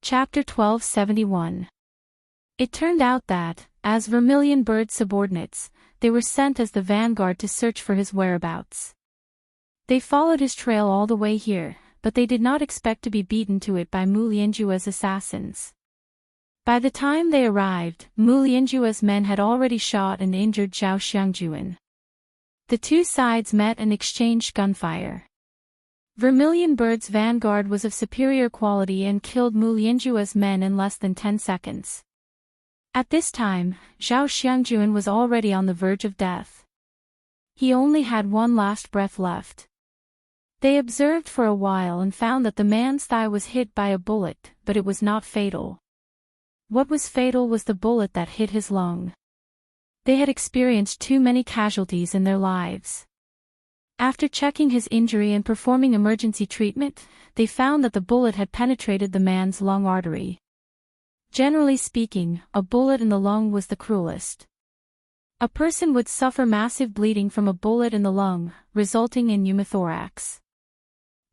Chapter 1271. It turned out that, as Vermilion Bird's subordinates, they were sent as the vanguard to search for his whereabouts. They followed his trail all the way here, but they did not expect to be beaten to it by Mu Lianjue's assassins. By the time they arrived, Mu Lianjue's men had already shot and injured Zhao Xiangjuan. The two sides met and exchanged gunfire. Vermilion Bird's vanguard was of superior quality and killed Mu Lianjue's men in less than 10 seconds. At this time, Zhao Xiangjuan was already on the verge of death. He only had one last breath left. They observed for a while and found that the man's thigh was hit by a bullet, but it was not fatal. What was fatal was the bullet that hit his lung. They had experienced too many casualties in their lives. After checking his injury and performing emergency treatment, they found that the bullet had penetrated the man's lung artery. Generally speaking, a bullet in the lung was the cruelest. A person would suffer massive bleeding from a bullet in the lung, resulting in pneumothorax.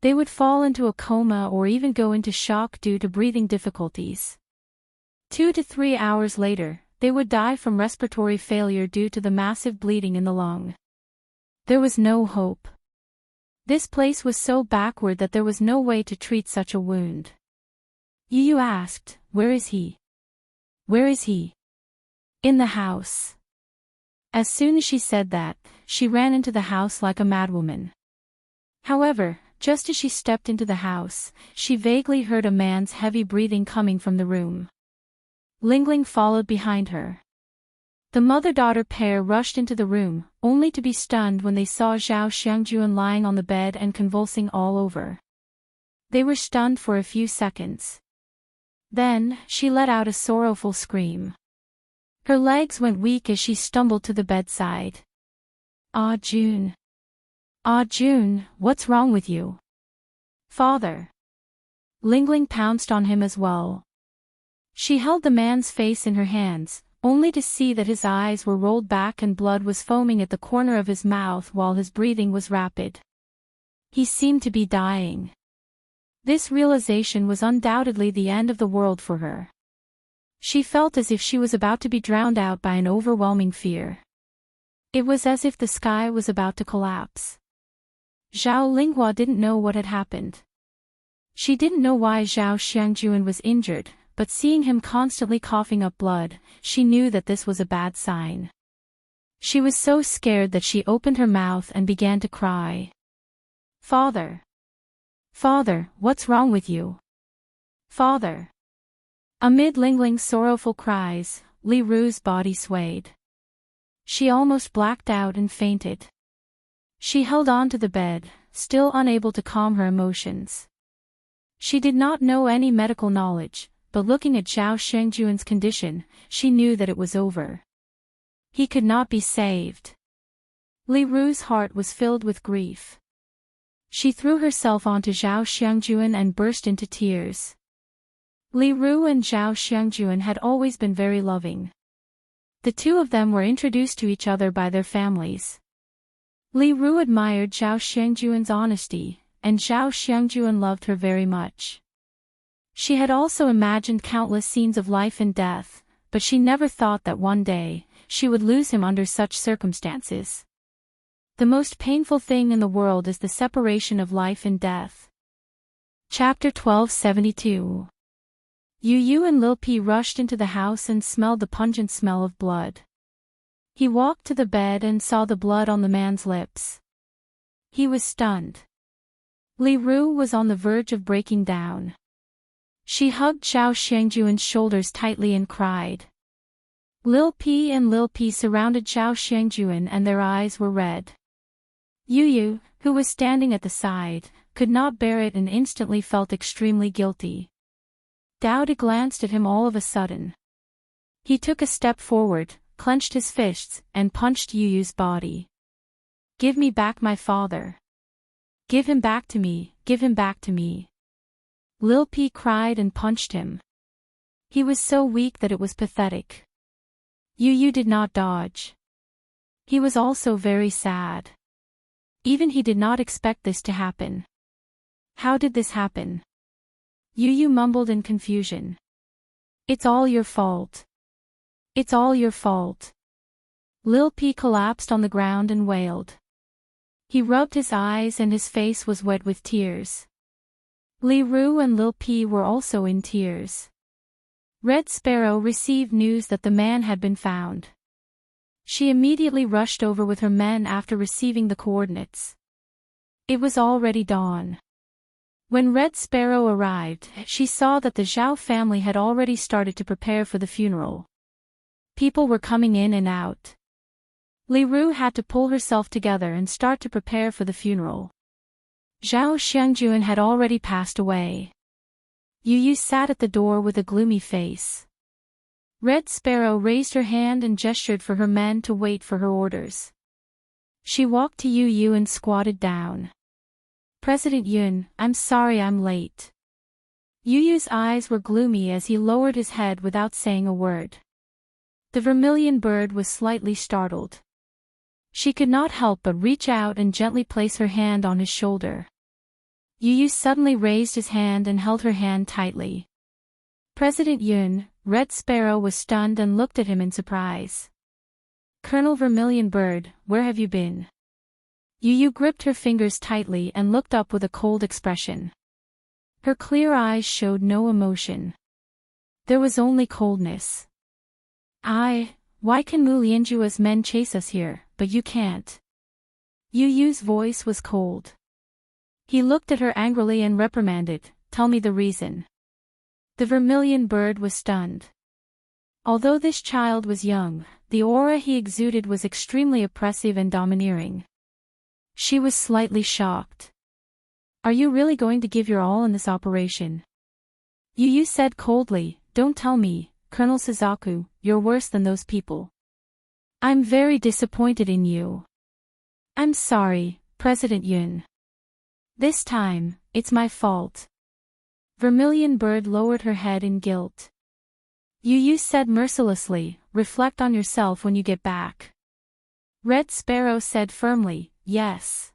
They would fall into a coma or even go into shock due to breathing difficulties. 2 to 3 hours later, they would die from respiratory failure due to the massive bleeding in the lung. There was no hope. This place was so backward that there was no way to treat such a wound. Yu asked, "Where is he? Where is he?" "In the house." As soon as she said that, she ran into the house like a madwoman. However, just as she stepped into the house, she vaguely heard a man's heavy breathing coming from the room. Lingling followed behind her. The mother-daughter pair rushed into the room, only to be stunned when they saw Zhao Xiangjuan lying on the bed and convulsing all over. They were stunned for a few seconds. Then, she let out a sorrowful scream. Her legs went weak as she stumbled to the bedside. "Ah Jun. Ah Jun, what's wrong with you?" "Father." Lingling pounced on him as well. She held the man's face in her hands, only to see that his eyes were rolled back and blood was foaming at the corner of his mouth while his breathing was rapid. He seemed to be dying. This realization was undoubtedly the end of the world for her. She felt as if she was about to be drowned out by an overwhelming fear. It was as if the sky was about to collapse. Zhao Linghua didn't know what had happened. She didn't know why Zhao Xiangjuan was injured, but seeing him constantly coughing up blood, she knew that this was a bad sign. She was so scared that she opened her mouth and began to cry. "Father! Father, what's wrong with you? Father!" Amid Lingling's sorrowful cries, Li Ru's body swayed. She almost blacked out and fainted. She held on to the bed, still unable to calm her emotions. She did not know any medical knowledge, but looking at Zhao Xiangjuan's condition, she knew that it was over. He could not be saved. Li Ru's heart was filled with grief. She threw herself onto Zhao Xiangjuan and burst into tears. Li Ru and Zhao Xiangjuan had always been very loving. The two of them were introduced to each other by their families. Li Ru admired Zhao Xiangjuan's honesty, and Zhao Xiangjuan loved her very much. She had also imagined countless scenes of life and death, but she never thought that one day, she would lose him under such circumstances. The most painful thing in the world is the separation of life and death. Chapter 1272. Yu and Lil Pi rushed into the house and smelled the pungent smell of blood. He walked to the bed and saw the blood on the man's lips. He was stunned. Li Ru was on the verge of breaking down. She hugged Zhao Xiangjuan's shoulders tightly and cried. Lil Pi surrounded Zhao Xiangjuan and their eyes were red. Yu, who was standing at the side, could not bear it and instantly felt extremely guilty. Dowdy glanced at him all of a sudden. He took a step forward, clenched his fists, and punched Yu's body. "Give me back my father. Give him back to me, give him back to me." Lil Pi cried and punched him. He was so weak that it was pathetic. Yu did not dodge. He was also very sad. Even he did not expect this to happen. How did this happen? Yu mumbled in confusion. It's all your fault. It's all your fault. Lil P collapsed on the ground and wailed. He rubbed his eyes and his face was wet with tears. Li Ru and Lil P were also in tears. Red Sparrow received news that the man had been found. She immediately rushed over with her men after receiving the coordinates. It was already dawn. When Red Sparrow arrived, she saw that the Zhao family had already started to prepare for the funeral. People were coming in and out. Li Ru had to pull herself together and start to prepare for the funeral. Zhao Xiangjuan had already passed away. Yu sat at the door with a gloomy face. Red Sparrow raised her hand and gestured for her men to wait for her orders. She walked to Yu and squatted down. President Yun, I'm sorry I'm late. Yu's eyes were gloomy as he lowered his head without saying a word. The vermilion bird was slightly startled. She could not help but reach out and gently place her hand on his shoulder. Yu suddenly raised his hand and held her hand tightly. President Yun, Red Sparrow was stunned and looked at him in surprise. Colonel Vermilion Bird, where have you been? Yu gripped her fingers tightly and looked up with a cold expression. Her clear eyes showed no emotion. There was only coldness. Why can Mu Lianjua's men chase us here, but you can't? Yu's voice was cold. He looked at her angrily and reprimanded, tell me the reason. The Vermilion Bird was stunned. Although this child was young, the aura he exuded was extremely oppressive and domineering. She was slightly shocked. Are you really going to give your all in this operation? Yu said coldly, don't tell me, Colonel Suzaku, you're worse than those people. I'm very disappointed in you. I'm sorry, President Yun. This time, it's my fault. Vermilion Bird lowered her head in guilt. Yu said mercilessly, reflect on yourself when you get back. Red Sparrow said firmly, yes.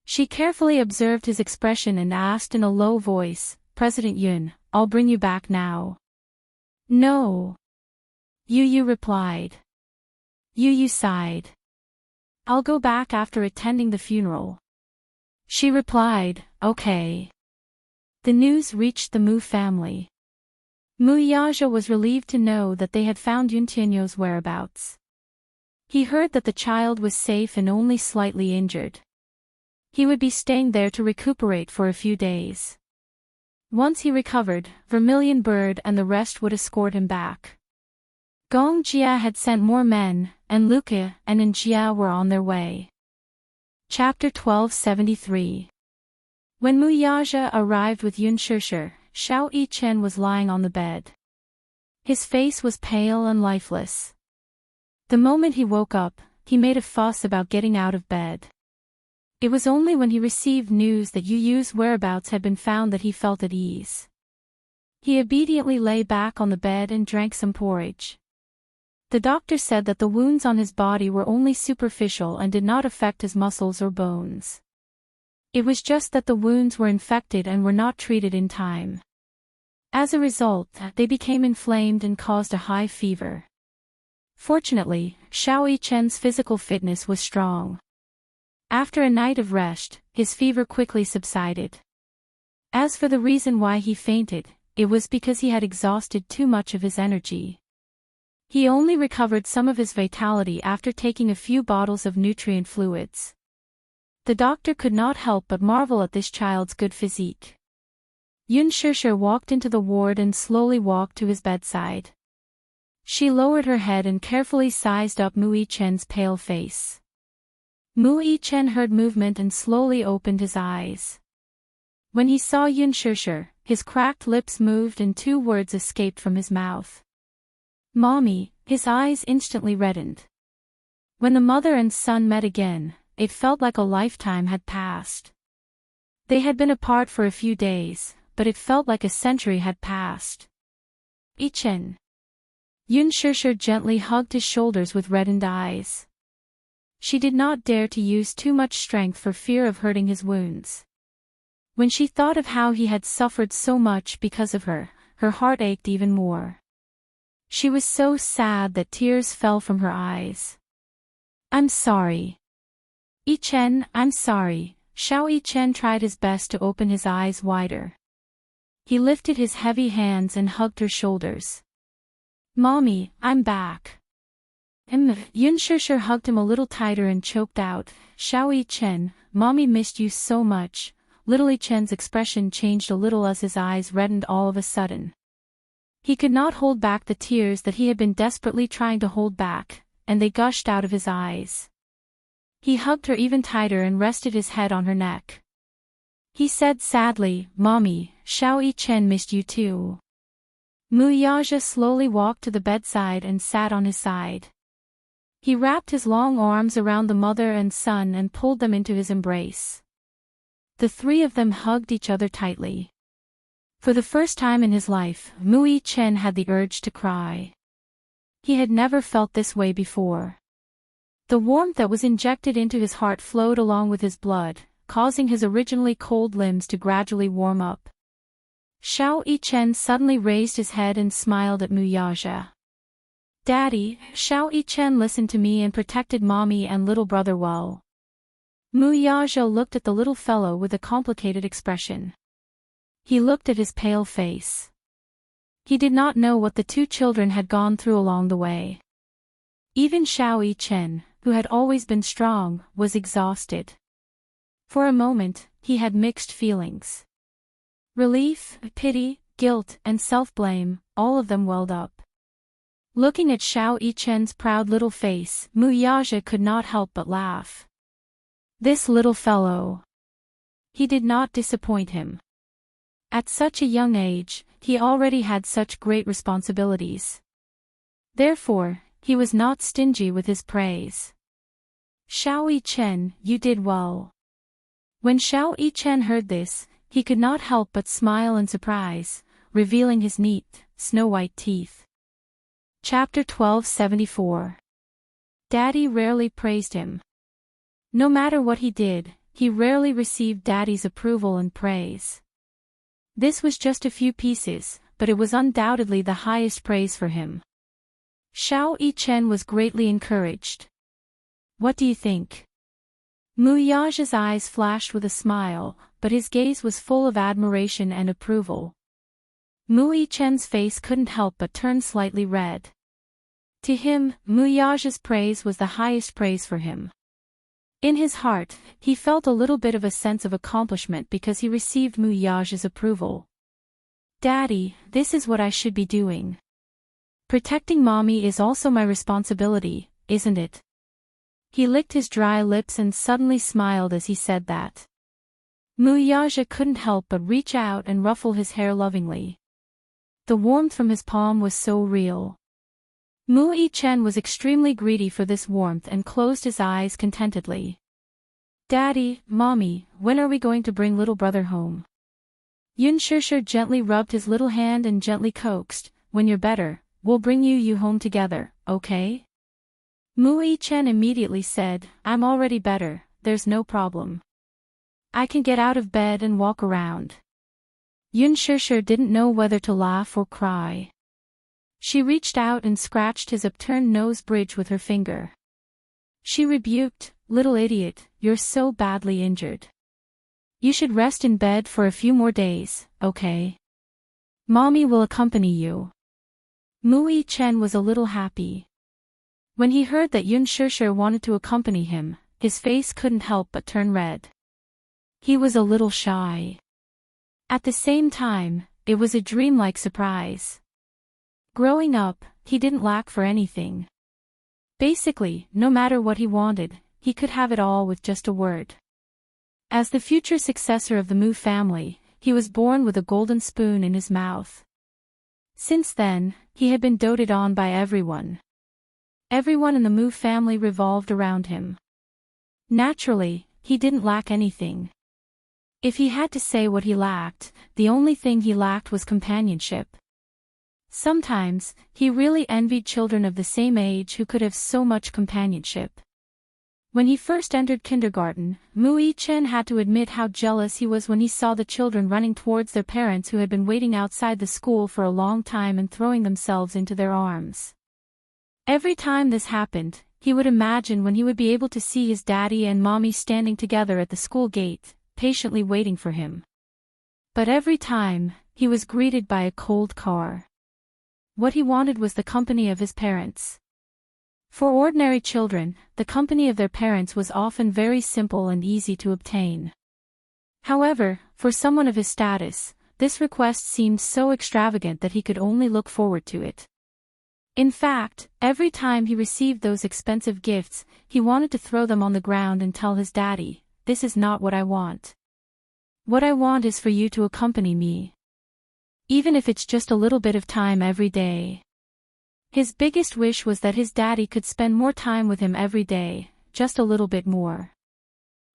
She carefully observed his expression and asked in a low voice, President Yun, I'll bring you back now. No. Yu replied. Yu sighed. I'll go back after attending the funeral. She replied, okay. The news reached the Mu family. Mu Yaja was relieved to know that they had found Yun Tianyo's whereabouts. He heard that the child was safe and only slightly injured. He would be staying there to recuperate for a few days. Once he recovered, Vermilion Bird and the rest would escort him back. Gong Jia had sent more men, and Luca and Njia were on their way. Chapter 1273. When Mu Yaja arrived with Yun Shishir, Xiao Yichen was lying on the bed. His face was pale and lifeless. The moment he woke up, he made a fuss about getting out of bed. It was only when he received news that Yu's whereabouts had been found that he felt at ease. He obediently lay back on the bed and drank some porridge. The doctor said that the wounds on his body were only superficial and did not affect his muscles or bones. It was just that the wounds were infected and were not treated in time. As a result, they became inflamed and caused a high fever. Fortunately, Xiao Yichen's physical fitness was strong. After a night of rest, his fever quickly subsided. As for the reason why he fainted, it was because he had exhausted too much of his energy. He only recovered some of his vitality after taking a few bottles of nutrient fluids. The doctor could not help but marvel at this child's good physique. Yun Shishir walked into the ward and slowly walked to his bedside. She lowered her head and carefully sized up Mu Yichen's pale face. Mu Yichen heard movement and slowly opened his eyes. When he saw Yun Shishir, his cracked lips moved and two words escaped from his mouth. Mommy, his eyes instantly reddened. When the mother and son met again, it felt like a lifetime had passed. They had been apart for a few days, but it felt like a century had passed. Yichen. Yun Shishir gently hugged his shoulders with reddened eyes. She did not dare to use too much strength for fear of hurting his wounds. When she thought of how he had suffered so much because of her, her heart ached even more. She was so sad that tears fell from her eyes. I'm sorry. Yi-Chen, I'm sorry. Xiao Yi-Chen tried his best to open his eyes wider. He lifted his heavy hands and hugged her shoulders. Mommy, I'm back. Yun Shishir hugged him a little tighter and choked out, Xiao Yi-Chen, Mommy missed you so much. Little Yi-Chen's expression changed a little as his eyes reddened all of a sudden. He could not hold back the tears that he had been desperately trying to hold back, and they gushed out of his eyes. He hugged her even tighter and rested his head on her neck. He said sadly, Mommy, Xiao Yi-Chen missed you too. Mu Yaja slowly walked to the bedside and sat on his side. He wrapped his long arms around the mother and son and pulled them into his embrace. The three of them hugged each other tightly. For the first time in his life, Mu Yi-Chen had the urge to cry. He had never felt this way before. The warmth that was injected into his heart flowed along with his blood, causing his originally cold limbs to gradually warm up. Xiao Yi-Chen suddenly raised his head and smiled at Mu Yaja. Daddy, Xiao Yi-Chen listened to me and protected Mommy and little brother well. Mu Yaja looked at the little fellow with a complicated expression. He looked at his pale face. He did not know what the two children had gone through along the way. Even Xiao Yi-Chen, who had always been strong, was exhausted. For a moment, he had mixed feelings. Relief, pity, guilt, and self-blame, all of them welled up. Looking at Xiao Yi-Chen's proud little face, Mu Yaja could not help but laugh. This little fellow. He did not disappoint him. At such a young age, he already had such great responsibilities. Therefore, he was not stingy with his praise. Xiao Yi-Chen, you did well. When Xiao Yi-Chen heard this, he could not help but smile in surprise, revealing his neat, snow-white teeth. Chapter 1274. Daddy rarely praised him. No matter what he did, he rarely received Daddy's approval and praise. This was just a few pieces, but it was undoubtedly the highest praise for him. Xiao Yi-Chen was greatly encouraged. What do you think? Mu Yaja's eyes flashed with a smile, but his gaze was full of admiration and approval. Mu Yi-Chen's face couldn't help but turn slightly red. To him, Mu Yaja's praise was the highest praise for him. In his heart, he felt a little bit of a sense of accomplishment because he received Mu Yaja's approval. Daddy, this is what I should be doing. Protecting Mommy is also my responsibility, isn't it? He licked his dry lips and suddenly smiled as he said that. Mu Yaja couldn't help but reach out and ruffle his hair lovingly. The warmth from his palm was so real. Mu Yi-Chen was extremely greedy for this warmth and closed his eyes contentedly. Daddy, Mommy, when are we going to bring little brother home? Yun Shishir gently rubbed his little hand and gently coaxed, when you're better, we'll bring you home together, okay? Mu Yi-Chen immediately said, I'm already better, there's no problem. I can get out of bed and walk around. Yun Shishir didn't know whether to laugh or cry. She reached out and scratched his upturned nose bridge with her finger. She rebuked, little idiot, you're so badly injured. You should rest in bed for a few more days, okay? Mommy will accompany you. Mu Yi-Chen was a little happy. When he heard that Yun Shishir wanted to accompany him, his face couldn't help but turn red. He was a little shy. At the same time, it was a dreamlike surprise. Growing up, he didn't lack for anything. Basically, no matter what he wanted, he could have it all with just a word. As the future successor of the Mu family, he was born with a golden spoon in his mouth. Since then, he had been doted on by everyone. Everyone in the Mu family revolved around him. Naturally, he didn't lack anything. If he had to say what he lacked, the only thing he lacked was companionship. Sometimes, he really envied children of the same age who could have so much companionship. When he first entered kindergarten, Mu Yi-chen had to admit how jealous he was when he saw the children running towards their parents who had been waiting outside the school for a long time and throwing themselves into their arms. Every time this happened, he would imagine when he would be able to see his daddy and mommy standing together at the school gate, patiently waiting for him. But every time, he was greeted by a cold car. What he wanted was the company of his parents. For ordinary children, the company of their parents was often very simple and easy to obtain. However, for someone of his status, this request seemed so extravagant that he could only look forward to it. In fact, every time he received those expensive gifts, he wanted to throw them on the ground and tell his daddy, "This is not what I want. What I want is for you to accompany me. Even if it's just a little bit of time every day." His biggest wish was that his daddy could spend more time with him every day, just a little bit more.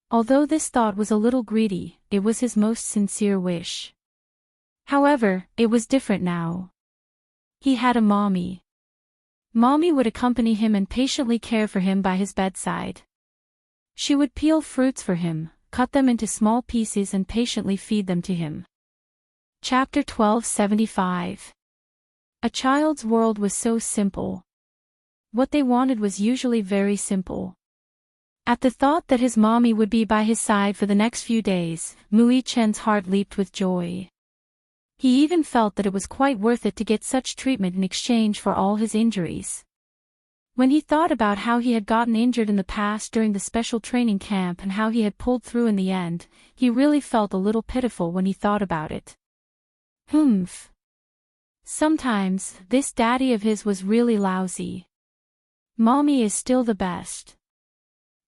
Although this thought was a little greedy, it was his most sincere wish. However, it was different now. He had a mommy. Mommy would accompany him and patiently care for him by his bedside. She would peel fruits for him, cut them into small pieces and patiently feed them to him. Chapter 1275. A child's world was so simple. What they wanted was usually very simple. At the thought that his mommy would be by his side for the next few days, Mu Yi-chen's heart leaped with joy. He even felt that it was quite worth it to get such treatment in exchange for all his injuries. When he thought about how he had gotten injured in the past during the special training camp and how he had pulled through in the end, he really felt a little pitiful when he thought about it. Humph. Sometimes, this daddy of his was really lousy. Mommy is still the best.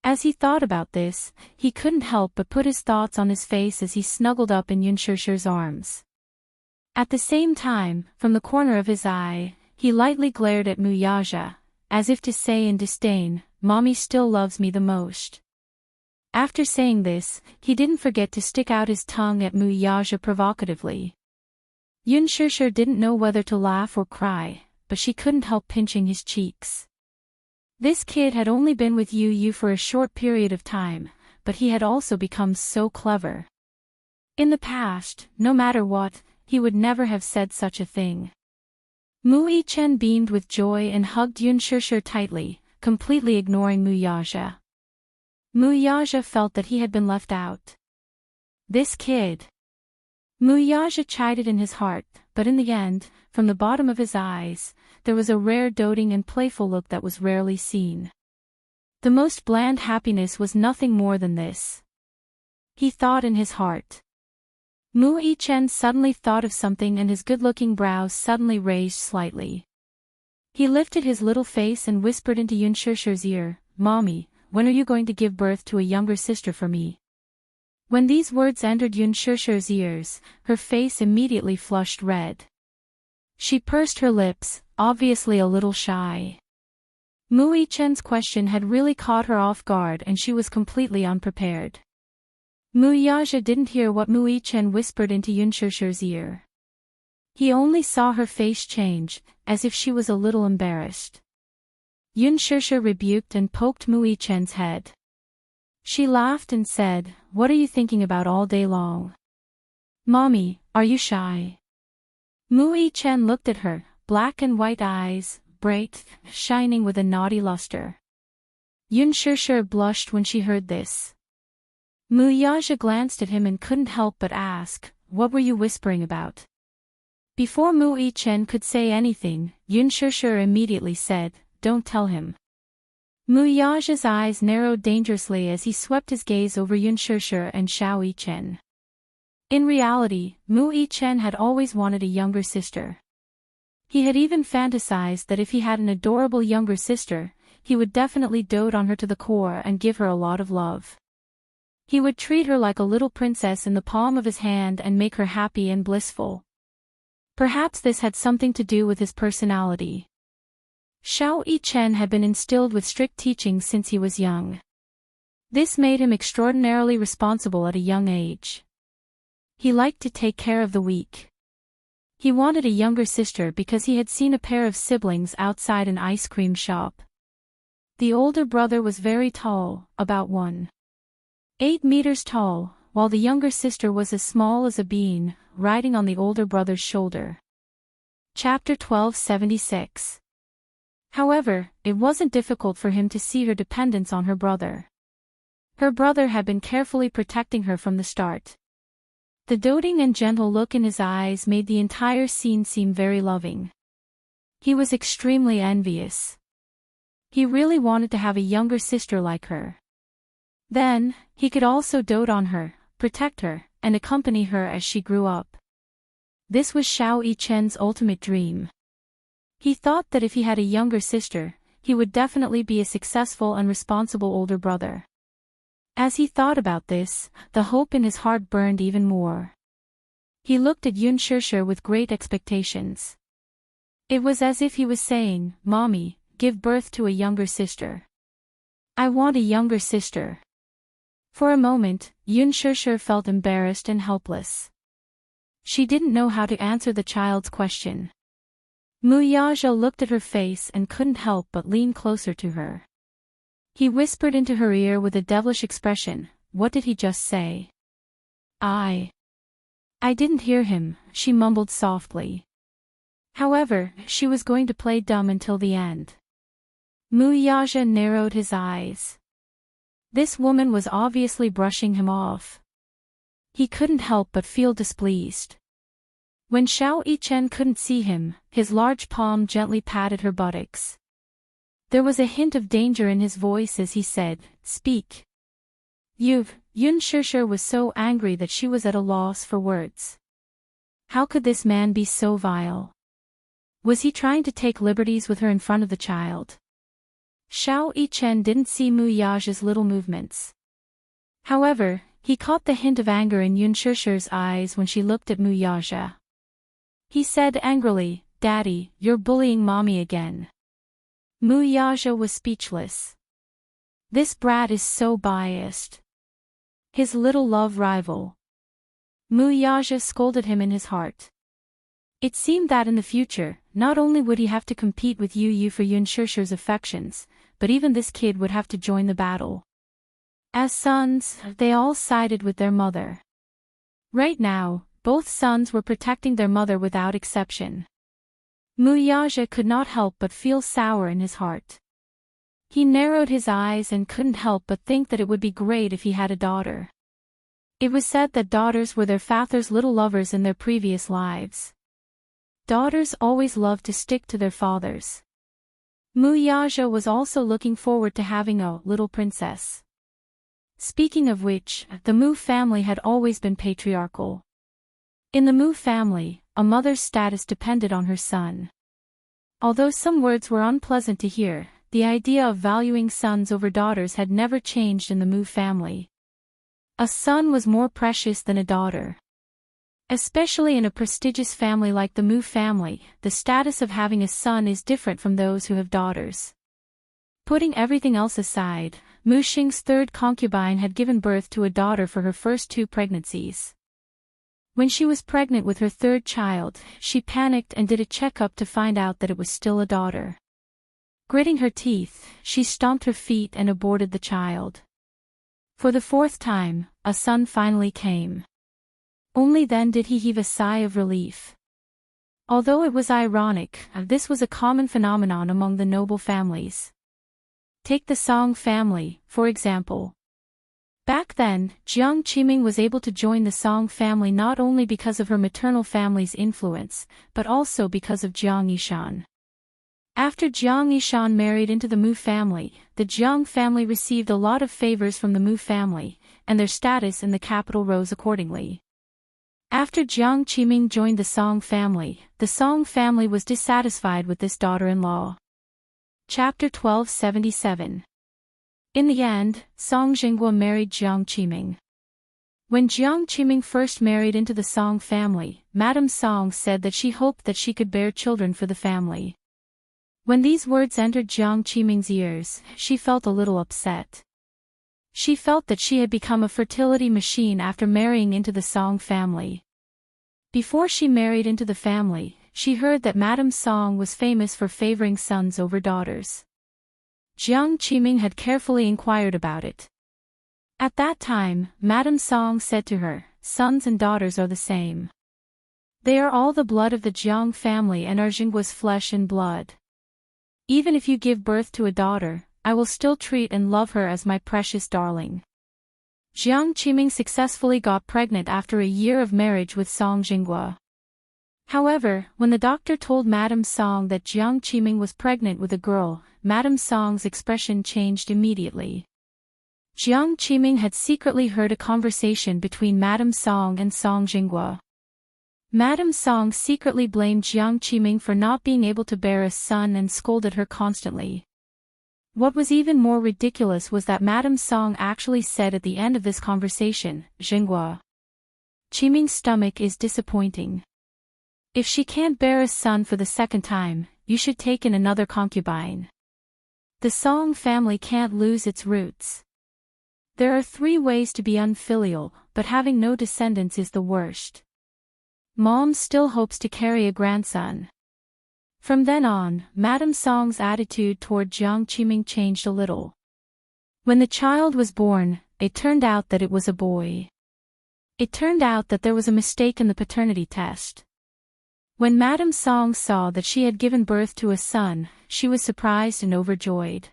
As he thought about this, he couldn't help but put his thoughts on his face as he snuggled up in Yunshusher's arms. At the same time, from the corner of his eye, he lightly glared at Mu Yaja, as if to say in disdain, "Mommy still loves me the most." After saying this, he didn't forget to stick out his tongue at Mu Yaja provocatively. Yunshusher didn't know whether to laugh or cry, but she couldn't help pinching his cheeks. This kid had only been with Yu for a short period of time, but he had also become so clever. In the past, no matter what, he would never have said such a thing. Mu Yi-chen beamed with joy and hugged Yunshusher tightly, completely ignoring Mu Yaja. Mu Yaja felt that he had been left out. This kid. Mu Yaja chided in his heart, but in the end, from the bottom of his eyes, there was a rare doting and playful look that was rarely seen. The most bland happiness was nothing more than this. He thought in his heart. Mu Yi-chen suddenly thought of something and his good-looking brows suddenly raised slightly. He lifted his little face and whispered into Yunshusher's ear, "Mommy, when are you going to give birth to a younger sister for me?" When these words entered Yunshusher's ears, her face immediately flushed red. She pursed her lips, obviously a little shy. Mu Yi-chen's question had really caught her off guard and she was completely unprepared. Mu Yaja didn't hear what Mu Yi-chen whispered into Yunshusher's ear. He only saw her face change, as if she was a little embarrassed. Yunshusher rebuked and poked Mu Yi-chen's head. She laughed and said, "What are you thinking about all day long? Mommy, are you shy?" Mu Yi-chen looked at her, black and white eyes, bright, shining with a naughty luster. Yunshusher blushed when she heard this. Mu Yaja glanced at him and couldn't help but ask, "What were you whispering about?" Before Mu Yi-chen could say anything, Yunshusher immediately said, "Don't tell him." Mu Yaja's eyes narrowed dangerously as he swept his gaze over Yunshusher and Xiao Yi-chen. In reality, Mu Yi-chen had always wanted a younger sister. He had even fantasized that if he had an adorable younger sister, he would definitely dote on her to the core and give her a lot of love. He would treat her like a little princess in the palm of his hand and make her happy and blissful. Perhaps this had something to do with his personality. Xiao Yi-chen had been instilled with strict teachings since he was young. This made him extraordinarily responsible at a young age. He liked to take care of the weak. He wanted a younger sister because he had seen a pair of siblings outside an ice cream shop. The older brother was very tall, about 1.8 meters tall, while the younger sister was as small as a bean, riding on the older brother's shoulder. Chapter 1276. However, it wasn't difficult for him to see her dependence on her brother. Her brother had been carefully protecting her from the start. The doting and gentle look in his eyes made the entire scene seem very loving. He was extremely envious. He really wanted to have a younger sister like her. Then, he could also dote on her, protect her, and accompany her as she grew up. This was Xiao Yichen's ultimate dream. He thought that if he had a younger sister, he would definitely be a successful and responsible older brother. As he thought about this, the hope in his heart burned even more. He looked at Yun Shishir with great expectations. It was as if he was saying, "Mommy, give birth to a younger sister. I want a younger sister." For a moment, Yun Shishir felt embarrassed and helpless. She didn't know how to answer the child's question. Mu Yaja looked at her face and couldn't help but lean closer to her. He whispered into her ear with a devilish expression, "What did he just say?" I didn't hear him," she mumbled softly. However, she was going to play dumb until the end. Mu Yaja narrowed his eyes. This woman was obviously brushing him off. He couldn't help but feel displeased. When Xiao Yichen couldn't see him, his large palm gently patted her buttocks. There was a hint of danger in his voice as he said, "Speak." Yun Shishir was so angry that she was at a loss for words. How could this man be so vile? Was he trying to take liberties with her in front of the child? Xiao Yichen didn't see Mu Yaja's little movements. However, he caught the hint of anger in Yun Shishir's eyes when she looked at Mu Yaja. He said angrily, "Daddy, you're bullying mommy again." Mu Yaja was speechless. This brat is so biased. His little love rival. Mu Yaja scolded him in his heart. It seemed that in the future, not only would he have to compete with Yu for Yun Shishir's affections, but even this kid would have to join the battle. As sons, they all sided with their mother. Right now, both sons were protecting their mother without exception. Mu Yaja could not help but feel sour in his heart. He narrowed his eyes and couldn't help but think that it would be great if he had a daughter. It was said that daughters were their father's little lovers in their previous lives. Daughters always loved to stick to their fathers. Mu Yaja was also looking forward to having a little princess. Speaking of which, the Mu family had always been patriarchal. In the Mu family, a mother's status depended on her son. Although some words were unpleasant to hear, the idea of valuing sons over daughters had never changed in the Mu family. A son was more precious than a daughter. Especially in a prestigious family like the Mu family, the status of having a son is different from those who have daughters. Putting everything else aside, Mu Xing's third concubine had given birth to a daughter for her first 2 pregnancies. When she was pregnant with her 3rd child, she panicked and did a checkup to find out that it was still a daughter. Gritting her teeth, she stomped her feet and aborted the child. For the 4th time, a son finally came. Only then did he heave a sigh of relief. Although it was ironic, this was a common phenomenon among the noble families. Take the Song family, for example. Back then, Jiang Qiming was able to join the Song family not only because of her maternal family's influence, but also because of Jiang Yishan. After Jiang Yishan married into the Mu family, the Jiang family received a lot of favors from the Mu family, and their status in the capital rose accordingly. After Jiang Qiming joined the Song family was dissatisfied with this daughter-in-law. Chapter 1277. In the end, Song Jinghua married Jiang Qiming. When Jiang Qiming first married into the Song family, Madame Song said that she hoped that she could bear children for the family. When these words entered Jiang Qiming's ears, she felt a little upset. She felt that she had become a fertility machine after marrying into the Song family. Before she married into the family, she heard that Madame Song was famous for favoring sons over daughters. Jiang Qiming had carefully inquired about it. At that time, Madame Song said to her, "Sons and daughters are the same. They are all the blood of the Jiang family and are Jinggua's flesh and blood. Even if you give birth to a daughter, I will still treat and love her as my precious darling." Jiang Qiming successfully got pregnant after a year of marriage with Song Jinggua. However, when the doctor told Madame Song that Jiang Qiming was pregnant with a girl, Madame Song's expression changed immediately. Jiang Qiming had secretly heard a conversation between Madame Song and Song Jinggua. Madame Song secretly blamed Jiang Qiming for not being able to bear a son and scolded her constantly. What was even more ridiculous was that Madame Song actually said at the end of this conversation, "Jinggua Qiming's stomach is disappointing. If she can't bear a son for the second time, you should take in another concubine. The Song family can't lose its roots. There are 3 ways to be unfilial, but having no descendants is the worst. Mom still hopes to carry a grandson." From then on, Madame Song's attitude toward Jiang Qiming changed a little. When the child was born, it turned out that it was a boy. It turned out that there was a mistake in the paternity test. When Madame Song saw that she had given birth to a son, she was surprised and overjoyed.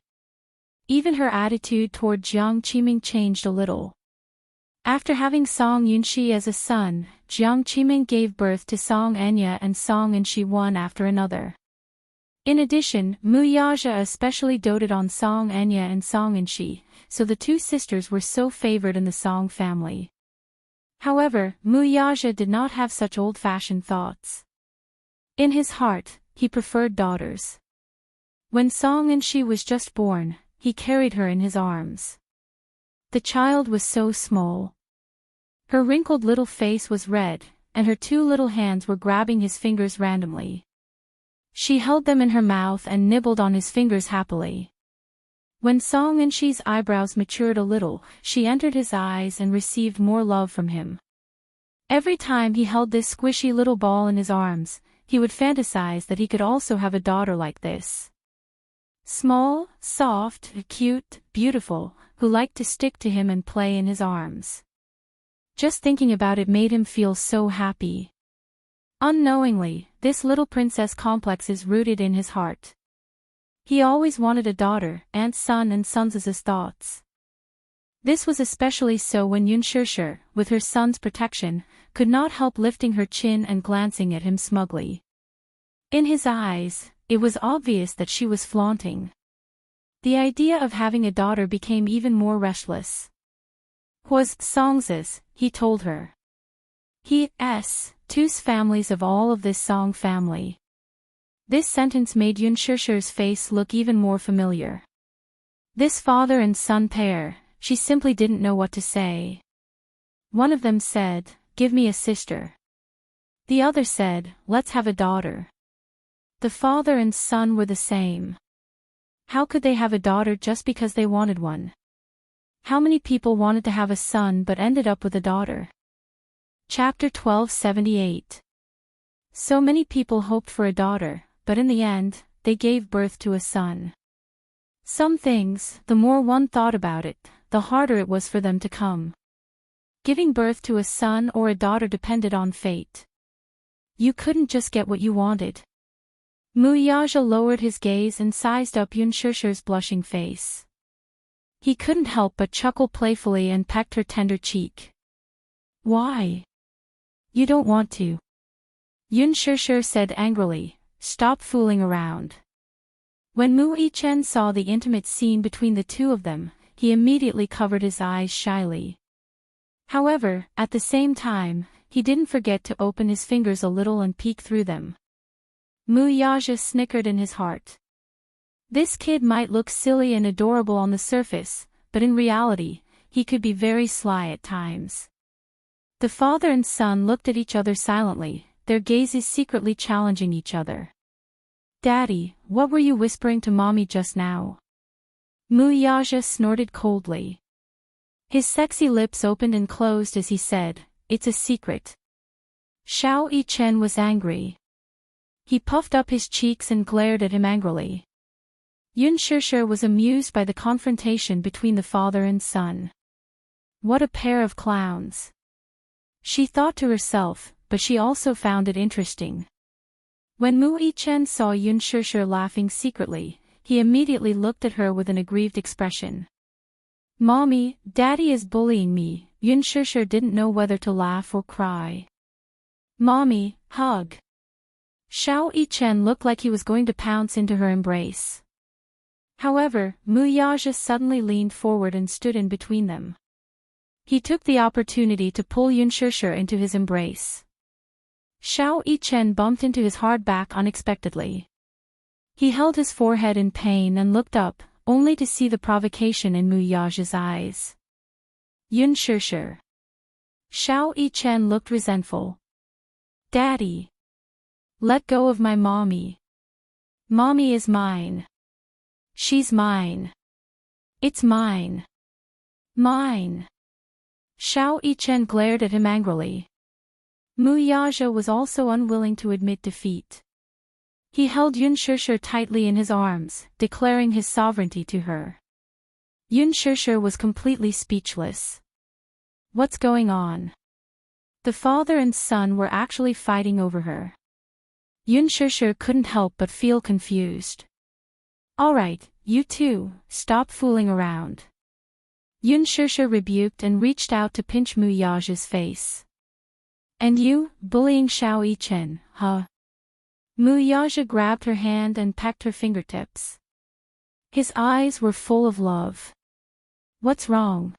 Even her attitude toward Jiang Qiming changed a little. After having Song Yunxi as a son, Jiang Qiming gave birth to Song Enya and Song Yunxi one after another. In addition, Mu Yajia especially doted on Song Enya and Song Yunxi, so the 2 sisters were so favored in the Song family. However, Mu Yajia did not have such old-fashioned thoughts. In his heart, he preferred daughters. When Song Yunxi was just born, he carried her in his arms. The child was so small. Her wrinkled little face was red, and her 2 little hands were grabbing his fingers randomly. She held them in her mouth and nibbled on his fingers happily. When Song Yunxi's eyebrows matured a little, she entered his eyes and received more love from him. Every time he held this squishy little ball in his arms, he would fantasize that he could also have a daughter like this. Small, soft, cute, beautiful, who liked to stick to him and play in his arms. Just thinking about it made him feel so happy. Unknowingly, this little princess complex is rooted in his heart. He always wanted a daughter, and son and sons as his thoughts. This was especially so when Yun Shishir, with her son's protection, could not help lifting her chin and glancing at him smugly. In his eyes, it was obvious that she was flaunting. The idea of having a daughter became even more restless. "Was Song's," he told her. He.s. 2's families of all of this Song family. This sentence made Yun Shishir's face look even more familiar. This father and son pair, she simply didn't know what to say. One of them said, "Give me a sister." The other said, "Let's have a daughter." The father and son were the same. How could they have a daughter just because they wanted one? How many people wanted to have a son but ended up with a daughter? Chapter 1278. So many people hoped for a daughter, but in the end, they gave birth to a son. Some things, the more one thought about it, the harder it was for them to come. Giving birth to a son or a daughter depended on fate. You couldn't just get what you wanted. Mu Yajia lowered his gaze and sized up Yun Shishir's blushing face. He couldn't help but chuckle playfully and pecked her tender cheek. "Why? You don't want to?" Yun Shishir said angrily, "Stop fooling around." When Mu Yichen saw the intimate scene between the 2 of them, he immediately covered his eyes shyly. However, at the same time, he didn't forget to open his fingers a little and peek through them. Mu Yajia snickered in his heart. This kid might look silly and adorable on the surface, but in reality, he could be very sly at times. The father and son looked at each other silently, their gazes secretly challenging each other. "Daddy, what were you whispering to Mommy just now?" Mu Yajia snorted coldly. His sexy lips opened and closed as he said, "It's a secret." Xiao Yichen was angry. He puffed up his cheeks and glared at him angrily. Yun Shishir was amused by the confrontation between the father and son. What a pair of clowns. She thought to herself, but she also found it interesting. When Mu Yichen saw Yun Shishir laughing secretly, he immediately looked at her with an aggrieved expression. Mommy, Daddy is bullying me. Yun Shishir didn't know whether to laugh or cry. Mommy, hug. Xiao Yichen looked like he was going to pounce into her embrace. However, Mu Yaja suddenly leaned forward and stood in between them. He took the opportunity to pull Yun Shishir into his embrace. Xiao Yichen bumped into his hard back unexpectedly. He held his forehead in pain and looked up, only to see the provocation in Mu Yaja's eyes. Yun Shishir. Xiao Yichen looked resentful. Daddy. Let go of my mommy. Mommy is mine. She's mine. It's mine. Mine. Xiao Yichen glared at him angrily. Mu Yaja was also unwilling to admit defeat. He held Yun Shishir tightly in his arms, declaring his sovereignty to her. Yun Shishir was completely speechless. What's going on? The father and son were actually fighting over her. Yun Shishir couldn't help but feel confused. Alright, you two, stop fooling around. Yun Shishir rebuked and reached out to pinch Mu Yaja's face. And you, bullying Xiao Yichen, huh? Mu Yaja grabbed her hand and pecked her fingertips. His eyes were full of love. What's wrong?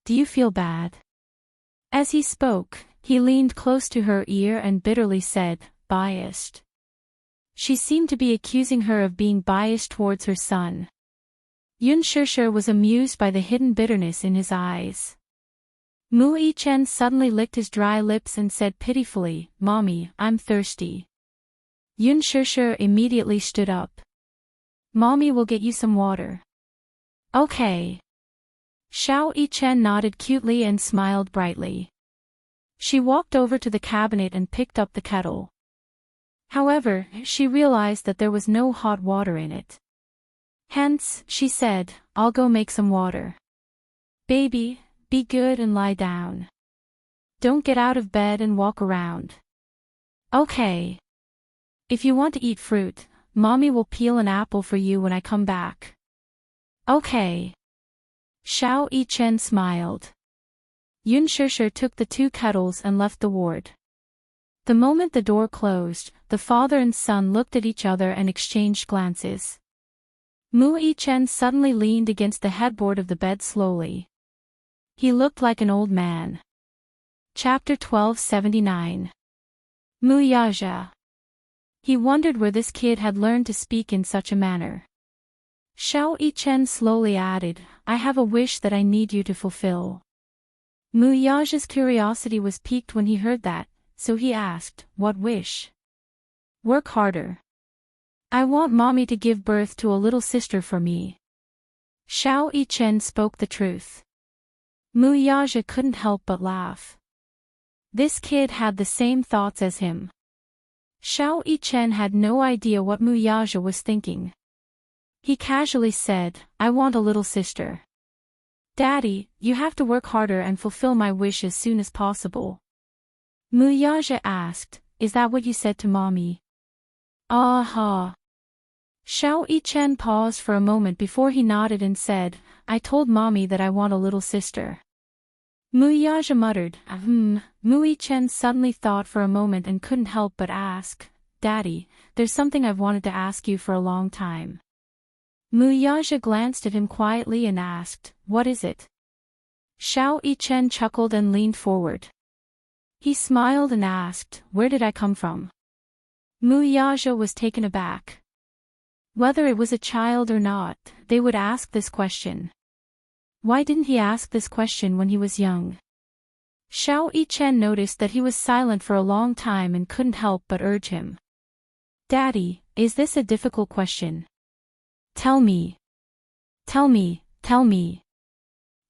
Do you feel bad? As he spoke, he leaned close to her ear and bitterly said, biased. She seemed to be accusing her of being biased towards her son. Yun Shishir was amused by the hidden bitterness in his eyes. Mu Yichen suddenly licked his dry lips and said pitifully, Mommy, I'm thirsty. Yun Shishir immediately stood up. Mommy will get you some water. Okay. Xiao Yichen nodded cutely and smiled brightly. She walked over to the cabinet and picked up the kettle. However, she realized that there was no hot water in it. Hence, she said, I'll go make some water. Baby, be good and lie down. Don't get out of bed and walk around. Okay. If you want to eat fruit, Mommy will peel an apple for you when I come back. Okay. Xiao Yichen smiled. Yun Shishir took the two kettles and left the ward. The moment the door closed, the father and son looked at each other and exchanged glances. Mu Yichen suddenly leaned against the headboard of the bed slowly. He looked like an old man. Chapter 1279. Mu Yaja. He wondered where this kid had learned to speak in such a manner. Xiao Yichen slowly added, I have a wish that I need you to fulfill. Mu Yaja's curiosity was piqued when he heard that, so he asked, what wish? Work harder. I want Mommy to give birth to a little sister for me. Xiao Yichen spoke the truth. Mu Yaja couldn't help but laugh. This kid had the same thoughts as him. Xiao Yichen had no idea what Mu Yaja was thinking. He casually said, I want a little sister. Daddy, you have to work harder and fulfill my wish as soon as possible. Mu Yaja asked, is that what you said to Mommy? Ah-ha. Xiao Yichen paused for a moment before he nodded and said, I told Mommy that I want a little sister. Mu Yaja muttered, Mu Yichen suddenly thought for a moment and couldn't help but ask, Daddy, there's something I've wanted to ask you for a long time. Mu Yaja glanced at him quietly and asked, what is it? Xiao Yichen chuckled and leaned forward. He smiled and asked, where did I come from? Mu Yaja was taken aback. Whether it was a child or not, they would ask this question. Why didn't he ask this question when he was young? Xiao Yichen noticed that he was silent for a long time and couldn't help but urge him. Daddy, is this a difficult question? Tell me. Tell me, tell me.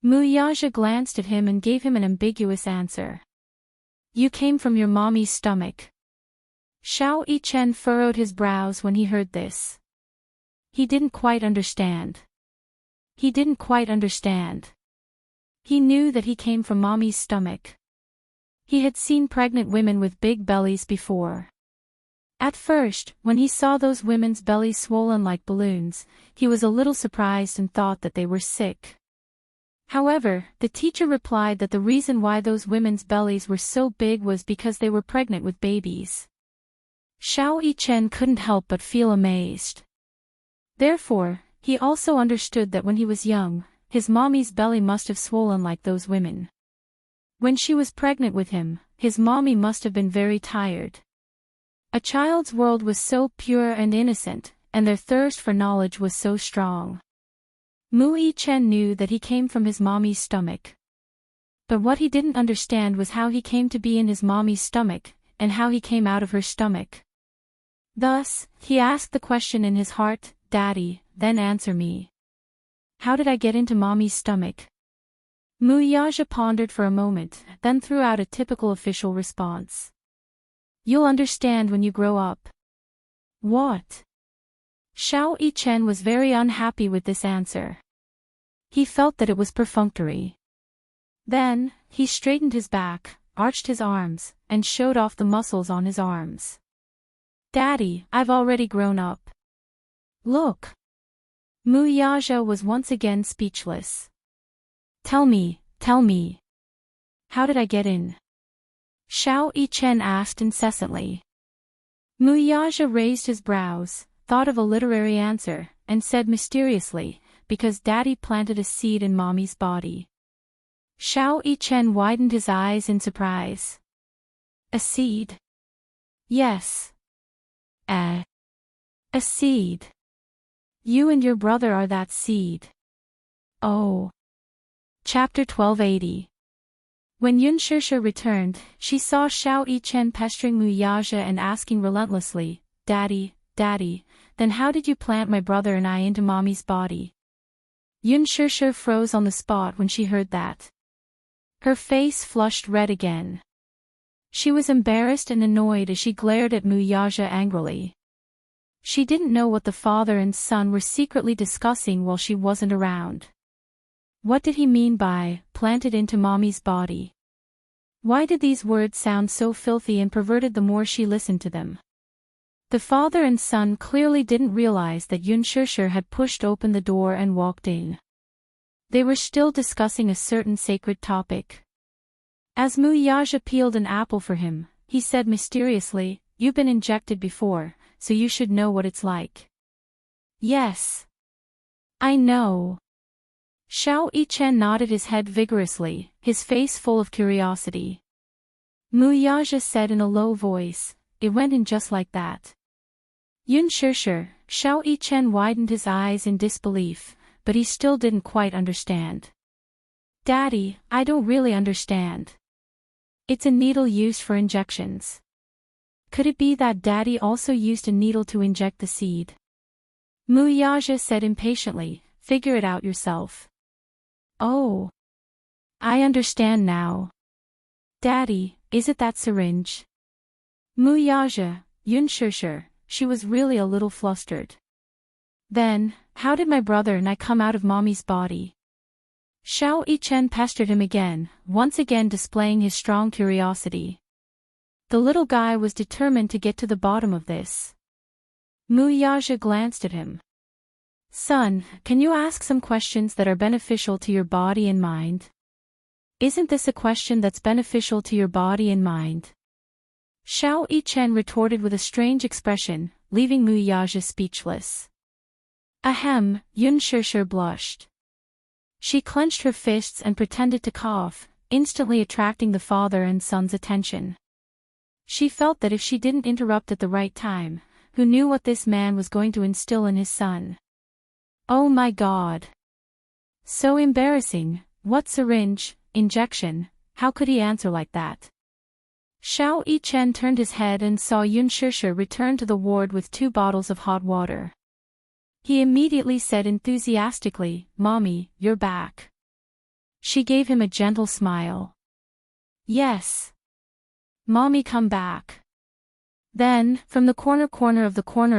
Mu Yaja glanced at him and gave him an ambiguous answer. You came from your mommy's stomach. Xiao Yichen furrowed his brows when he heard this. he didn't quite understand. He didn't quite understand. He knew that he came from mommy's stomach. He had seen pregnant women with big bellies before. At first, when he saw those women's bellies swollen like balloons, he was a little surprised and thought that they were sick. However, the teacher replied that the reason why those women's bellies were so big was because they were pregnant with babies. Xiao Yichen couldn't help but feel amazed. Therefore, he also understood that when he was young, his mommy's belly must have swollen like those women. When she was pregnant with him, his mommy must have been very tired. A child's world was so pure and innocent, and their thirst for knowledge was so strong. Mu Yichen knew that he came from his mommy's stomach. But what he didn't understand was how he came to be in his mommy's stomach, and how he came out of her stomach. Thus, he asked the question in his heart, "Daddy, then answer me. How did I get into mommy's stomach?" Mu Yaja pondered for a moment, then threw out a typical official response. "You'll understand when you grow up." What? Xiao Yichen was very unhappy with this answer. He felt that it was perfunctory. Then, he straightened his back, arched his arms, and showed off the muscles on his arms. "Daddy, I've already grown up. Look." Mu Yaja was once again speechless. Tell me. How did I get in?" Xiao Yichen asked incessantly. Mu Yaja raised his brows, thought of a literary answer, and said mysteriously, "Because Daddy planted a seed in mommy's body." Xiao Yichen widened his eyes in surprise. "A seed?" "Yes. A seed. You and your brother are that seed." Oh. Chapter 1280. When Yun Shirshe returned, she saw Xiao Yichen pestering Mu Yaja and asking relentlessly, Daddy, then how did you plant my brother and I into mommy's body?" Yun Shirshe froze on the spot when she heard that. Her face flushed red again. She was embarrassed and annoyed as she glared at Mu Yaja angrily. She didn't know what the father and son were secretly discussing while she wasn't around. What did he mean by, planted into mommy's body? Why did these words sound so filthy and perverted the more she listened to them? The father and son clearly didn't realize that Yun Shirshe had pushed open the door and walked in. They were still discussing a certain sacred topic. As Mu Yaja peeled an apple for him, he said mysteriously, "You've been injected before, so you should know what it's like." "Yes. I know." Xiao Yichen nodded his head vigorously, his face full of curiosity. Mu Yaja said in a low voice, "It went in just like that." Yun Shirshe, Xiao Yichen widened his eyes in disbelief, but he still didn't quite understand. "Daddy, I don't really understand. It's a needle used for injections. Could it be that Daddy also used a needle to inject the seed?" Mu Yaja said impatiently, "Figure it out yourself." "Oh. I understand now. Daddy, is it that syringe?" Mu Yaja, Yun Shirshe, she was really a little flustered. "Then, how did my brother and I come out of mommy's body?" Xiao Yichen pestered him again, once again displaying his strong curiosity. The little guy was determined to get to the bottom of this. Mu Yaja glanced at him. "Son, can you ask some questions that are beneficial to your body and mind?" "Isn't this a question that's beneficial to your body and mind?" Xiao Yichen retorted with a strange expression, leaving Mu Yaja speechless. Ahem, Yun Shirshe blushed. She clenched her fists and pretended to cough, instantly attracting the father and son's attention. She felt that if she didn't interrupt at the right time, who knew what this man was going to instill in his son? Oh my God! So embarrassing. What syringe, injection, how could he answer like that? Xiao Yichen turned his head and saw Yun Shirshe return to the ward with 2 bottles of hot water. He immediately said enthusiastically, "Mommy, you're back." She gave him a gentle smile. "Yes. Mommy, come back." Then, from the corner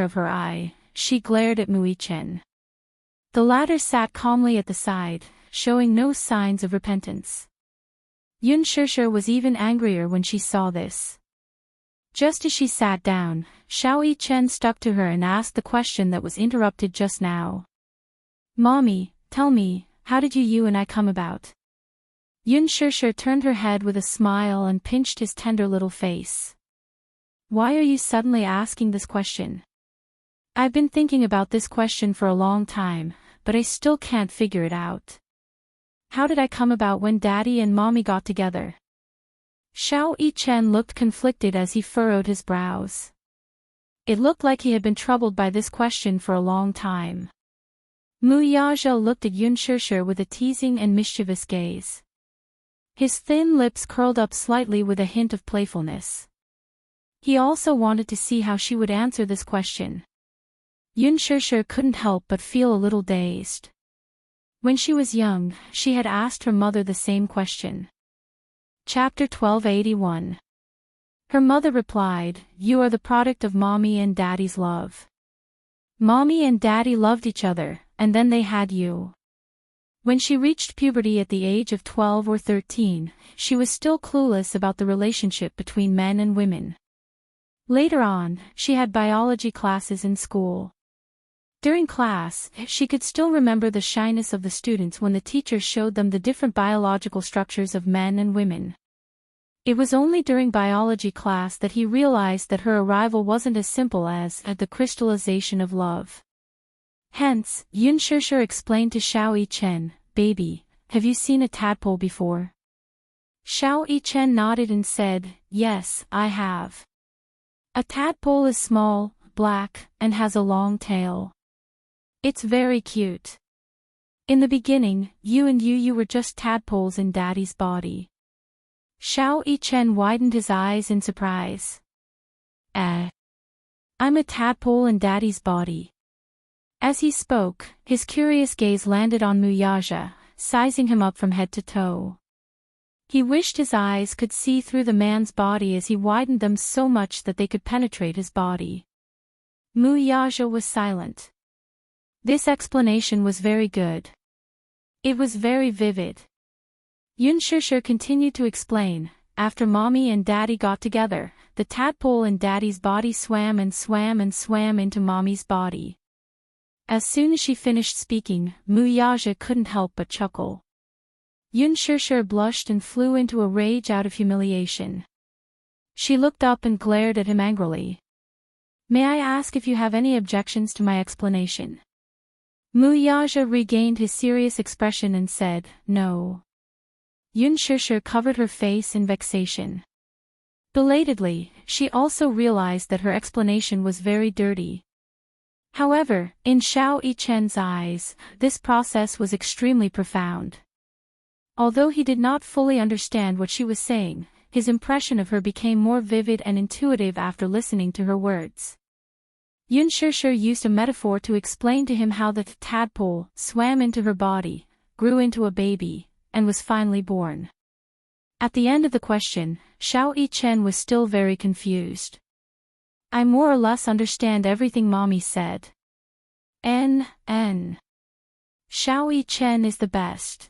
of her eye, she glared at Mui Chen. The latter sat calmly at the side, showing no signs of repentance. Yun Shishir was even angrier when she saw this. Just as she sat down, Xiao Chen stuck to her and asked the question that was interrupted just now. Mommy, tell me, how did you and I come about? Yun Shishir turned her head with a smile and pinched his tender little face. Why are you suddenly asking this question? I've been thinking about this question for a long time, but I still can't figure it out. How did I come about when Daddy and Mommy got together? Xiao Chen looked conflicted as he furrowed his brows. It looked like he had been troubled by this question for a long time. Mu Yazhou looked at Yun Shishir with a teasing and mischievous gaze. His thin lips curled up slightly with a hint of playfulness. He also wanted to see how she would answer this question. Yun Shishir couldn't help but feel a little dazed. When she was young, she had asked her mother the same question. Chapter 1281. Her mother replied, "You are the product of Mommy and Daddy's love. Mommy and Daddy loved each other, and then they had you." When she reached puberty at the age of 12 or 13, she was still clueless about the relationship between men and women. Later on, she had biology classes in school. During class, she could still remember the shyness of the students when the teacher showed them the different biological structures of men and women. It was only during biology class that he realized that her arrival wasn't as simple as the crystallization of love. Hence, Yun Shishir explained to Xiao Chen, "Baby, have you seen a tadpole before?" Xiao Chen nodded and said, "Yes, I have. A tadpole is small, black, and has a long tail. It's very cute. In the beginning, you were just tadpoles in Daddy's body." Xiao Chen widened his eyes in surprise. I'm a tadpole in Daddy's body." As he spoke, his curious gaze landed on Mu Yazhou, sizing him up from head to toe. He wished his eyes could see through the man's body as he widened them so much that they could penetrate his body. Mu Yazhou was silent. This explanation was very good. It was very vivid. Yun Shishir continued to explain, "After Mommy and Daddy got together, the tadpole in Daddy's body swam and swam and swam into Mommy's body." As soon as she finished speaking, Mu Yazhou couldn't help but chuckle. Yun Shishir blushed and flew into a rage out of humiliation. She looked up and glared at him angrily. "May I ask if you have any objections to my explanation?" Mu Yazhou regained his serious expression and said, "No." Yun Shishir covered her face in vexation. Belatedly, she also realized that her explanation was very dirty. However, in Xiao Chen's eyes, this process was extremely profound. Although he did not fully understand what she was saying, his impression of her became more vivid and intuitive after listening to her words. Yun Shishir used a metaphor to explain to him how the tadpole swam into her body, grew into a baby, and was finally born. At the end of the question, Xiao Chen was still very confused. "I more or less understand everything Mommy said. Xiao Chen is the best."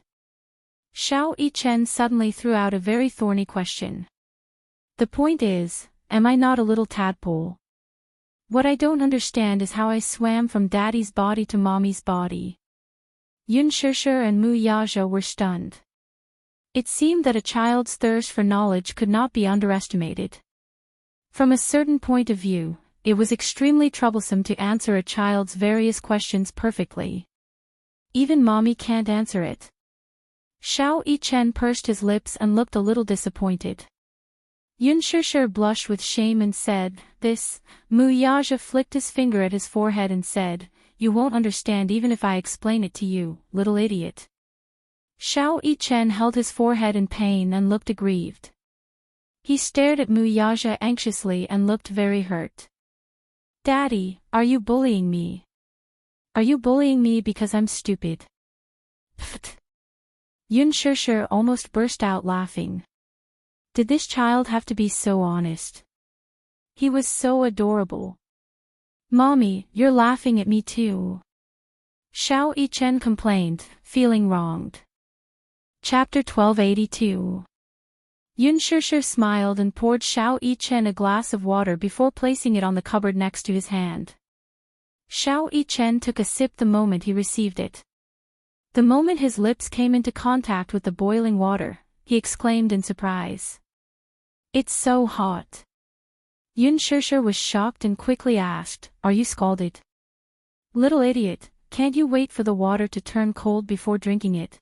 Xiao Chen suddenly threw out a very thorny question. "The point is, am I not a little tadpole? What I don't understand is how I swam from Daddy's body to Mommy's body." Yun Shishir and Mu Yazhou were stunned. It seemed that a child's thirst for knowledge could not be underestimated. From a certain point of view, it was extremely troublesome to answer a child's various questions perfectly. Even Mommy can't answer it. Xiao Chen pursed his lips and looked a little disappointed. Yun Shishir blushed with shame and said, "This." Mu Yazhou flicked his finger at his forehead and said, "You won't understand even if I explain it to you, little idiot." Xiao Chen held his forehead in pain and looked aggrieved. He stared at Mu Yazhou anxiously and looked very hurt. "Daddy, are you bullying me? Are you bullying me because I'm stupid?" Pfft. Yun Shishir almost burst out laughing. Did this child have to be so honest? He was so adorable. Mommy, you're laughing at me too. Xiao Yichen complained, feeling wronged. Chapter 1282. Yun Shishir smiled and poured Xiao Yichen a glass of water before placing it on the cupboard next to his hand. Xiao Yichen took a sip the moment he received it. The moment his lips came into contact with the boiling water, he exclaimed in surprise. It's so hot. Yun Shishir was shocked and quickly asked, Are you scalded? Little idiot, can't you wait for the water to turn cold before drinking it?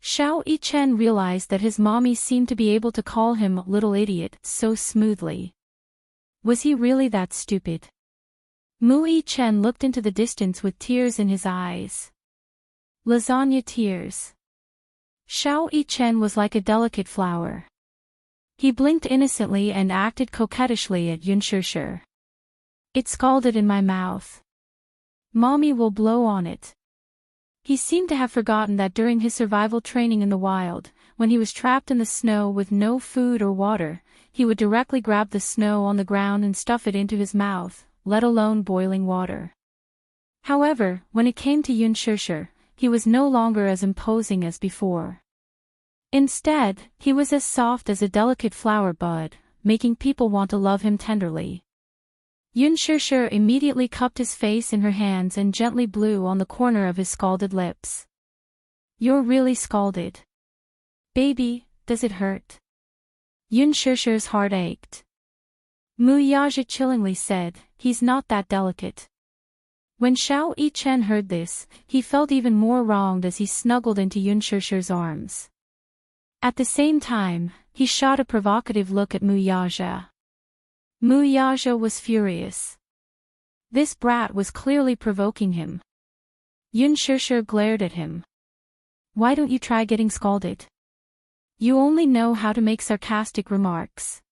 Xiao Yichen realized that his mommy seemed to be able to call him little idiot so smoothly. Was he really that stupid? Mu Yichen looked into the distance with tears in his eyes. Lasagna tears. Xiao Yichen was like a delicate flower. He blinked innocently and acted coquettishly at Yun Shishir. It scalded in my mouth. Mommy will blow on it. He seemed to have forgotten that during his survival training in the wild, when he was trapped in the snow with no food or water, he would directly grab the snow on the ground and stuff it into his mouth, let alone boiling water. However, when it came to Yun Shishir, he was no longer as imposing as before. Instead, he was as soft as a delicate flower bud, making people want to love him tenderly. Yun Shishir immediately cupped his face in her hands and gently blew on the corner of his scalded lips. You're really scalded. Baby, does it hurt? Yun Shishir's heart ached. Mu Yaja chillingly said, He's not that delicate. When Xiao Yichen heard this, he felt even more wronged as he snuggled into Yun Shishir's arms. At the same time, he shot a provocative look at Mu Yaja. Mu Yaja was furious. This brat was clearly provoking him. Yun Shishir glared at him. Why don't you try getting scalded? You only know how to make sarcastic remarks.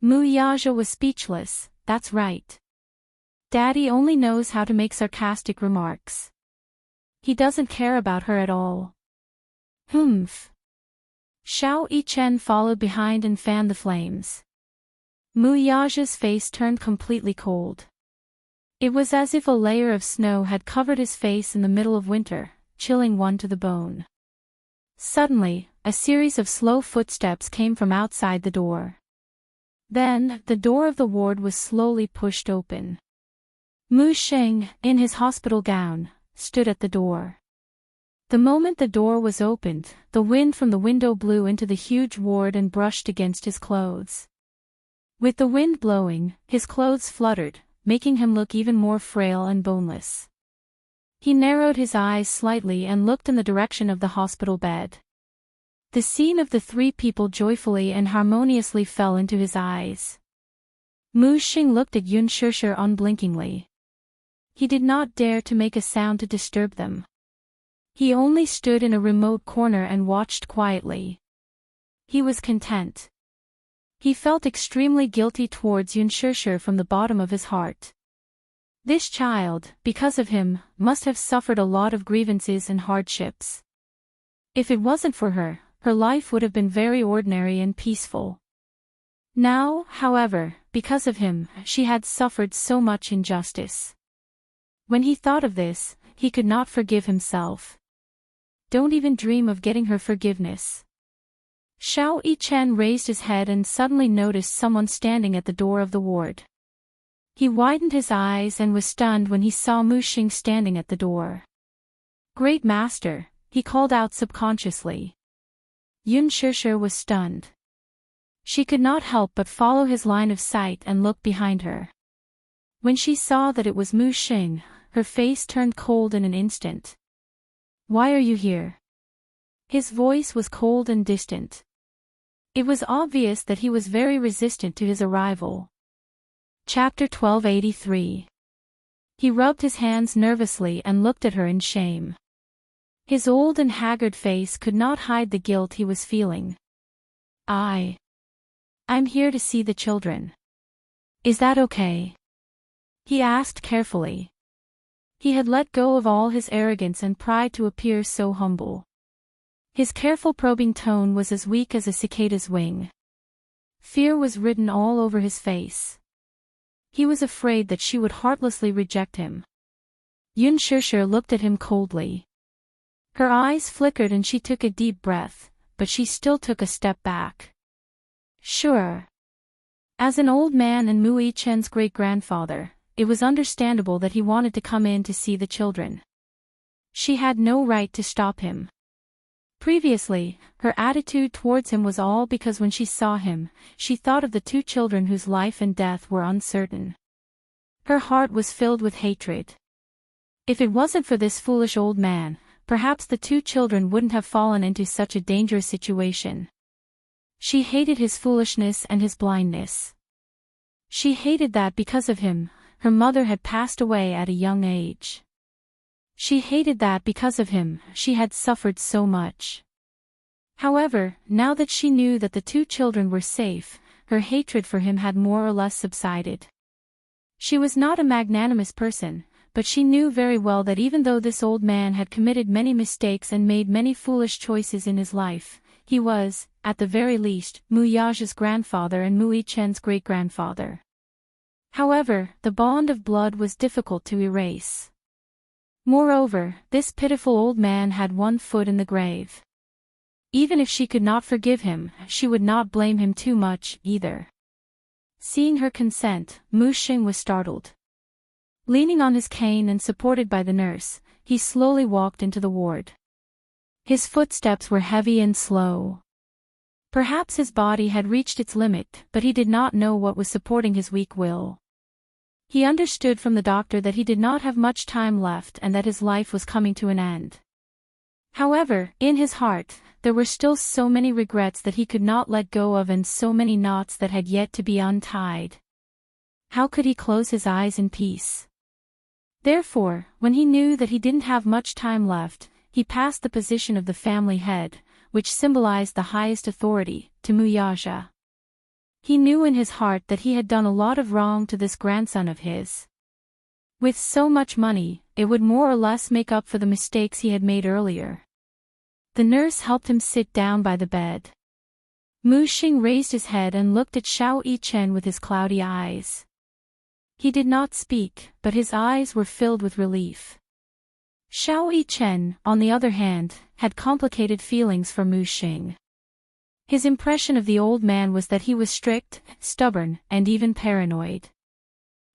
Mu Yaja was speechless. That's right. Daddy only knows how to make sarcastic remarks. He doesn't care about her at all. Humph. Xiao Yichen followed behind and fanned the flames. Mu Yaja's face turned completely cold. It was as if a layer of snow had covered his face in the middle of winter, chilling one to the bone. Suddenly, a series of slow footsteps came from outside the door. Then, the door of the ward was slowly pushed open. Mu Sheng, in his hospital gown, stood at the door. The moment the door was opened, the wind from the window blew into the huge ward and brushed against his clothes. With the wind blowing, his clothes fluttered, making him look even more frail and boneless. He narrowed his eyes slightly and looked in the direction of the hospital bed. The scene of the three people joyfully and harmoniously fell into his eyes. Mu Xing looked at Yun Shishir unblinkingly. He did not dare to make a sound to disturb them. He only stood in a remote corner and watched quietly. He was content. He felt extremely guilty towards Yun Shishir from the bottom of his heart. This child, because of him, must have suffered a lot of grievances and hardships. If it wasn't for her, her life would have been very ordinary and peaceful. Now, however, because of him, she had suffered so much injustice. When he thought of this, he could not forgive himself. Don't even dream of getting her forgiveness. Xiao Yichen raised his head and suddenly noticed someone standing at the door of the ward. He widened his eyes and was stunned when he saw Mu Xing standing at the door. Great Master, he called out subconsciously. Yun Shishir was stunned. She could not help but follow his line of sight and look behind her. When she saw that it was Mu Xing, her face turned cold in an instant. Why are you here? His voice was cold and distant. It was obvious that he was very resistant to his arrival. Chapter 1283. He rubbed his hands nervously and looked at her in shame. His old and haggard face could not hide the guilt he was feeling. I'm here to see the children. Is that okay? He asked carefully. He had let go of all his arrogance and pride to appear so humble. His careful probing tone was as weak as a cicada's wing. Fear was written all over his face. He was afraid that she would heartlessly reject him. Yun Shishir looked at him coldly. Her eyes flickered and she took a deep breath, but she still took a step back. Sure. As an old man and Mu Yichen's great-grandfather, it was understandable that he wanted to come in to see the children. She had no right to stop him. Previously, her attitude towards him was all because when she saw him, she thought of the two children whose life and death were uncertain. Her heart was filled with hatred. If it wasn't for this foolish old man, perhaps the two children wouldn't have fallen into such a dangerous situation. She hated his foolishness and his blindness. She hated that because of him, her mother had passed away at a young age. She hated that because of him, she had suffered so much. However, now that she knew that the two children were safe, her hatred for him had more or less subsided. She was not a magnanimous person, but she knew very well that even though this old man had committed many mistakes and made many foolish choices in his life, he was, at the very least, Mu Yaja's grandfather and Mu Yichen's great-grandfather. However, the bond of blood was difficult to erase. Moreover, this pitiful old man had one foot in the grave. Even if she could not forgive him, she would not blame him too much, either. Seeing her consent, Mu Xing was startled. Leaning on his cane and supported by the nurse, he slowly walked into the ward. His footsteps were heavy and slow. Perhaps his body had reached its limit, but he did not know what was supporting his weak will. He understood from the doctor that he did not have much time left and that his life was coming to an end. However, in his heart, there were still so many regrets that he could not let go of and so many knots that had yet to be untied. How could he close his eyes in peace? Therefore, when he knew that he didn't have much time left, he passed the position of the family head, which symbolized the highest authority, to Mu Yaja. He knew in his heart that he had done a lot of wrong to this grandson of his. With so much money, it would more or less make up for the mistakes he had made earlier. The nurse helped him sit down by the bed. Mu Xing raised his head and looked at Xiao Yichen with his cloudy eyes. He did not speak, but his eyes were filled with relief. Xiao Yichen, on the other hand, had complicated feelings for Mu Xing. His impression of the old man was that he was strict, stubborn, and even paranoid.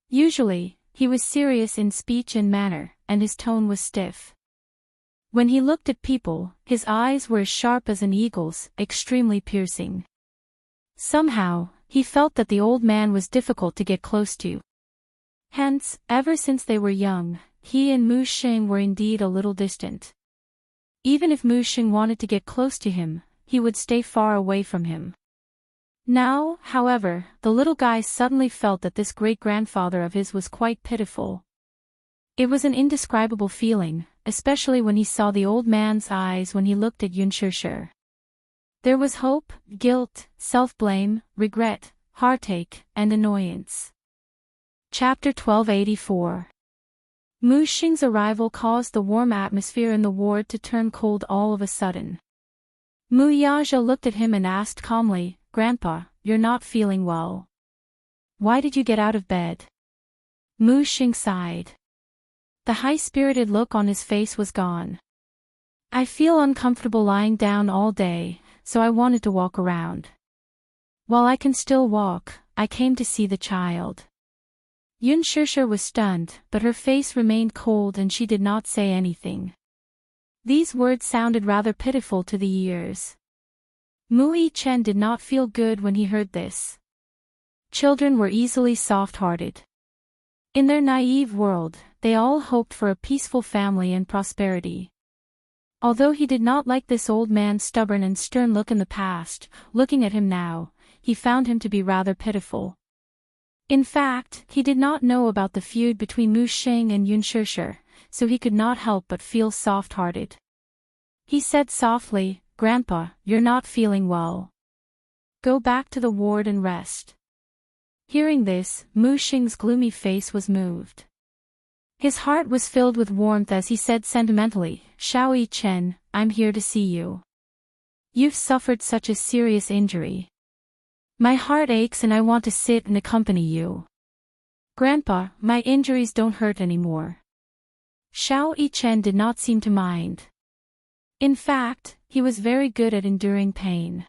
Usually, he was serious in speech and manner, and his tone was stiff. When he looked at people, his eyes were as sharp as an eagle's, extremely piercing. Somehow, he felt that the old man was difficult to get close to. Hence, ever since they were young, he and Mu Xing were indeed a little distant. Even if Mu Xing wanted to get close to him, he would stay far away from him. Now, however, the little guy suddenly felt that this great-grandfather of his was quite pitiful. It was an indescribable feeling, especially when he saw the old man's eyes when he looked at Yun Shishir. There was hope, guilt, self-blame, regret, heartache, and annoyance. Chapter 1284. Mu Xing's arrival caused the warm atmosphere in the ward to turn cold all of a sudden. Mu Yaja looked at him and asked calmly, "Grandpa, you're not feeling well. Why did you get out of bed?" Mu Xing sighed. The high-spirited look on his face was gone. "I feel uncomfortable lying down all day, so I wanted to walk around. While I can still walk, I came to see the child." Yun Shishir was stunned, but her face remained cold and she did not say anything. These words sounded rather pitiful to the ears. Mu Yichen did not feel good when he heard this. Children were easily soft-hearted. In their naive world, they all hoped for a peaceful family and prosperity. Although he did not like this old man's stubborn and stern look in the past, looking at him now, he found him to be rather pitiful. In fact, he did not know about the feud between Mu Xing and Yun Shishir, so he could not help but feel soft-hearted. He said softly, "Grandpa, you're not feeling well. Go back to the ward and rest." Hearing this, Mu Xing's gloomy face was moved. His heart was filled with warmth as he said sentimentally, "Xiao Yichen, I'm here to see you. You've suffered such a serious injury. My heart aches and I want to sit and accompany you." Grandpa, my injuries don't hurt anymore. Xiao Yichen did not seem to mind. In fact, he was very good at enduring pain.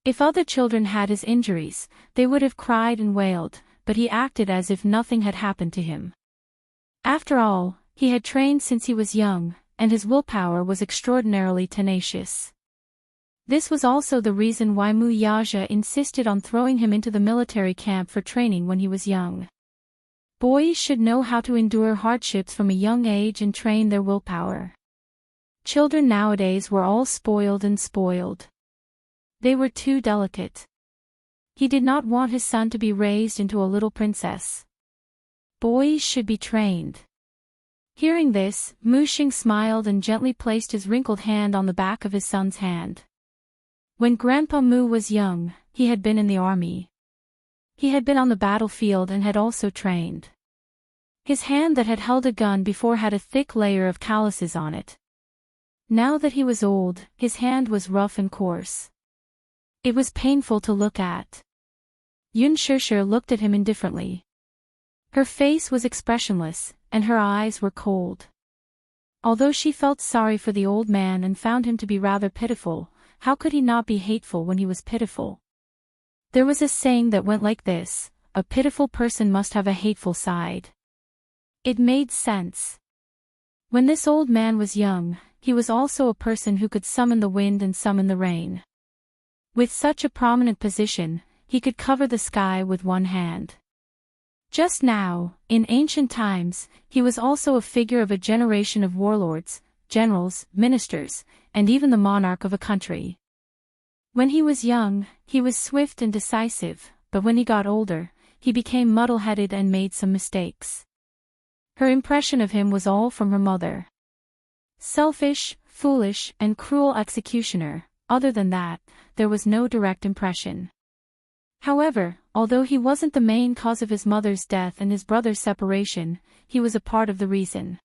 If other children had his injuries, they would have cried and wailed, but he acted as if nothing had happened to him. After all, he had trained since he was young, and his willpower was extraordinarily tenacious. This was also the reason why Mu Yaja insisted on throwing him into the military camp for training when he was young. Boys should know how to endure hardships from a young age and train their willpower. Children nowadays were all spoiled and spoiled. They were too delicate. He did not want his son to be raised into a little princess. Boys should be trained. Hearing this, Mu Xing smiled and gently placed his wrinkled hand on the back of his son's hand. When Grandpa Mu was young, he had been in the army. He had been on the battlefield and had also trained. His hand that had held a gun before had a thick layer of calluses on it. Now that he was old, his hand was rough and coarse. It was painful to look at. Yun Shishir looked at him indifferently. Her face was expressionless, and her eyes were cold. Although she felt sorry for the old man and found him to be rather pitiful, how could he not be hateful when he was pitiful? There was a saying that went like this: a pitiful person must have a hateful side. It made sense. When this old man was young, he was also a person who could summon the wind and summon the rain. With such a prominent position, he could cover the sky with one hand. Just now, in ancient times, he was also a figure of a generation of warlords, generals, ministers, and even the monarch of a country. When he was young, he was swift and decisive, but when he got older, he became muddle-headed and made some mistakes. Her impression of him was all from her mother. Selfish, foolish, and cruel executioner. Other than that, there was no direct impression. However, although he wasn't the main cause of his mother's death and his brother's separation, he was a part of the reason.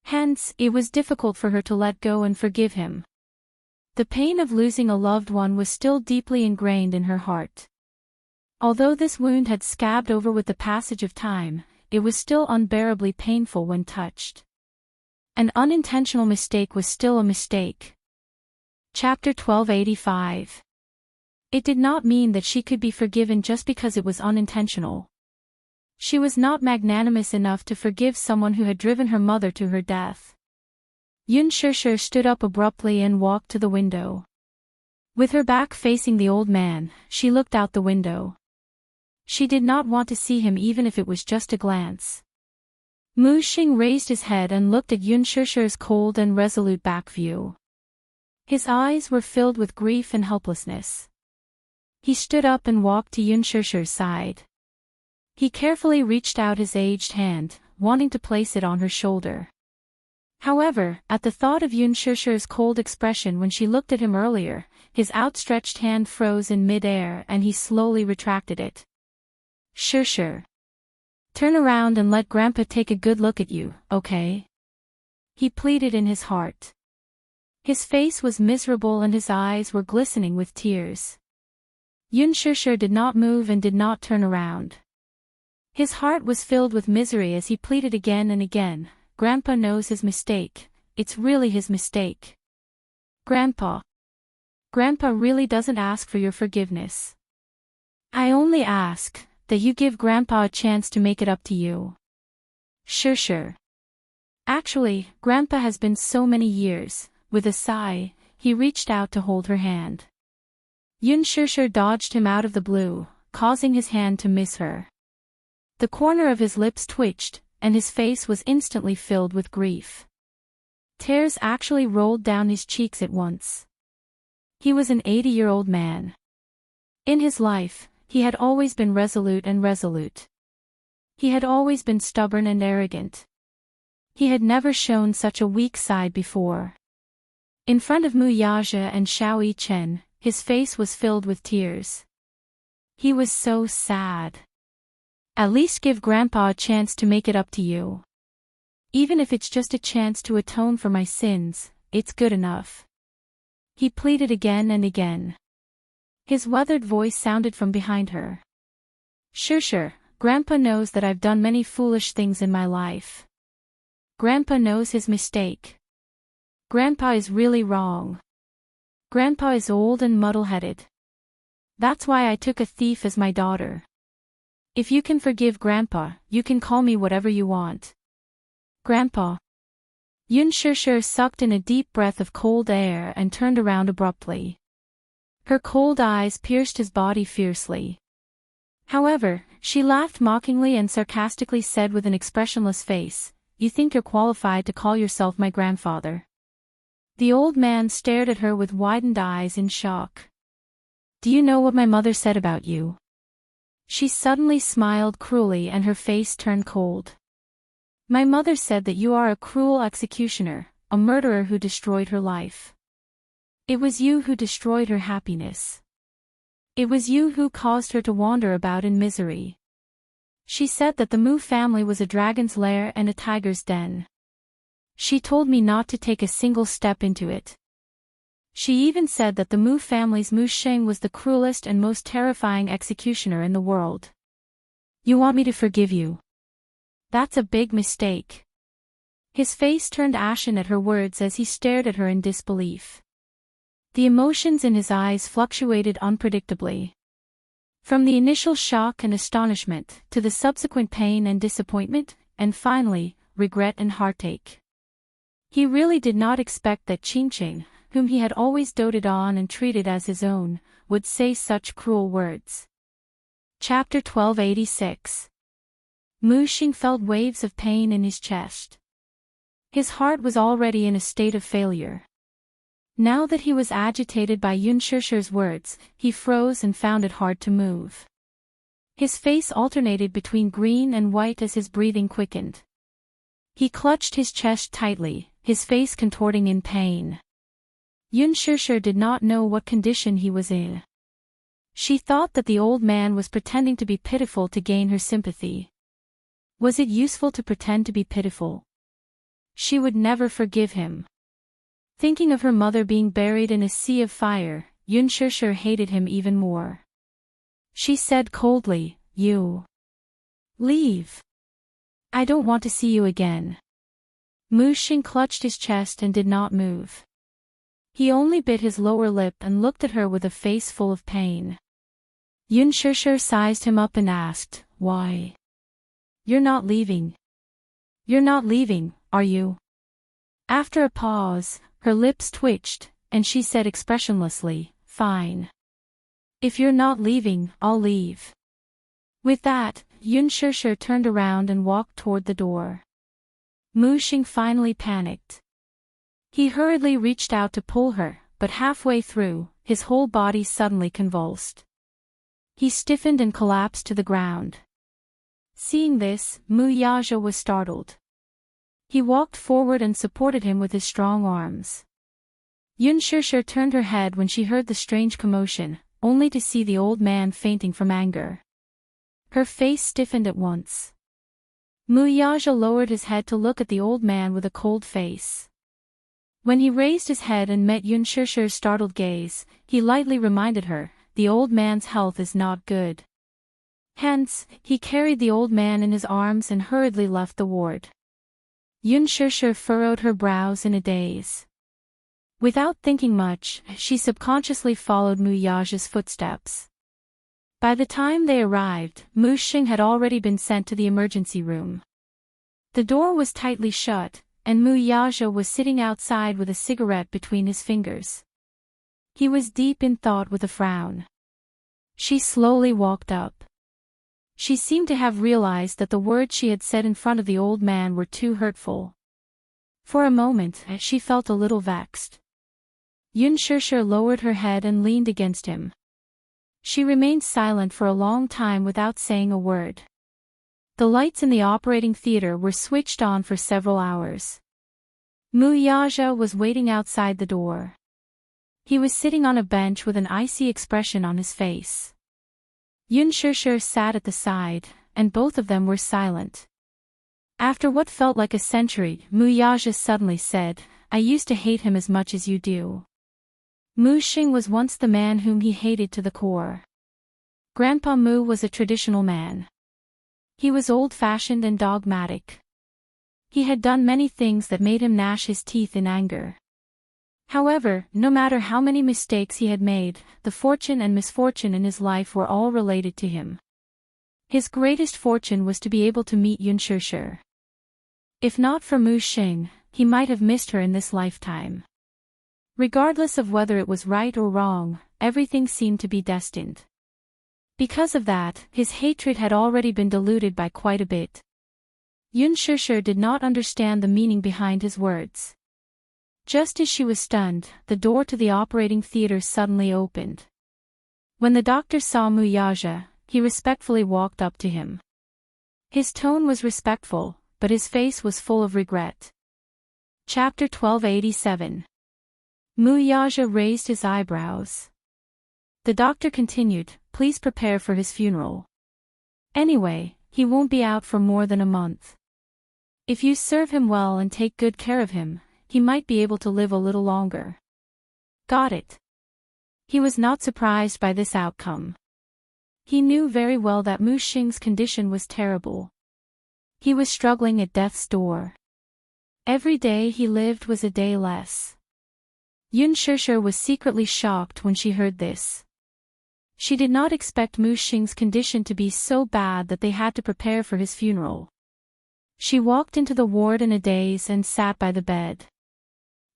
Hence, it was difficult for her to let go and forgive him. The pain of losing a loved one was still deeply ingrained in her heart. Although this wound had scabbed over with the passage of time, it was still unbearably painful when touched. An unintentional mistake was still a mistake. Chapter 1285. It did not mean that she could be forgiven just because it was unintentional. She was not magnanimous enough to forgive someone who had driven her mother to her death. Yun Shishir stood up abruptly and walked to the window. With her back facing the old man, she looked out the window. She did not want to see him even if it was just a glance. Mu Xing raised his head and looked at Yun Shishir's cold and resolute back view. His eyes were filled with grief and helplessness. He stood up and walked to Yun Shishir's side. He carefully reached out his aged hand, wanting to place it on her shoulder. However, at the thought of Yun Shishir's cold expression when she looked at him earlier, his outstretched hand froze in mid-air and he slowly retracted it. Shishir. Turn around and let Grandpa take a good look at you, okay? He pleaded in his heart. His face was miserable and his eyes were glistening with tears. Yun Shishir did not move and did not turn around. His heart was filled with misery as he pleaded again and again, Grandpa knows his mistake, it's really his mistake. Grandpa. Grandpa really doesn't ask for your forgiveness. I only ask that you give Grandpa a chance to make it up to you. Sure. Actually, Grandpa has been so many years. With a sigh, he reached out to hold her hand. Yun Shishir dodged him out of the blue, causing his hand to miss her. The corner of his lips twitched, and his face was instantly filled with grief. Tears actually rolled down his cheeks at once. He was an 80-year-old man. In his life, he had always been resolute. He had always been stubborn and arrogant. He had never shown such a weak side before. In front of Mu Yaja and Xiao Yichen, his face was filled with tears. He was so sad. At least give Grandpa a chance to make it up to you. Even if it's just a chance to atone for my sins, it's good enough. He pleaded again and again. His weathered voice sounded from behind her. Sure, Grandpa knows that I've done many foolish things in my life. Grandpa knows his mistake. Grandpa is really wrong. Grandpa is old and muddle-headed. That's why I took a thief as my daughter. If you can forgive Grandpa, you can call me whatever you want. Grandpa. Yun Shishir sucked in a deep breath of cold air and turned around abruptly. Her cold eyes pierced his body fiercely. However, she laughed mockingly and sarcastically said with an expressionless face, "You think you're qualified to call yourself my grandfather?" The old man stared at her with widened eyes in shock. "Do you know what my mother said about you?" She suddenly smiled cruelly and her face turned cold. "My mother said that you are a cruel executioner, a murderer who destroyed her life. It was you who destroyed her happiness. It was you who caused her to wander about in misery. She said that the Mu family was a dragon's lair and a tiger's den. She told me not to take a single step into it. She even said that the Mu family's Mu Sheng was the cruelest and most terrifying executioner in the world. You want me to forgive you? That's a big mistake." His face turned ashen at her words as he stared at her in disbelief. The emotions in his eyes fluctuated unpredictably. From the initial shock and astonishment, to the subsequent pain and disappointment, and finally, regret and heartache. He really did not expect that Qingqing, whom he had always doted on and treated as his own, would say such cruel words. Chapter 1286. Mu Xing felt waves of pain in his chest. His heart was already in a state of failure. Now that he was agitated by Yun Shishir's words, he froze and found it hard to move. His face alternated between green and white as his breathing quickened. He clutched his chest tightly, his face contorting in pain. Yun Shishir did not know what condition he was in. She thought that the old man was pretending to be pitiful to gain her sympathy. Was it useful to pretend to be pitiful? She would never forgive him. Thinking of her mother being buried in a sea of fire, Yun Shishir hated him even more. She said coldly, "You leave. I don't want to see you again." Mu Xing clutched his chest and did not move. He only bit his lower lip and looked at her with a face full of pain. Yun Shishir sized him up and asked, "Why? You're not leaving. You're not leaving, are you?" After a pause, her lips twitched, and she said expressionlessly, "Fine. If you're not leaving, I'll leave." With that, Yun Shishir turned around and walked toward the door. Mu Xing finally panicked. He hurriedly reached out to pull her, but halfway through, his whole body suddenly convulsed. He stiffened and collapsed to the ground. Seeing this, Mu Yaja was startled. He walked forward and supported him with his strong arms. Yun Shishir turned her head when she heard the strange commotion, only to see the old man fainting from anger. Her face stiffened at once. Mu Yaja lowered his head to look at the old man with a cold face. When he raised his head and met Yun Shishir's startled gaze, he lightly reminded her, "The old man's health is not good." Hence, he carried the old man in his arms and hurriedly left the ward. Yun Shishir furrowed her brows in a daze. Without thinking much, she subconsciously followed Mu Yaja's footsteps. By the time they arrived, Mu Xing had already been sent to the emergency room. The door was tightly shut, and Mu Yaja was sitting outside with a cigarette between his fingers. He was deep in thought with a frown. She slowly walked up. She seemed to have realized that the words she had said in front of the old man were too hurtful. For a moment, she felt a little vexed. Yun Shishir lowered her head and leaned against him. She remained silent for a long time without saying a word. The lights in the operating theater were switched on for several hours. Mu Yaja was waiting outside the door. He was sitting on a bench with an icy expression on his face. Yun Shishir sat at the side, and both of them were silent. After what felt like a century, Mu Yaja suddenly said, "I used to hate him as much as you do." Mu Xing was once the man whom he hated to the core. Grandpa Mu was a traditional man. He was old-fashioned and dogmatic. He had done many things that made him gnash his teeth in anger. However, no matter how many mistakes he had made, the fortune and misfortune in his life were all related to him. His greatest fortune was to be able to meet Yun Shishir. If not for Mu Xing, he might have missed her in this lifetime. Regardless of whether it was right or wrong, everything seemed to be destined. Because of that, his hatred had already been diluted by quite a bit. Yun Shishir did not understand the meaning behind his words. Just as she was stunned, the door to the operating theater suddenly opened. When the doctor saw Mu Yaja, he respectfully walked up to him. His tone was respectful, but his face was full of regret. Chapter 1287. Mu Yaja raised his eyebrows. The doctor continued, "Please prepare for his funeral. Anyway, he won't be out for more than a month. If you serve him well and take good care of him, he might be able to live a little longer." Got it. He was not surprised by this outcome. He knew very well that Mu Xing's condition was terrible. He was struggling at death's door. Every day he lived was a day less. Yun Shishir was secretly shocked when she heard this. She did not expect Mu Xing's condition to be so bad that they had to prepare for his funeral. She walked into the ward in a daze and sat by the bed.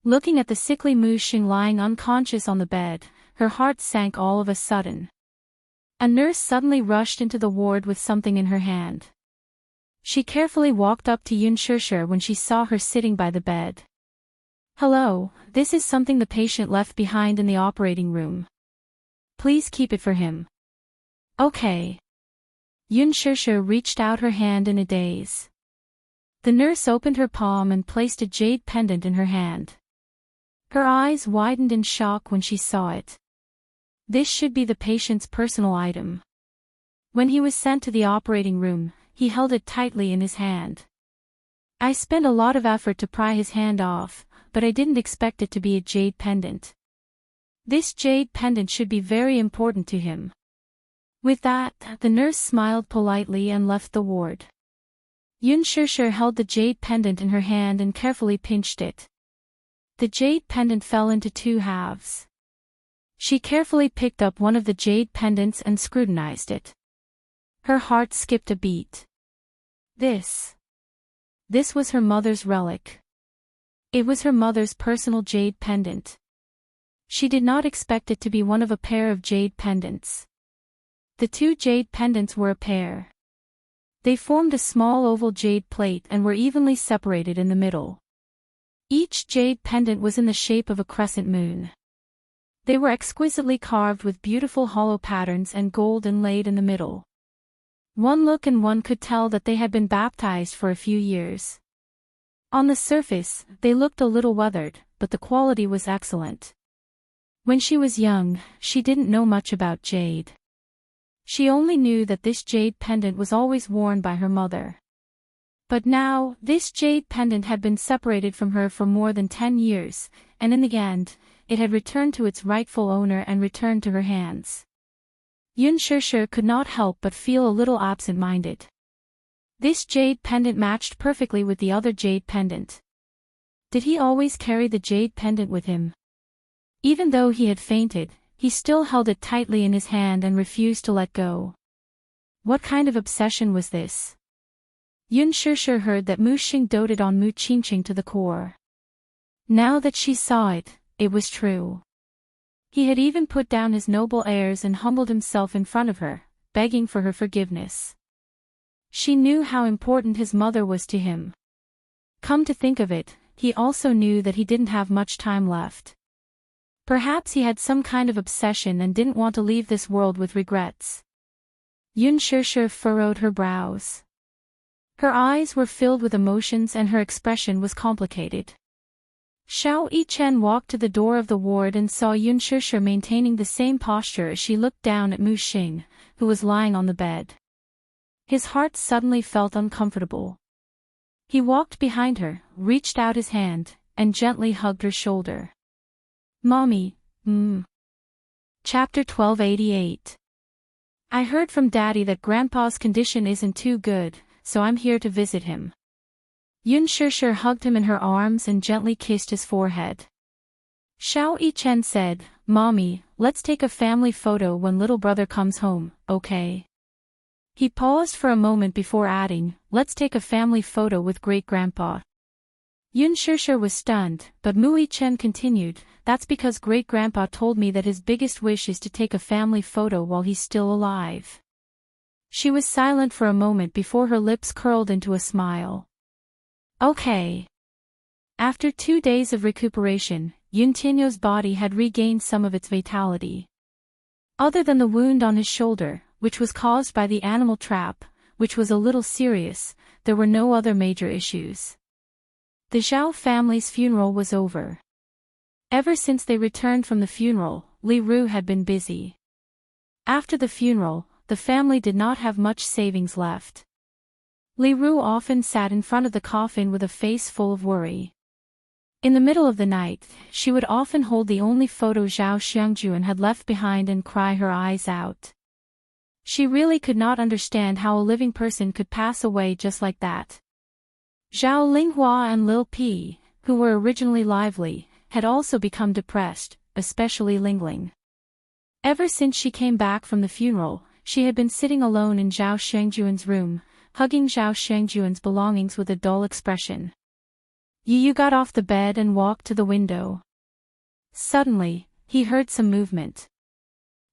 Looking at the sickly Mu Xing lying unconscious on the bed, her heart sank all of a sudden. A nurse suddenly rushed into the ward with something in her hand. She carefully walked up to Yun Shishir when she saw her sitting by the bed. "Hello, this is something the patient left behind in the operating room. Please keep it for him." "Okay." Yun Shishir reached out her hand in a daze. The nurse opened her palm and placed a jade pendant in her hand. Her eyes widened in shock when she saw it. This should be the patient's personal item. When he was sent to the operating room, he held it tightly in his hand. "I spent a lot of effort to pry his hand off, but I didn't expect it to be a jade pendant. This jade pendant should be very important to him." With that, the nurse smiled politely and left the ward. Yun Shishir held the jade pendant in her hand and carefully pinched it. The jade pendant fell into two halves. She carefully picked up one of the jade pendants and scrutinized it. Her heart skipped a beat. This was her mother's relic. It was her mother's personal jade pendant. She did not expect it to be one of a pair of jade pendants. The two jade pendants were a pair. They formed a small oval jade plate and were evenly separated in the middle. Each jade pendant was in the shape of a crescent moon. They were exquisitely carved with beautiful hollow patterns and gold inlaid in the middle. One look and one could tell that they had been baptized for a few years. On the surface, they looked a little weathered, but the quality was excellent. When she was young, she didn't know much about jade. She only knew that this jade pendant was always worn by her mother. But now, this jade pendant had been separated from her for more than 10 years, and in the end, it had returned to its rightful owner and returned to her hands. Yun Shishir could not help but feel a little absent-minded. This jade pendant matched perfectly with the other jade pendant. Did he always carry the jade pendant with him? Even though he had fainted, he still held it tightly in his hand and refused to let go. What kind of obsession was this? Yun Shishir heard that Mu Xing doted on Mu Qingqing to the core. Now that she saw it, it was true. He had even put down his noble airs and humbled himself in front of her, begging for her forgiveness. She knew how important his mother was to him. Come to think of it, he also knew that he didn't have much time left. Perhaps he had some kind of obsession and didn't want to leave this world with regrets. Yun Shishir furrowed her brows. Her eyes were filled with emotions and her expression was complicated. Xiao Yichen walked to the door of the ward and saw Yun Shishir maintaining the same posture as she looked down at Mu Xing, who was lying on the bed. His heart suddenly felt uncomfortable. He walked behind her, reached out his hand, and gently hugged her shoulder. "Mommy, Chapter 1288. I heard from Daddy that Grandpa's condition isn't too good, so I'm here to visit him. Yun Shishir hugged him in her arms and gently kissed his forehead. Xiao Yichen said, Mommy, let's take a family photo when little brother comes home, okay? He paused for a moment before adding, let's take a family photo with great-grandpa. Yun Shishir was stunned, but Mu Yichen continued, that's because great-grandpa told me that his biggest wish is to take a family photo while he's still alive. She was silent for a moment before her lips curled into a smile. Okay. After 2 days of recuperation, Yun Tinyo's body had regained some of its vitality. Other than the wound on his shoulder, which was caused by the animal trap, which was a little serious, there were no other major issues. The Zhao family's funeral was over. Ever since they returned from the funeral, Li Ru had been busy. After the funeral, the family did not have much savings left. Li Ru often sat in front of the coffin with a face full of worry. In the middle of the night, she would often hold the only photo Zhao Xiangjuan had left behind and cry her eyes out. She really could not understand how a living person could pass away just like that. Zhao Linghua and Lil Pi, who were originally lively, had also become depressed, especially Lingling. Ever since she came back from the funeral, she had been sitting alone in Zhao Shengjuan's room, hugging Zhao Shengjuan's belongings with a dull expression. Yu got off the bed and walked to the window. Suddenly, he heard some movement.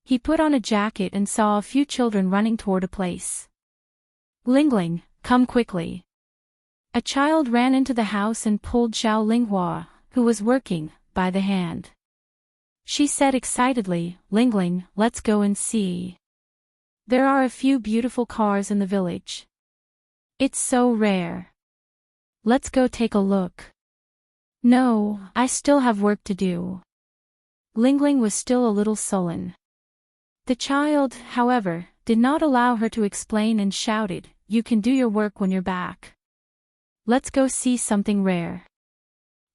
He put on a jacket and saw a few children running toward a place. Lingling, come quickly. A child ran into the house and pulled Zhao Linghua, who was working, by the hand. She said excitedly, Lingling, let's go and see. There are a few beautiful cars in the village. It's so rare. Let's go take a look. No, I still have work to do. Lingling was still a little sullen. The child, however, did not allow her to explain and shouted, you can do your work when you're back. Let's go see something rare.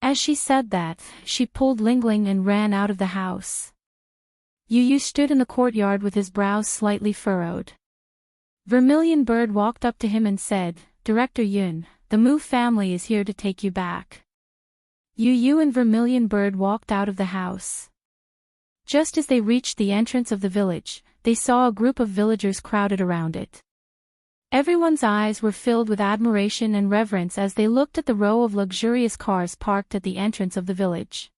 As she said that, she pulled Lingling and ran out of the house. Yu stood in the courtyard with his brows slightly furrowed. Vermilion Bird walked up to him and said, Director Yun, the Mu family is here to take you back. Yu and Vermilion Bird walked out of the house. Just as they reached the entrance of the village, they saw a group of villagers crowded around it. Everyone's eyes were filled with admiration and reverence as they looked at the row of luxurious cars parked at the entrance of the village.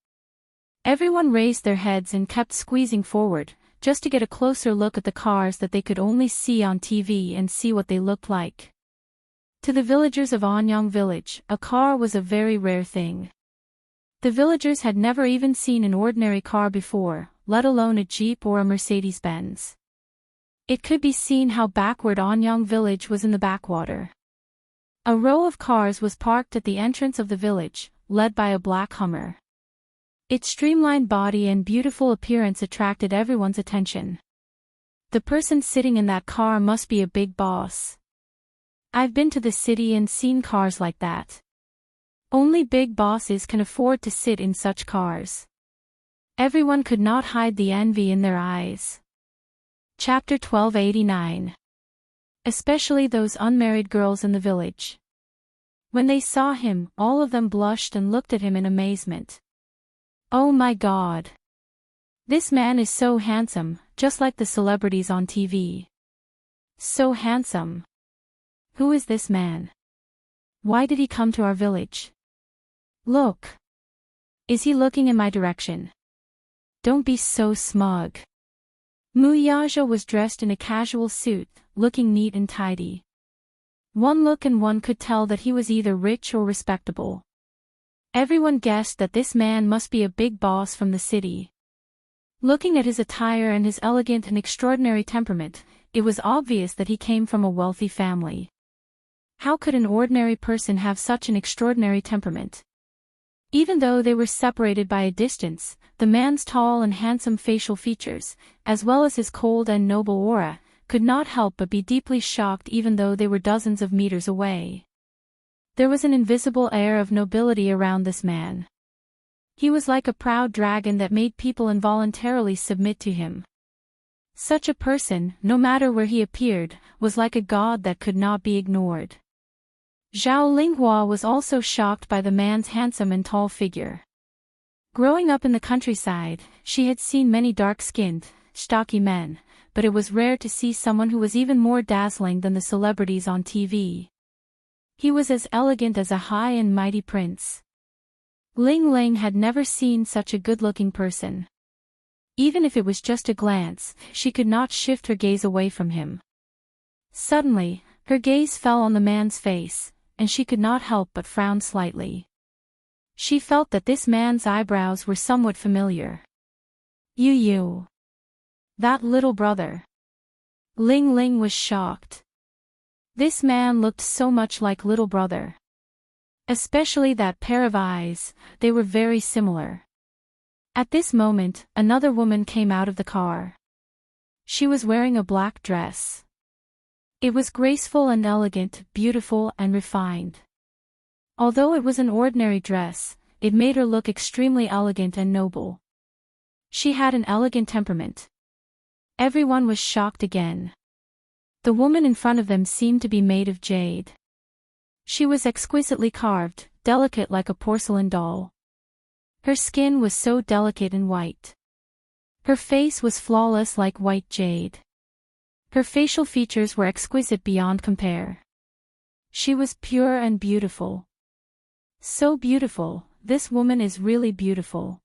Everyone raised their heads and kept squeezing forward, just to get a closer look at the cars that they could only see on TV and see what they looked like. To the villagers of Anyang village, a car was a very rare thing. The villagers had never even seen an ordinary car before, let alone a Jeep or a Mercedes-Benz. It could be seen how backward Anyang village was in the backwater. A row of cars was parked at the entrance of the village, led by a black Hummer. Its streamlined body and beautiful appearance attracted everyone's attention. The person sitting in that car must be a big boss. I've been to the city and seen cars like that. Only big bosses can afford to sit in such cars. Everyone could not hide the envy in their eyes. Chapter 1289. Especially those unmarried girls in the village. When they saw him, all of them blushed and looked at him in amazement. Oh my God! This man is so handsome, just like the celebrities on TV. So handsome. Who is this man? Why did he come to our village? Look! Is he looking in my direction? Don't be so smug. Mu Yaja was dressed in a casual suit, looking neat and tidy. One look and one could tell that he was either rich or respectable. Everyone guessed that this man must be a big boss from the city. Looking at his attire and his elegant and extraordinary temperament, it was obvious that he came from a wealthy family. How could an ordinary person have such an extraordinary temperament? Even though they were separated by a distance, the man's tall and handsome facial features, as well as his cold and noble aura, could not help but be deeply shocked even though they were dozens of meters away. There was an invisible air of nobility around this man. He was like a proud dragon that made people involuntarily submit to him. Such a person, no matter where he appeared, was like a god that could not be ignored. Zhao Linghua was also shocked by the man's handsome and tall figure. Growing up in the countryside, she had seen many dark-skinned, stocky men, but it was rare to see someone who was even more dazzling than the celebrities on TV. He was as elegant as a high and mighty prince. Ling Ling had never seen such a good-looking person. Even if it was just a glance, she could not shift her gaze away from him. Suddenly, her gaze fell on the man's face, and she could not help but frown slightly. She felt that this man's eyebrows were somewhat familiar. Yu. That little brother. Ling Ling was shocked. This man looked so much like little brother. Especially that pair of eyes, they were very similar. At this moment, another woman came out of the car. She was wearing a black dress. It was graceful and elegant, beautiful and refined. Although it was an ordinary dress, it made her look extremely elegant and noble. She had an elegant temperament. Everyone was shocked again. The woman in front of them seemed to be made of jade. She was exquisitely carved, delicate like a porcelain doll. Her skin was so delicate and white. Her face was flawless like white jade. Her facial features were exquisite beyond compare. She was pure and beautiful. So beautiful, this woman is really beautiful.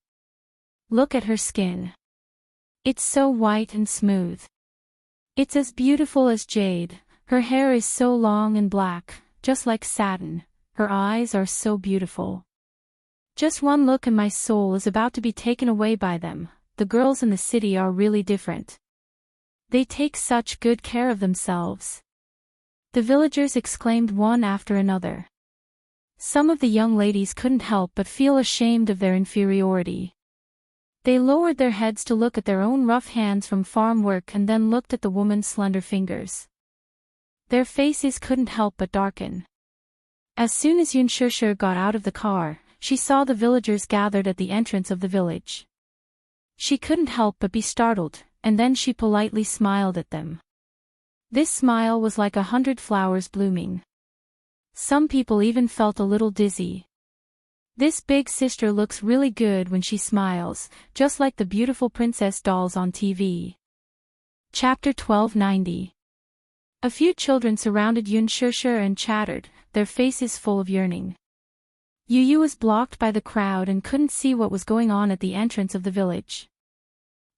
Look at her skin. It's so white and smooth. It's as beautiful as jade, her hair is so long and black, just like satin, her eyes are so beautiful. Just one look and my soul is about to be taken away by them. The girls in the city are really different. They take such good care of themselves. The villagers exclaimed one after another. Some of the young ladies couldn't help but feel ashamed of their inferiority. They lowered their heads to look at their own rough hands from farm work and then looked at the woman's slender fingers. Their faces couldn't help but darken. As soon as Yun Shishir got out of the car, she saw the villagers gathered at the entrance of the village. She couldn't help but be startled, and then she politely smiled at them. This smile was like 100 flowers blooming. Some people even felt a little dizzy. This big sister looks really good when she smiles, just like the beautiful princess dolls on TV. Chapter 1290. A few children surrounded Yun Shishir and chattered, their faces full of yearning. Yu was blocked by the crowd and couldn't see what was going on at the entrance of the village.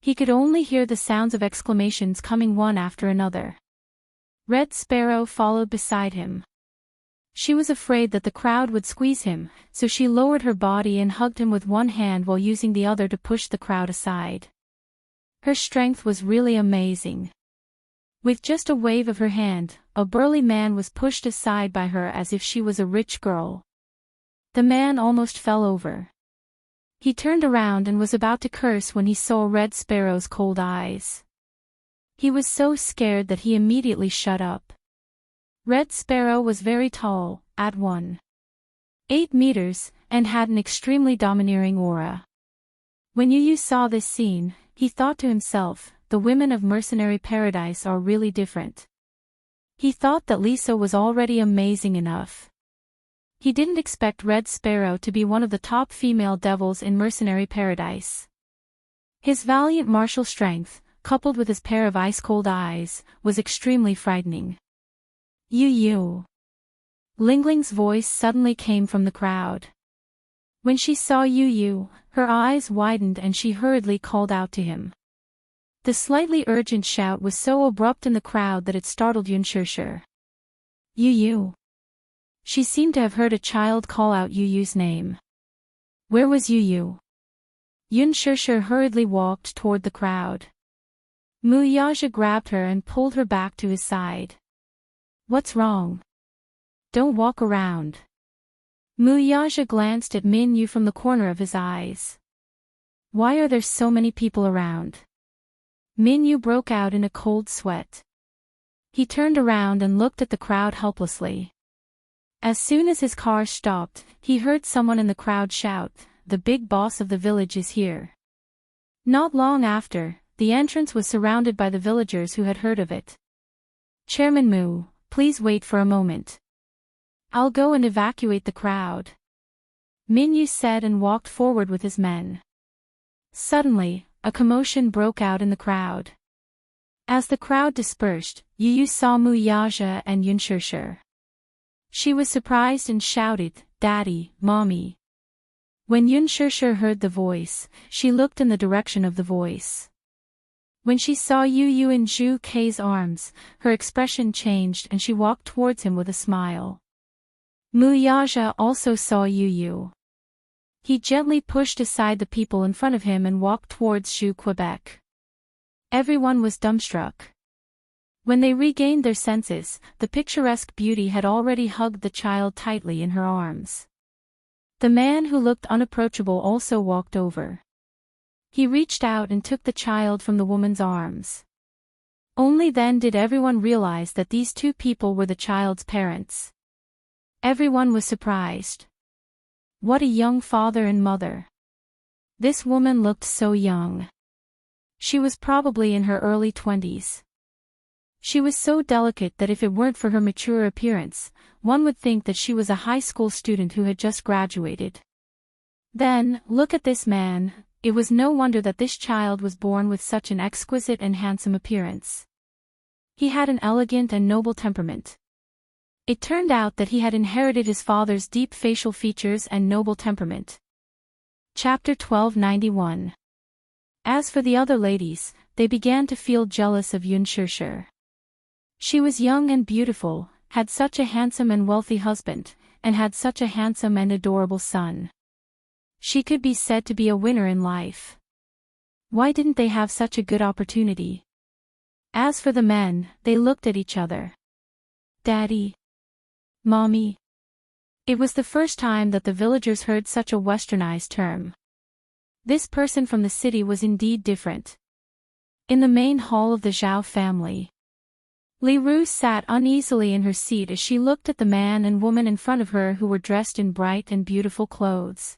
He could only hear the sounds of exclamations coming one after another. Red Sparrow followed beside him. She was afraid that the crowd would squeeze him, so she lowered her body and hugged him with one hand while using the other to push the crowd aside. Her strength was really amazing. With just a wave of her hand, a burly man was pushed aside by her as if she was a rich girl. The man almost fell over. He turned around and was about to curse when he saw Red Sparrow's cold eyes. He was so scared that he immediately shut up. Red Sparrow was very tall, at 1.8 meters, and had an extremely domineering aura. When Yu saw this scene, he thought to himself, the women of Mercenary Paradise are really different. He thought that Lisa was already amazing enough. He didn't expect Red Sparrow to be one of the top female devils in Mercenary Paradise. His valiant martial strength, coupled with his pair of ice-cold eyes, was extremely frightening. Yu. Lingling's voice suddenly came from the crowd. When she saw Yu, her eyes widened and she hurriedly called out to him. The slightly urgent shout was so abrupt in the crowd that it startled Yun Shishir. Yu. She seemed to have heard a child call out Yu's name. Where was Yu? Yun Shishir hurriedly walked toward the crowd. Mu Yaja grabbed her and pulled her back to his side. What's wrong? Don't walk around. Mu Yaja glanced at Min Yu from the corner of his eyes. Why are there so many people around? Min Yu broke out in a cold sweat. He turned around and looked at the crowd helplessly. As soon as his car stopped, he heard someone in the crowd shout, "The big boss of the village is here." Not long after, the entrance was surrounded by the villagers who had heard of it. Chairman Mu, please wait for a moment. I'll go and evacuate the crowd. Min Yu said and walked forward with his men. Suddenly, a commotion broke out in the crowd. As the crowd dispersed, Yu Yu saw Mu Yaja and Yun Shishir. She was surprised and shouted, "Daddy, Mommy." When Yun Shishir heard the voice, she looked in the direction of the voice. When she saw Yu Yu in Zhu Kei's arms, her expression changed and she walked towards him with a smile. Mu Yaja also saw Yu Yu. He gently pushed aside the people in front of him and walked towards Zhu Quebec. Everyone was dumbstruck. When they regained their senses, the picturesque beauty had already hugged the child tightly in her arms. The man who looked unapproachable also walked over. He reached out and took the child from the woman's arms. Only then did everyone realize that these two people were the child's parents. Everyone was surprised. What a young father and mother. This woman looked so young. She was probably in her early 20s. She was so delicate that if it weren't for her mature appearance, one would think that she was a high school student who had just graduated. Then, look at this man. It was no wonder that this child was born with such an exquisite and handsome appearance. He had an elegant and noble temperament. It turned out that he had inherited his father's deep facial features and noble temperament. Chapter 1291. As for the other ladies, they began to feel jealous of Yun Shishir. She was young and beautiful, had such a handsome and wealthy husband, and had such a handsome and adorable son. She could be said to be a winner in life. Why didn't they have such a good opportunity? As for the men, they looked at each other. Daddy. Mommy. It was the first time that the villagers heard such a westernized term. This person from the city was indeed different. In the main hall of the Zhao family, Li Ru sat uneasily in her seat as she looked at the man and woman in front of her who were dressed in bright and beautiful clothes.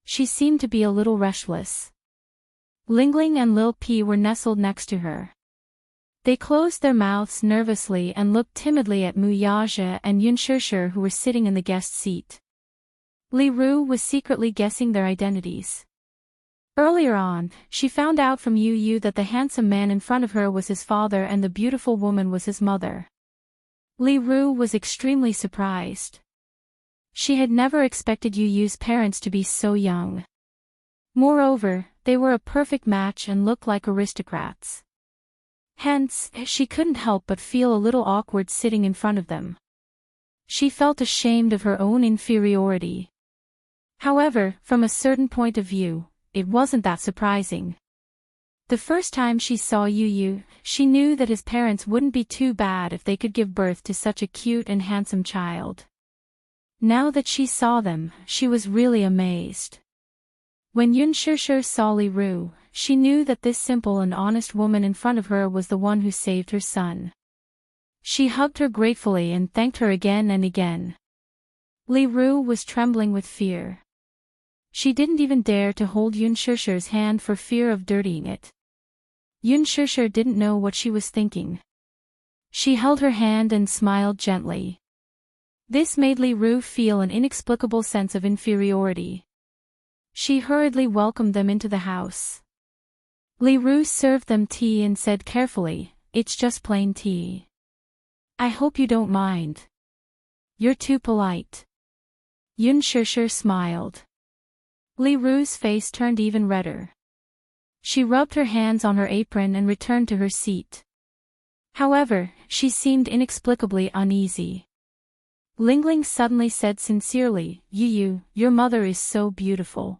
She seemed to be a little restless. Lingling and Lil Pi were nestled next to her. They closed their mouths nervously and looked timidly at Mu Yaja and Yun Shishir who were sitting in the guest seat. Li Ru was secretly guessing their identities. Earlier on, she found out from Yu Yu that the handsome man in front of her was his father and the beautiful woman was his mother. Li Ru was extremely surprised. She had never expected Yu Yu's parents to be so young. Moreover, they were a perfect match and looked like aristocrats. Hence, she couldn't help but feel a little awkward sitting in front of them. She felt ashamed of her own inferiority. However, from a certain point of view, it wasn't that surprising. The first time she saw Yu Yu, she knew that his parents wouldn't be too bad if they could give birth to such a cute and handsome child. Now that she saw them, she was really amazed. When Yun Shishir saw Li Ru, she knew that this simple and honest woman in front of her was the one who saved her son. She hugged her gratefully and thanked her again and again. Li Ru was trembling with fear. She didn't even dare to hold Yun Shishir's hand for fear of dirtying it. Yun Shishir didn't know what she was thinking. She held her hand and smiled gently. This made Li Ru feel an inexplicable sense of inferiority. She hurriedly welcomed them into the house. Li Ru served them tea and said carefully, "It's just plain tea. I hope you don't mind. You're too polite." Yun Shishir smiled. Li Ru's face turned even redder. She rubbed her hands on her apron and returned to her seat. However, she seemed inexplicably uneasy. Lingling suddenly said sincerely, "Yu Yu, your mother is so beautiful."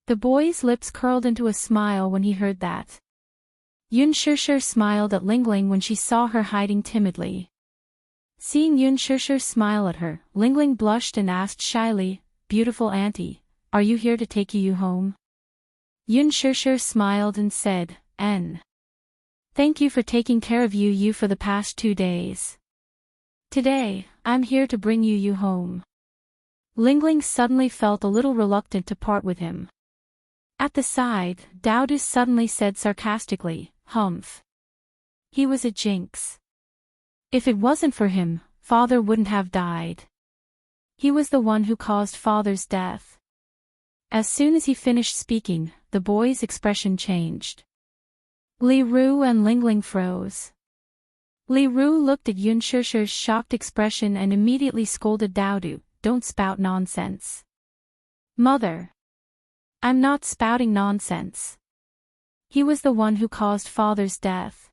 The boy's lips curled into a smile when he heard that. Yun Shishir smiled at Lingling when she saw her hiding timidly. Seeing Yun Shishir smile at her, Lingling blushed and asked shyly, "Beautiful auntie, are you here to take Yu Yu home?" Yun Shishir smiled and said, Thank you for taking care of Yu Yu for the past 2 days. Today, I'm here to bring Yu Yu home." Lingling suddenly felt a little reluctant to part with him. At the side, Dowdus suddenly said sarcastically, "Humph. He was a jinx. If it wasn't for him, Father wouldn't have died. He was the one who caused Father's death." As soon as he finished speaking, the boy's expression changed. Li Ru and Lingling froze. Li Ru looked at Yun Shishir's shocked expression and immediately scolded Dowdu, "Don't spout nonsense." "Mother. I'm not spouting nonsense. He was the one who caused Father's death."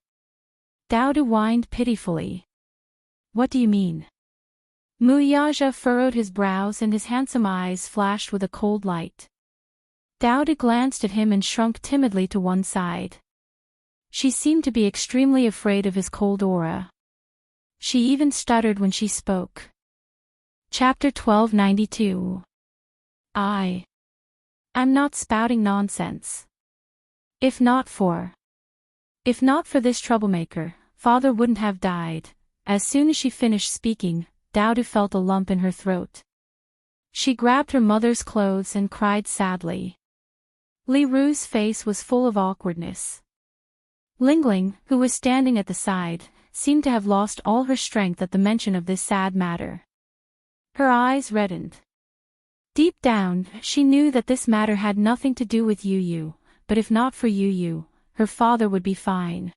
Dowdu whined pitifully. "What do you mean?" Muyaja furrowed his brows and his handsome eyes flashed with a cold light. Dowdu glanced at him and shrunk timidly to one side. She seemed to be extremely afraid of his cold aura. She even stuttered when she spoke. Chapter 1292. I'm not spouting nonsense. If not for this troublemaker, Father wouldn't have died." As soon as she finished speaking, Dowdu felt a lump in her throat. She grabbed her mother's clothes and cried sadly. Li Ru's face was full of awkwardness. Lingling, who was standing at the side, seemed to have lost all her strength at the mention of this sad matter. Her eyes reddened. Deep down, she knew that this matter had nothing to do with Yu Yu, but if not for Yu Yu, her father would be fine.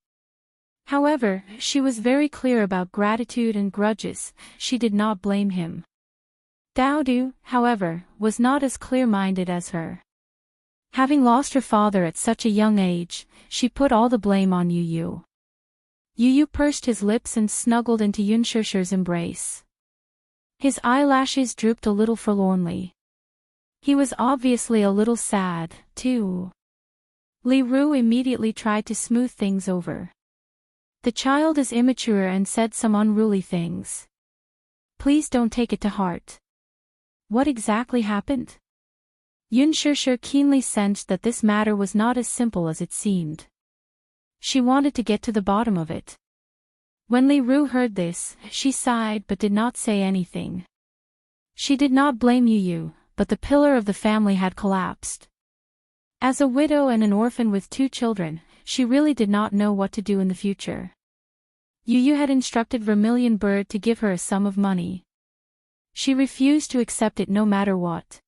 However, she was very clear about gratitude and grudges. She did not blame him. Dowdu, however, was not as clear-minded as her. Having lost her father at such a young age, she put all the blame on Yu Yu. Yu Yu pursed his lips and snuggled into Yun Shishir's embrace. His eyelashes drooped a little forlornly. He was obviously a little sad, too. Li Ru immediately tried to smooth things over. "The child is immature and said some unruly things. Please don't take it to heart." "What exactly happened?" Yun Shishir keenly sensed that this matter was not as simple as it seemed. She wanted to get to the bottom of it. When Li Ru heard this, she sighed but did not say anything. She did not blame Yu Yu, but the pillar of the family had collapsed. As a widow and an orphan with 2 children, she really did not know what to do in the future. Yu Yu had instructed Vermilion Bird to give her a sum of money. She refused to accept it no matter what.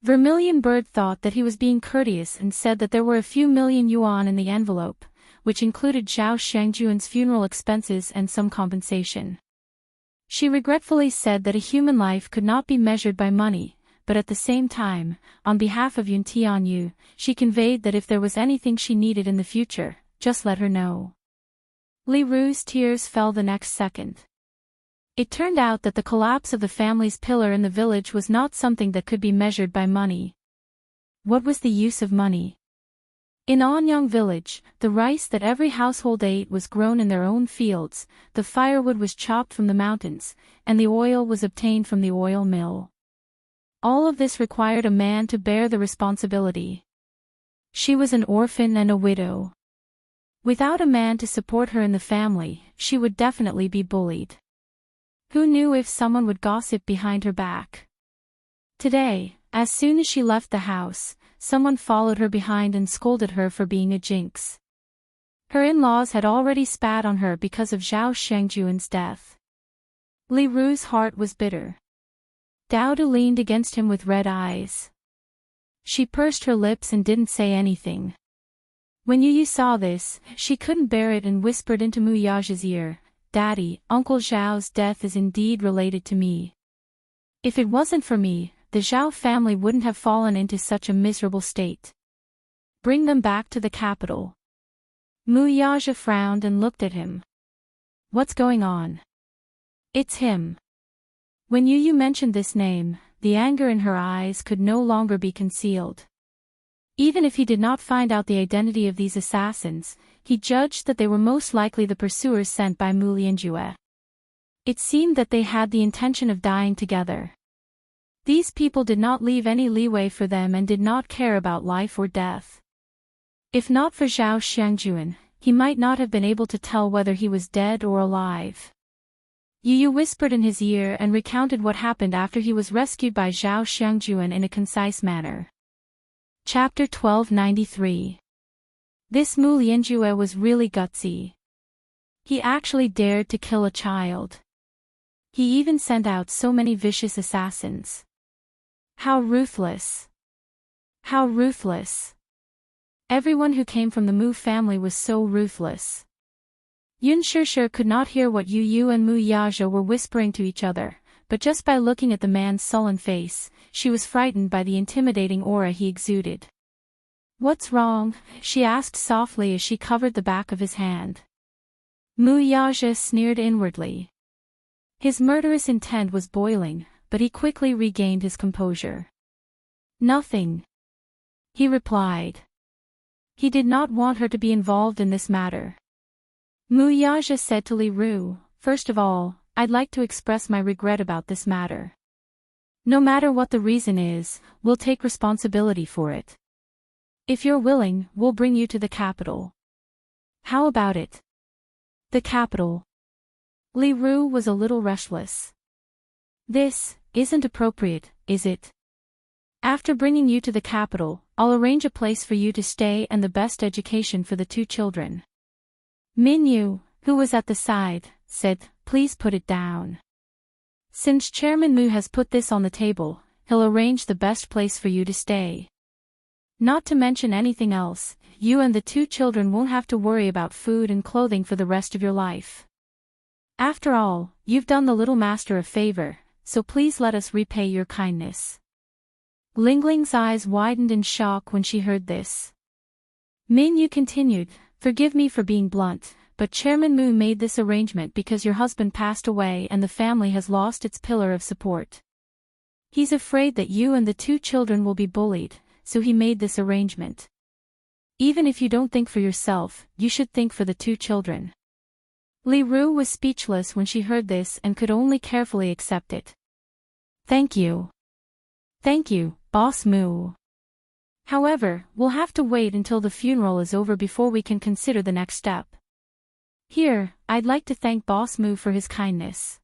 Vermilion Bird thought that he was being courteous and said that there were a few million yuan in the envelope, which included Zhao Shangjuan's funeral expenses and some compensation. She regretfully said that a human life could not be measured by money, but at the same time, on behalf of Yun Tianyu, she conveyed that if there was anything she needed in the future, just let her know. Li Ru's tears fell the next second. It turned out that the collapse of the family's pillar in the village was not something that could be measured by money. What was the use of money? In Anyang village, the rice that every household ate was grown in their own fields, the firewood was chopped from the mountains, and the oil was obtained from the oil mill. All of this required a man to bear the responsibility. She was an orphan and a widow. Without a man to support her in the family, she would definitely be bullied. Who knew if someone would gossip behind her back? Today, as soon as she left the house, someone followed her behind and scolded her for being a jinx. Her in-laws had already spat on her because of Zhao Shangjuan's death. Li Ru's heart was bitter. Dowdu leaned against him with red eyes. She pursed her lips and didn't say anything. When Yu Yu saw this, she couldn't bear it and whispered into Muyaja's ear, "Daddy, Uncle Zhao's death is indeed related to me. If it wasn't for me, the Zhao family wouldn't have fallen into such a miserable state. Bring them back to the capital." Muyaja frowned and looked at him. "What's going on?" "It's him." When Yu Yu mentioned this name, the anger in her eyes could no longer be concealed. Even if he did not find out the identity of these assassins, he judged that they were most likely the pursuers sent by Mu Lianjue. It seemed that they had the intention of dying together. These people did not leave any leeway for them and did not care about life or death. If not for Zhao Shangjuan, he might not have been able to tell whether he was dead or alive. Yu Yu whispered in his ear and recounted what happened after he was rescued by Zhao Shangjuan in a concise manner. Chapter 1293. This Mu Lianjue was really gutsy. He actually dared to kill a child. He even sent out so many vicious assassins. How ruthless! How ruthless! Everyone who came from the Mu family was so ruthless. Yun Shishir could not hear what Yu Yu and Mu Yaja were whispering to each other, but just by looking at the man's sullen face, she was frightened by the intimidating aura he exuded. "What's wrong?" she asked softly as she covered the back of his hand. Mu Yaja sneered inwardly. His murderous intent was boiling, but he quickly regained his composure. "Nothing," he replied. He did not want her to be involved in this matter. Mu Yaja said to Li Ru, "First of all, I'd like to express my regret about this matter. No matter what the reason is, we'll take responsibility for it. If you're willing, we'll bring you to the capital." "How about it?" "The capital." Li Ru was a little restless. "This isn't appropriate, is it? After bringing you to the capital, I'll arrange a place for you to stay and the best education for the two children." Minyu, who was at the side, said, "Please put it down. Since Chairman Mu has put this on the table, he'll arrange the best place for you to stay. Not to mention anything else, you and the two children won't have to worry about food and clothing for the rest of your life. After all, you've done the little master a favor, so please let us repay your kindness." Lingling's eyes widened in shock when she heard this. Minyu continued, "Forgive me for being blunt, but Chairman Mu made this arrangement because your husband passed away and the family has lost its pillar of support. He's afraid that you and the two children will be bullied, so he made this arrangement. Even if you don't think for yourself, you should think for the two children." Li Ru was speechless when she heard this and could only carefully accept it. "Thank you. Thank you, Boss Mu. However, we'll have to wait until the funeral is over before we can consider the next step. Here, I'd like to thank Boss Mu for his kindness."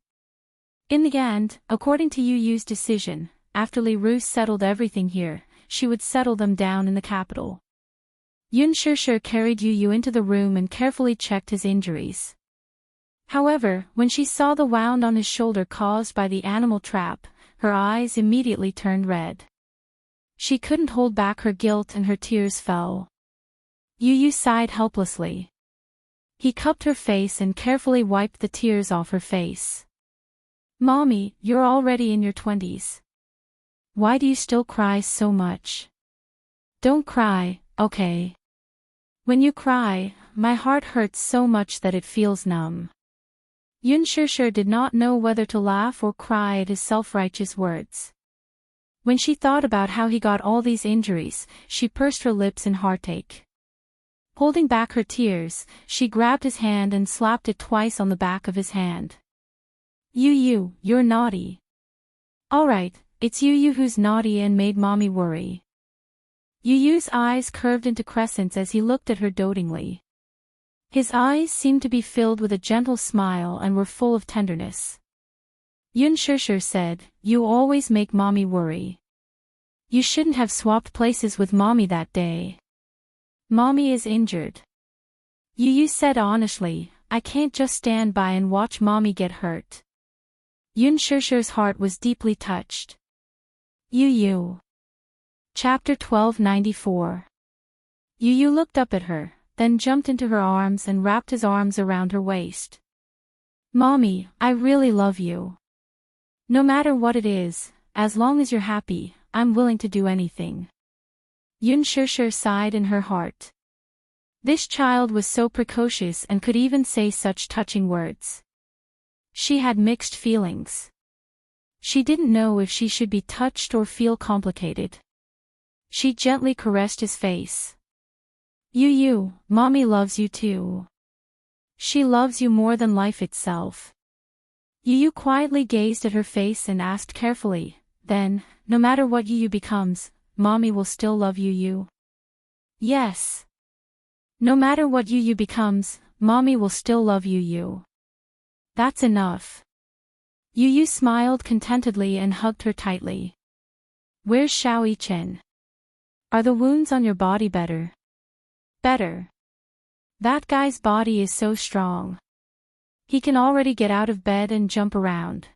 In the end, according to Yu Yu's decision, after Li Ru settled everything here, she would settle them down in the capital. Yun Shishir carried Yu Yu into the room and carefully checked his injuries. However, when she saw the wound on his shoulder caused by the animal trap, her eyes immediately turned red. She couldn't hold back her guilt and her tears fell. Yu Yu sighed helplessly. He cupped her face and carefully wiped the tears off her face. "Mommy, you're already in your 20s. Why do you still cry so much? Don't cry, okay? When you cry, my heart hurts so much that it feels numb." Yun Shishir did not know whether to laugh or cry at his self-righteous words. When she thought about how he got all these injuries, she pursed her lips in heartache. Holding back her tears, she grabbed his hand and slapped it twice on the back of his hand. "Yu Yu, you're naughty. Alright, it's Yu Yu who's naughty and made Mommy worry." Yu Yu's eyes curved into crescents as he looked at her dotingly. His eyes seemed to be filled with a gentle smile and were full of tenderness. Yun Shishir said, "You always make Mommy worry. You shouldn't have swapped places with Mommy that day. Mommy is injured." Yu Yu said honestly, "I can't just stand by and watch Mommy get hurt." Yun Shishir's heart was deeply touched. Yu Yu. Chapter 1294. Yu Yu looked up at her, then jumped into her arms and wrapped his arms around her waist. "Mommy, I really love you. No matter what it is, as long as you're happy, I'm willing to do anything." Yun Shishir sighed in her heart. This child was so precocious and could even say such touching words. She had mixed feelings. She didn't know if she should be touched or feel complicated. She gently caressed his face. "Yu Yu, Mommy loves you too. She loves you more than life itself." Yu Yu quietly gazed at her face and asked carefully, "Then, no matter what Yu Yu becomes, Mommy will still love Yu Yu?" "Yes. No matter what Yu Yu becomes, Mommy will still love Yu Yu. That's enough." Yu Yu smiled contentedly and hugged her tightly. "Where's Xiao Yichen? Are the wounds on your body better? Better. That guy's body is so strong. He can already get out of bed and jump around.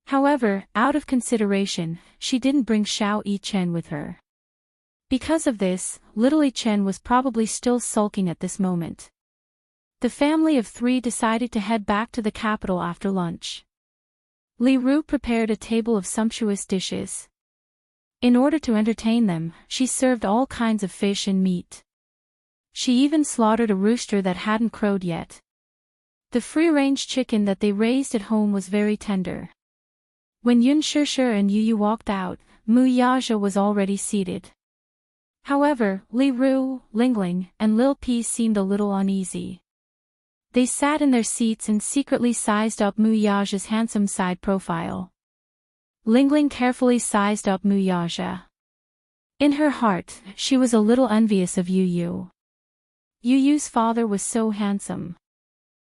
However, out of consideration, she didn't bring Xiao Yichen with her. Because of this, little Yichen was probably still sulking at this moment. The family of 3 decided to head back to the capital after lunch. Li Ru prepared a table of sumptuous dishes. In order to entertain them, she served all kinds of fish and meat. She even slaughtered a rooster that hadn't crowed yet. The free-range chicken that they raised at home was very tender. When Yun Shishir and Yu Yu walked out, Mu Yaja was already seated. However, Li Ru, Lingling, and Lil P seemed a little uneasy. They sat in their seats and secretly sized up Mu Yaja's handsome side profile. Lingling carefully sized up Mu Yaja. In her heart, she was a little envious of Yu Yu. Yu Yu's father was so handsome.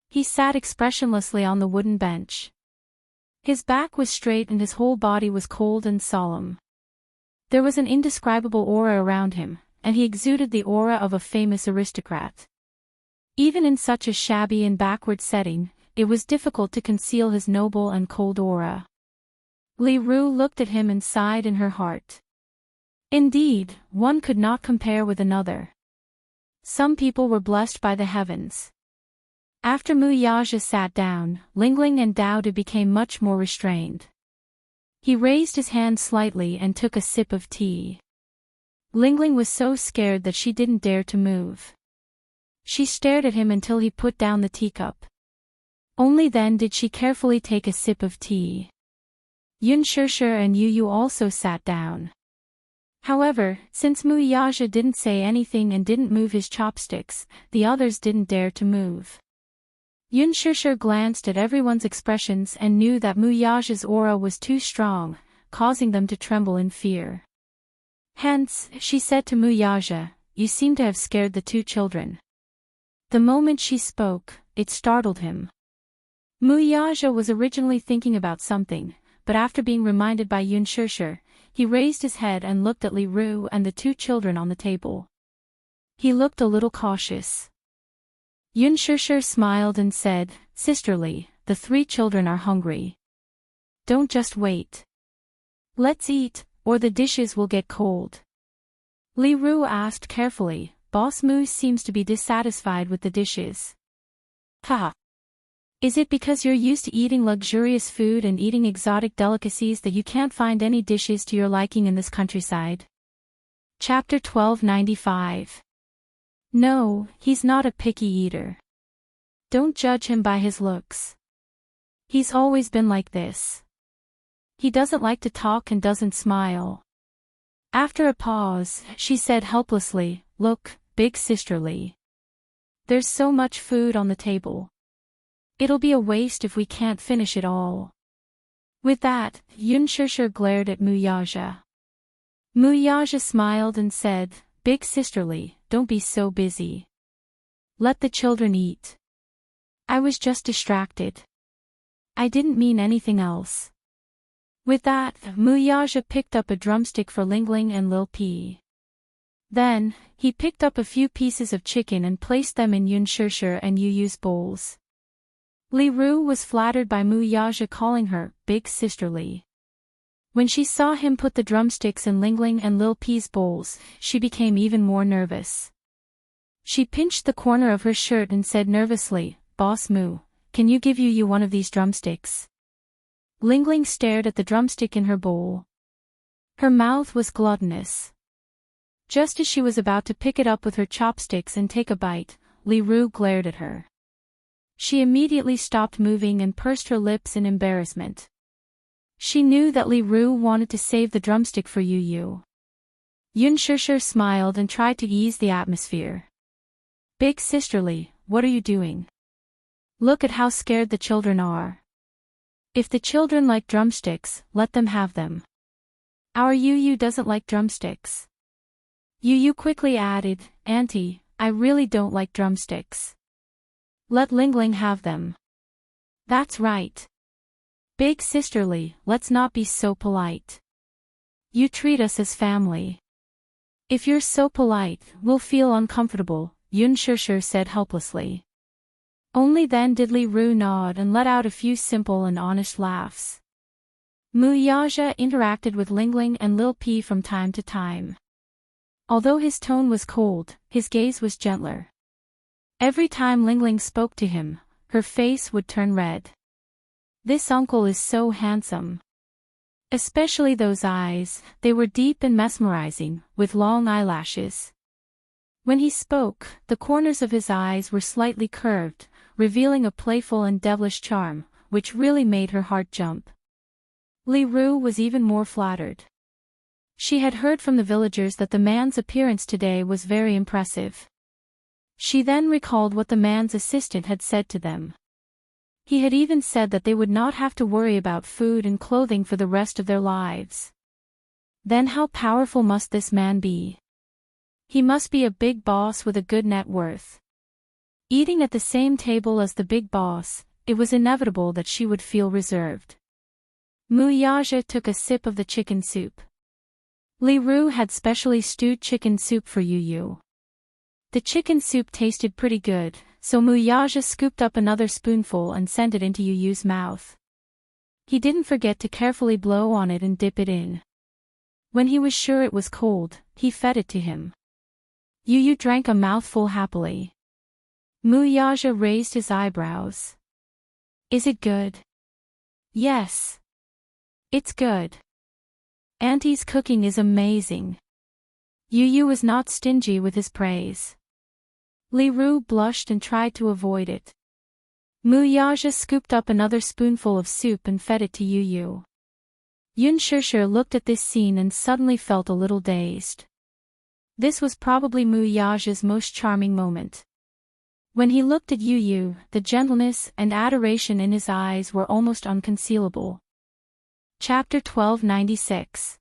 He sat expressionlessly on the wooden bench. His back was straight and his whole body was cold and solemn. There was an indescribable aura around him, and he exuded the aura of a famous aristocrat. Even in such a shabby and backward setting, it was difficult to conceal his noble and cold aura. Li Ru looked at him and sighed in her heart. Indeed, one could not compare with another. Some people were blessed by the heavens. After Mu Yaja sat down, Lingling and Dao De became much more restrained. He raised his hand slightly and took a sip of tea. Lingling was so scared that she didn't dare to move. She stared at him until he put down the teacup. Only then did she carefully take a sip of tea. Yun Shishir and Yu Yu also sat down. However, since Mu Yaja didn't say anything and didn't move his chopsticks, the others didn't dare to move. Yun Shishir glanced at everyone's expressions and knew that Mu Yaja's aura was too strong, causing them to tremble in fear. Hence, she said to Mu Yaja, "You seem to have scared the 2 children." The moment she spoke, it startled him. Mu Yaja was originally thinking about something, but after being reminded by Yun Shishir, he raised his head and looked at Li Ru and the 2 children on the table. He looked a little cautious. Yun Shishir smiled and said, "Sisterly, the 3 children are hungry. Don't just wait. Let's eat, or the dishes will get cold." Li Ru asked carefully, "Boss Mu seems to be dissatisfied with the dishes. Haha. Is it because you're used to eating luxurious food and eating exotic delicacies that you can't find any dishes to your liking in this countryside?" Chapter 1295. No, he's not a picky eater. Don't judge him by his looks. He's always been like this. He doesn't like to talk and doesn't smile. After a pause, she said helplessly, "Look, big sisterly. There's so much food on the table. It'll be a waste if we can't finish it all." With that, Yun Shishir glared at Mu Yaja. Mu Yaja smiled and said, "Big sisterly, don't be so busy. Let the children eat. I was just distracted. I didn't mean anything else." With that, Mu Yaja picked up a drumstick for Lingling and Lil P. Then, he picked up a few pieces of chicken and placed them in Yun Shishir and Yu Yu's bowls. Li Ru was flattered by Mu Yaja calling her big sisterly. When she saw him put the drumsticks in Lingling and Lil P's bowls, she became even more nervous. She pinched the corner of her shirt and said nervously, "Boss Mu, can you give Yu Yu one of these drumsticks?" Lingling stared at the drumstick in her bowl. Her mouth was gluttonous. Just as she was about to pick it up with her chopsticks and take a bite, Li Ru glared at her. She immediately stopped moving and pursed her lips in embarrassment. She knew that Li Ru wanted to save the drumstick for Yu Yu. Yun Shishir smiled and tried to ease the atmosphere. "Big sisterly, what are you doing? Look at how scared the children are. If the children like drumsticks, let them have them. Our Yu Yu doesn't like drumsticks." Yu Yu quickly added, "Auntie, I really don't like drumsticks. Let Lingling have them." "That's right. Big sisterly, let's not be so polite. You treat us as family. If you're so polite, we'll feel uncomfortable, Yun Shishir said helplessly. Only then did Li Ru nod and let out a few simple and honest laughs. Mu Yaja interacted with Lingling and Lil P from time to time. Although his tone was cold, his gaze was gentler. Every time Lingling spoke to him, her face would turn red. This uncle is so handsome. Especially those eyes, they were deep and mesmerizing, with long eyelashes. When he spoke, the corners of his eyes were slightly curved, revealing a playful and devilish charm, which really made her heart jump. Li Ru was even more flattered. She had heard from the villagers that the man's appearance today was very impressive. She then recalled what the man's assistant had said to them. He had even said that they would not have to worry about food and clothing for the rest of their lives. Then how powerful must this man be? He must be a big boss with a good net worth. Eating at the same table as the big boss, it was inevitable that she would feel reserved. Mu Yaja took a sip of the chicken soup. Li Ru had specially stewed chicken soup for Yu Yu. The chicken soup tasted pretty good, so Mu Yaja scooped up another spoonful and sent it into Yu Yu's mouth. He didn't forget to carefully blow on it and dip it in. When he was sure it was cold, he fed it to him. Yu Yu drank a mouthful happily. Mu Yaja raised his eyebrows. Is it good? Yes. It's good. Auntie's cooking is amazing. Yu Yu was not stingy with his praise. Li Ru blushed and tried to avoid it. Mu Yaja scooped up another spoonful of soup and fed it to Yu Yu. Yun Shishir looked at this scene and suddenly felt a little dazed. This was probably Mu Yaja's most charming moment. When he looked at Yu Yu, the gentleness and adoration in his eyes were almost unconcealable. Chapter 1296.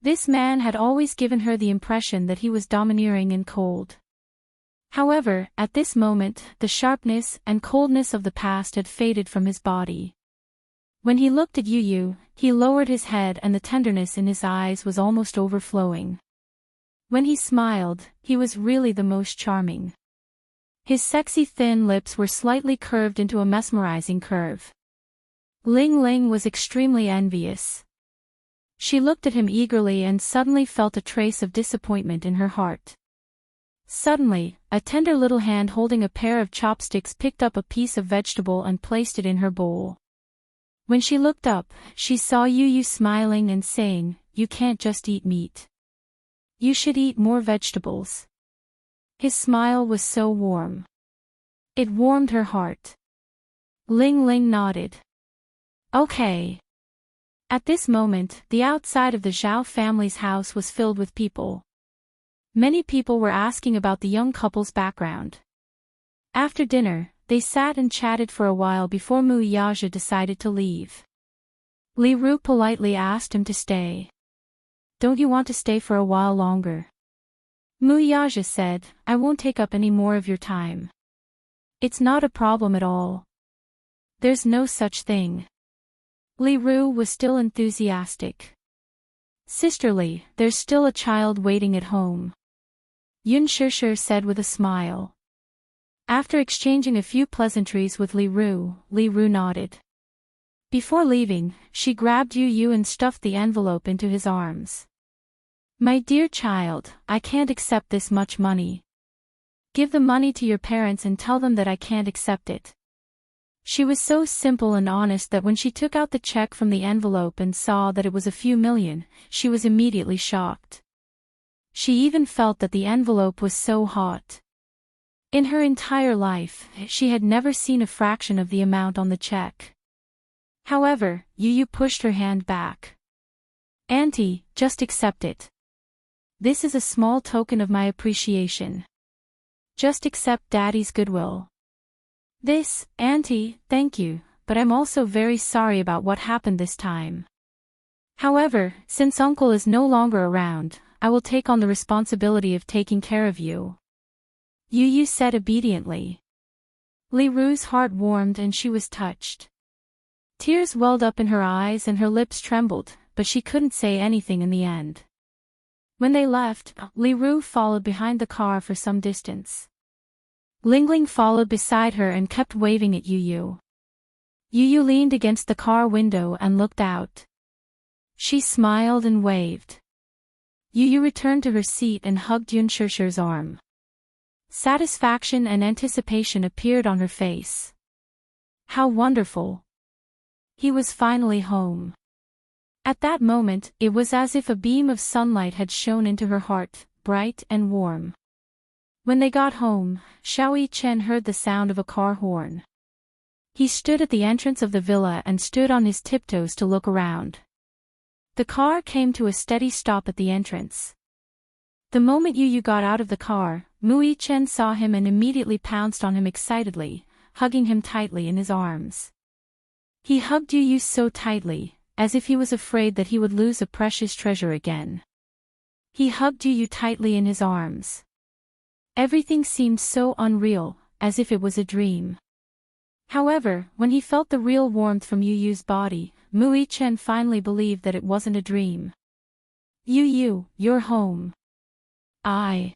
This man had always given her the impression that he was domineering and cold. However, at this moment, the sharpness and coldness of the past had faded from his body. When he looked at Yu Yu, he lowered his head and the tenderness in his eyes was almost overflowing. When he smiled, he was really the most charming. His sexy thin lips were slightly curved into a mesmerizing curve. Ling Ling was extremely envious. She looked at him eagerly and suddenly felt a trace of disappointment in her heart. Suddenly, a tender little hand holding a pair of chopsticks picked up a piece of vegetable and placed it in her bowl. When she looked up, she saw Yu Yu smiling and saying, "You can't just eat meat. You should eat more vegetables." His smile was so warm. It warmed her heart. Ling Ling nodded. Okay. At this moment, the outside of the Zhao family's house was filled with people. Many people were asking about the young couple's background. After dinner, they sat and chatted for a while before Mu Yaja decided to leave. Li Ru politely asked him to stay. "Don't you want to stay for a while longer?" Mu Yaja said, "I won't take up any more of your time. It's not a problem at all. There's no such thing." Li Ru was still enthusiastic. "Sisterly, there's still a child waiting at home," Yun Shishir said with a smile. After exchanging a few pleasantries with Li Ru nodded. Before leaving, she grabbed Yu Yu and stuffed the envelope into his arms. "My dear child, I can't accept this much money. Give the money to your parents and tell them that I can't accept it." She was so simple and honest that when she took out the check from the envelope and saw that it was a few million, she was immediately shocked. She even felt that the envelope was so hot. In her entire life, she had never seen a fraction of the amount on the check. However, Yu Yu pushed her hand back. "Auntie, just accept it. This is a small token of my appreciation. Just accept Daddy's goodwill." "This, Auntie, thank you, but I'm also very sorry about what happened this time. However, since Uncle is no longer around, I will take on the responsibility of taking care of you," Yu Yu said obediently. Li Ru's heart warmed and she was touched. Tears welled up in her eyes and her lips trembled, but she couldn't say anything in the end. When they left, Li Ru followed behind the car for some distance. Ling Ling followed beside her and kept waving at Yu Yu. Yu Yu leaned against the car window and looked out. She smiled and waved. Yu Yu returned to her seat and hugged Yun Shusher's arm. Satisfaction and anticipation appeared on her face. How wonderful! He was finally home. At that moment, it was as if a beam of sunlight had shone into her heart, bright and warm. When they got home, Xiao Chen heard the sound of a car horn. He stood at the entrance of the villa and stood on his tiptoes to look around. The car came to a steady stop at the entrance. The moment Yu Yu got out of the car, Mu Chen saw him and immediately pounced on him excitedly, hugging him tightly in his arms. He hugged Yu Yu so tightly, as if he was afraid that he would lose a precious treasure again. He hugged Yu Yu tightly in his arms. Everything seemed so unreal, as if it was a dream. However, when he felt the real warmth from Yu Yu's body, Mu Chen finally believed that it wasn't a dream. Yu Yu, you're home. I've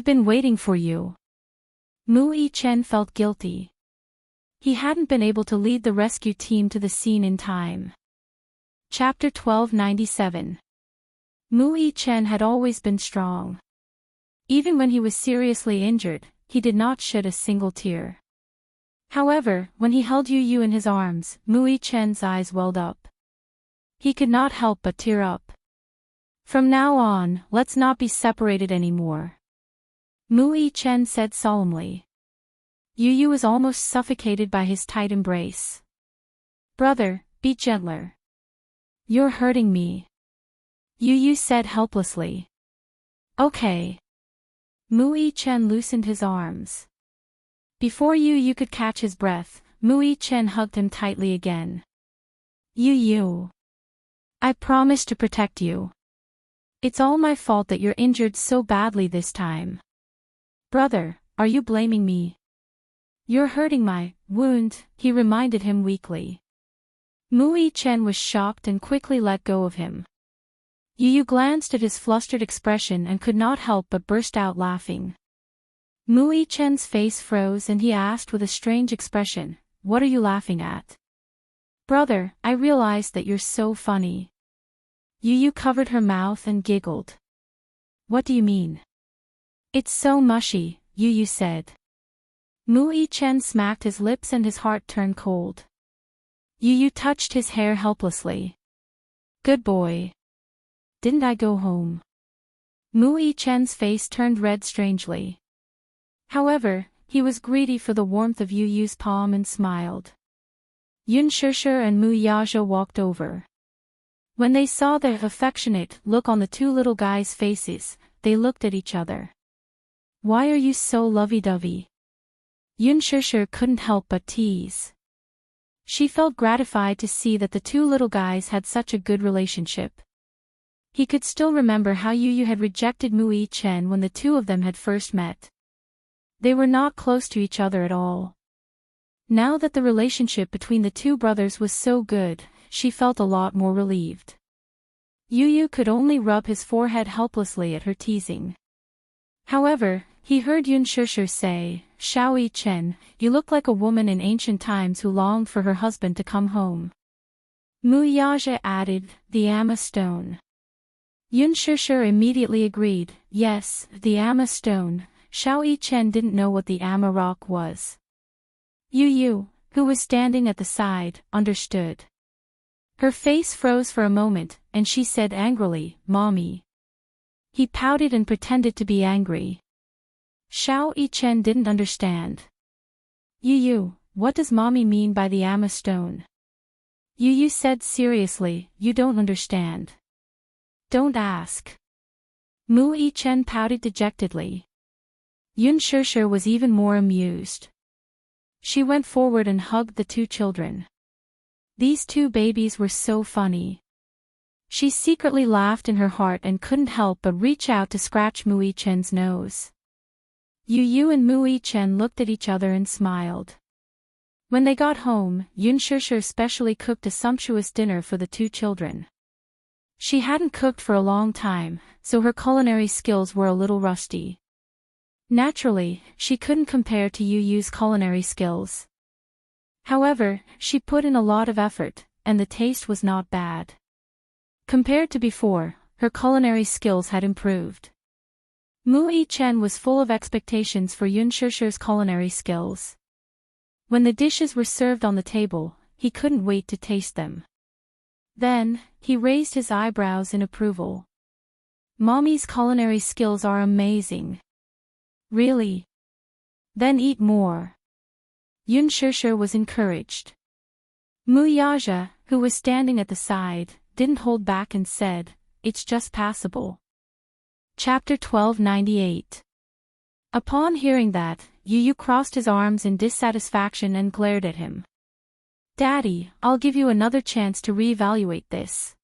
been waiting for you. Mu Chen felt guilty. He hadn't been able to lead the rescue team to the scene in time. Chapter 1297. Mu Chen had always been strong. Even when he was seriously injured, he did not shed a single tear. However, when he held Yu Yu in his arms, Mu Chen's eyes welled up. He could not help but tear up. From now on, let's not be separated anymore. Mu Chen said solemnly. Yu Yu was almost suffocated by his tight embrace. Brother, be gentler. You're hurting me. Yu Yu said helplessly. Okay. Mu Chen loosened his arms. Before Yu Yu could catch his breath, Mu Chen hugged him tightly again. Yu Yu. I promise to protect you. It's all my fault that you're injured so badly this time. Brother, are you blaming me? You're hurting my wound, he reminded him weakly. Mu Chen was shocked and quickly let go of him. Yu Yu glanced at his flustered expression and could not help but burst out laughing. Mu Chen's face froze and he asked with a strange expression, "What are you laughing at?" "Brother, I realized that you're so funny." Yu Yu covered her mouth and giggled. "What do you mean?" "It's so mushy," Yu Yu said. Mu Chen smacked his lips and his heart turned cold. Yu Yu touched his hair helplessly. "Good boy. Didn't I go home?" Mu Chen's face turned red strangely. However, he was greedy for the warmth of Yu Yu's palm and smiled. Yun Shusher and Mu Yaja walked over. When they saw the affectionate look on the two little guys' faces, they looked at each other. "Why are you so lovey-dovey?" Yun Shusher couldn't help but tease. She felt gratified to see that the two little guys had such a good relationship. He could still remember how Yu Yu had rejected Mu Chen when the two of them had first met. They were not close to each other at all. Now that the relationship between the two brothers was so good, she felt a lot more relieved. Yu Yu could only rub his forehead helplessly at her teasing. However, he heard Yun Shusher say, "Xiao Chen, you look like a woman in ancient times who longed for her husband to come home." Mu Yaja added, "The Amma stone." Yun Shusher immediately agreed, "Yes, the Amma stone." Xiao Chen didn't know what the Amma rock was. Yu Yu, who was standing at the side, understood. Her face froze for a moment, and she said angrily, "Mommy." He pouted and pretended to be angry. Xiao Chen didn't understand. "Yu Yu, what does Mommy mean by the Amma stone?" Yu Yu said seriously, "You don't understand." "Don't ask." Mu Chen pouted dejectedly. Yun Shusher was even more amused. She went forward and hugged the two children. These two babies were so funny. She secretly laughed in her heart and couldn't help but reach out to scratch Mu Chen's nose. Yu Yu and Mu Chen looked at each other and smiled. When they got home, Yun Shusher specially cooked a sumptuous dinner for the two children. She hadn't cooked for a long time, so her culinary skills were a little rusty. Naturally, she couldn't compare to Yu Yu's culinary skills. However, she put in a lot of effort, and the taste was not bad. Compared to before, her culinary skills had improved. Mu Yi-chen was full of expectations for Yun Shishir's culinary skills. When the dishes were served on the table, he couldn't wait to taste them. Then, he raised his eyebrows in approval. Mommy's culinary skills are amazing. Really? Then eat more. Yun Shishir was encouraged. Mu Yaja, who was standing at the side, didn't hold back and said, "It's just passable." Chapter 1298. Upon hearing that, Yu Yu crossed his arms in dissatisfaction and glared at him. "Daddy, I'll give you another chance to reevaluate this."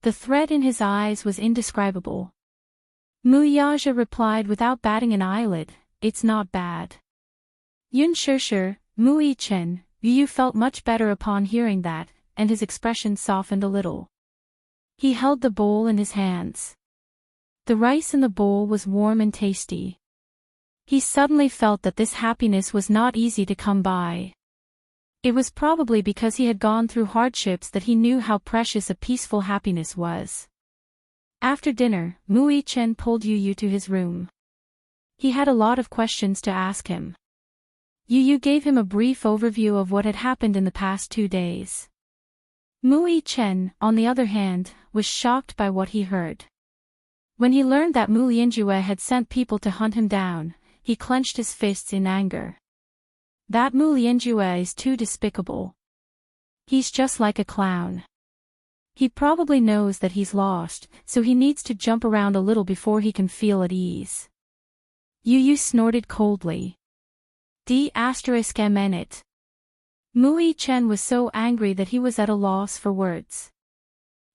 The threat in his eyes was indescribable. Mu Yaja replied without batting an eyelid, "It's not bad." Yun Shishir, Mu Yi-chen, Yu Yu felt much better upon hearing that, and his expression softened a little. He held the bowl in his hands. The rice in the bowl was warm and tasty. He suddenly felt that this happiness was not easy to come by. It was probably because he had gone through hardships that he knew how precious a peaceful happiness was. After dinner, Mu Yi-chen pulled Yu Yu to his room. He had a lot of questions to ask him. Yu Yu gave him a brief overview of what had happened in the past 2 days. Mu Yi-chen, on the other hand, was shocked by what he heard. When he learned that Mu Lianjue had sent people to hunt him down, he clenched his fists in anger. That Mu Lianjue is too despicable. He's just like a clown. He probably knows that he's lost, so he needs to jump around a little before he can feel at ease. Yu Yu snorted coldly. D***it. Mu Yi-chen was so angry that he was at a loss for words.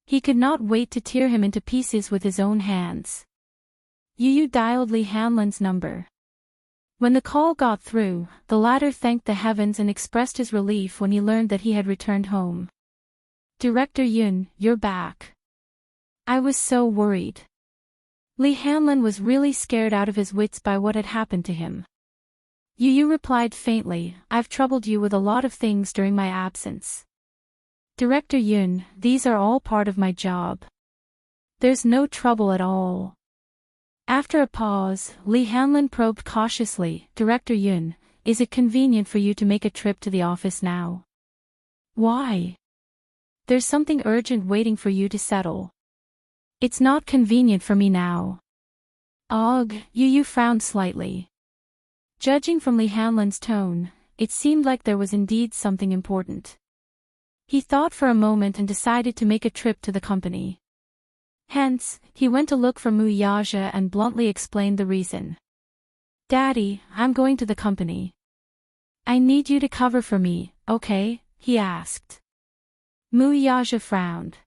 He could not wait to tear him into pieces with his own hands. Yu Yu dialed Li Hanlan's number. When the call got through, the latter thanked the heavens and expressed his relief when he learned that he had returned home. "Director Yun, you're back. I was so worried." Li Hanlan was really scared out of his wits by what had happened to him. Yu Yu replied faintly, "I've troubled you with a lot of things during my absence. Director Yun, these are all part of my job. There's no trouble at all." After a pause, Li Hanlan probed cautiously, "Director Yun, is it convenient for you to make a trip to the office now?" "Why?" "There's something urgent waiting for you to settle." "It's not convenient for me now." "Ugh," Yu Yu frowned slightly. Judging from Li Hanlan's tone, it seemed like there was indeed something important. He thought for a moment and decided to make a trip to the company. Hence, he went to look for Mu Yaja and bluntly explained the reason. "Daddy, I'm going to the company. I need you to cover for me, okay?" he asked. Mu Yaja frowned.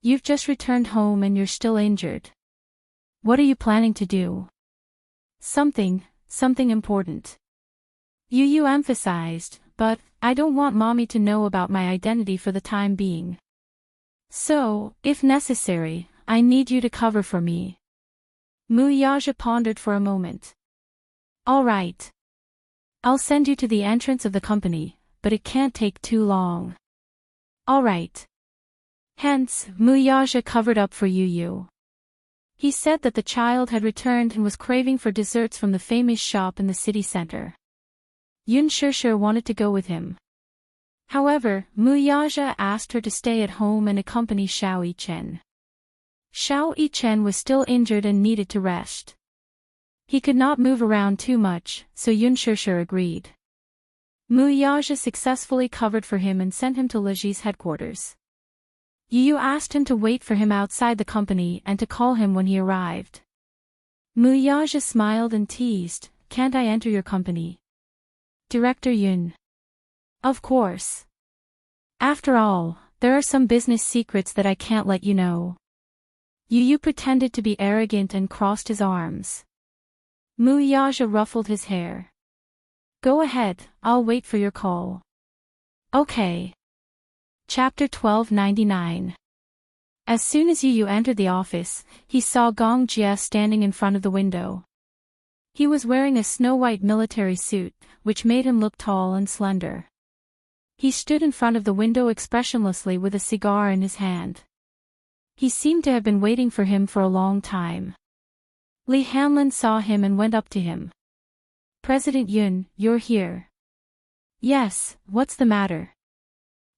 "You've just returned home and you're still injured. What are you planning to do?" Something important." Yu Yu emphasized, "But, I don't want Mommy to know about my identity for the time being. So, if necessary, I need you to cover for me." Mu Yaja pondered for a moment. "All right. I'll send you to the entrance of the company, but it can't take too long." "All right." Hence, Mu Yaja covered up for Yu Yu. He said that the child had returned and was craving for desserts from the famous shop in the city center. Yun Shishir wanted to go with him. However, Mu Yaja asked her to stay at home and accompany Xiao Yi-chen. Xiao Yi-chen was still injured and needed to rest. He could not move around too much, so Yun Shishir agreed. Mu Yaja successfully covered for him and sent him to Leji's headquarters. Yu Yu asked him to wait for him outside the company and to call him when he arrived. Mu Yaja smiled and teased, "Can't I enter your company?" "Director Yun." "Of course. After all, there are some business secrets that I can't let you know." Yu Yu pretended to be arrogant and crossed his arms. Mu Yaja ruffled his hair. "Go ahead, I'll wait for your call." "Okay." Chapter 1299. As soon as Yu Yu entered the office, he saw Gong Jia standing in front of the window. He was wearing a snow-white military suit, which made him look tall and slender. He stood in front of the window expressionlessly with a cigar in his hand. He seemed to have been waiting for him for a long time. Li Hanlin saw him and went up to him. "President Yun, you're here." "Yes, what's the matter?"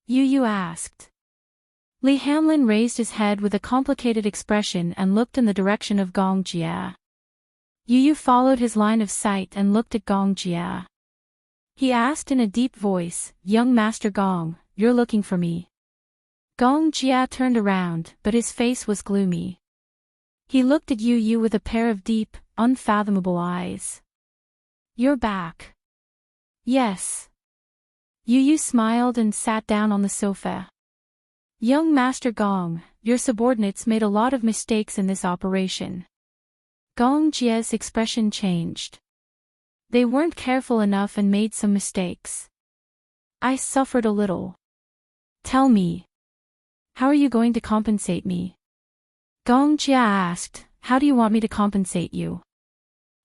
Yu Yu asked. Li Hanlin raised his head with a complicated expression and looked in the direction of Gong Jia. Yu Yu followed his line of sight and looked at Gong Jia. He asked in a deep voice, "Young Master Gong, you're looking for me?" Gong Jia turned around, but his face was gloomy. He looked at Yu Yu with a pair of deep, unfathomable eyes. "You're back." "Yes." Yu Yu smiled and sat down on the sofa. "Young Master Gong, your subordinates made a lot of mistakes in this operation." Gong Jia's expression changed. "They weren't careful enough and made some mistakes. I suffered a little. Tell me. How are you going to compensate me?" Gong Jia asked, "How do you want me to compensate you?"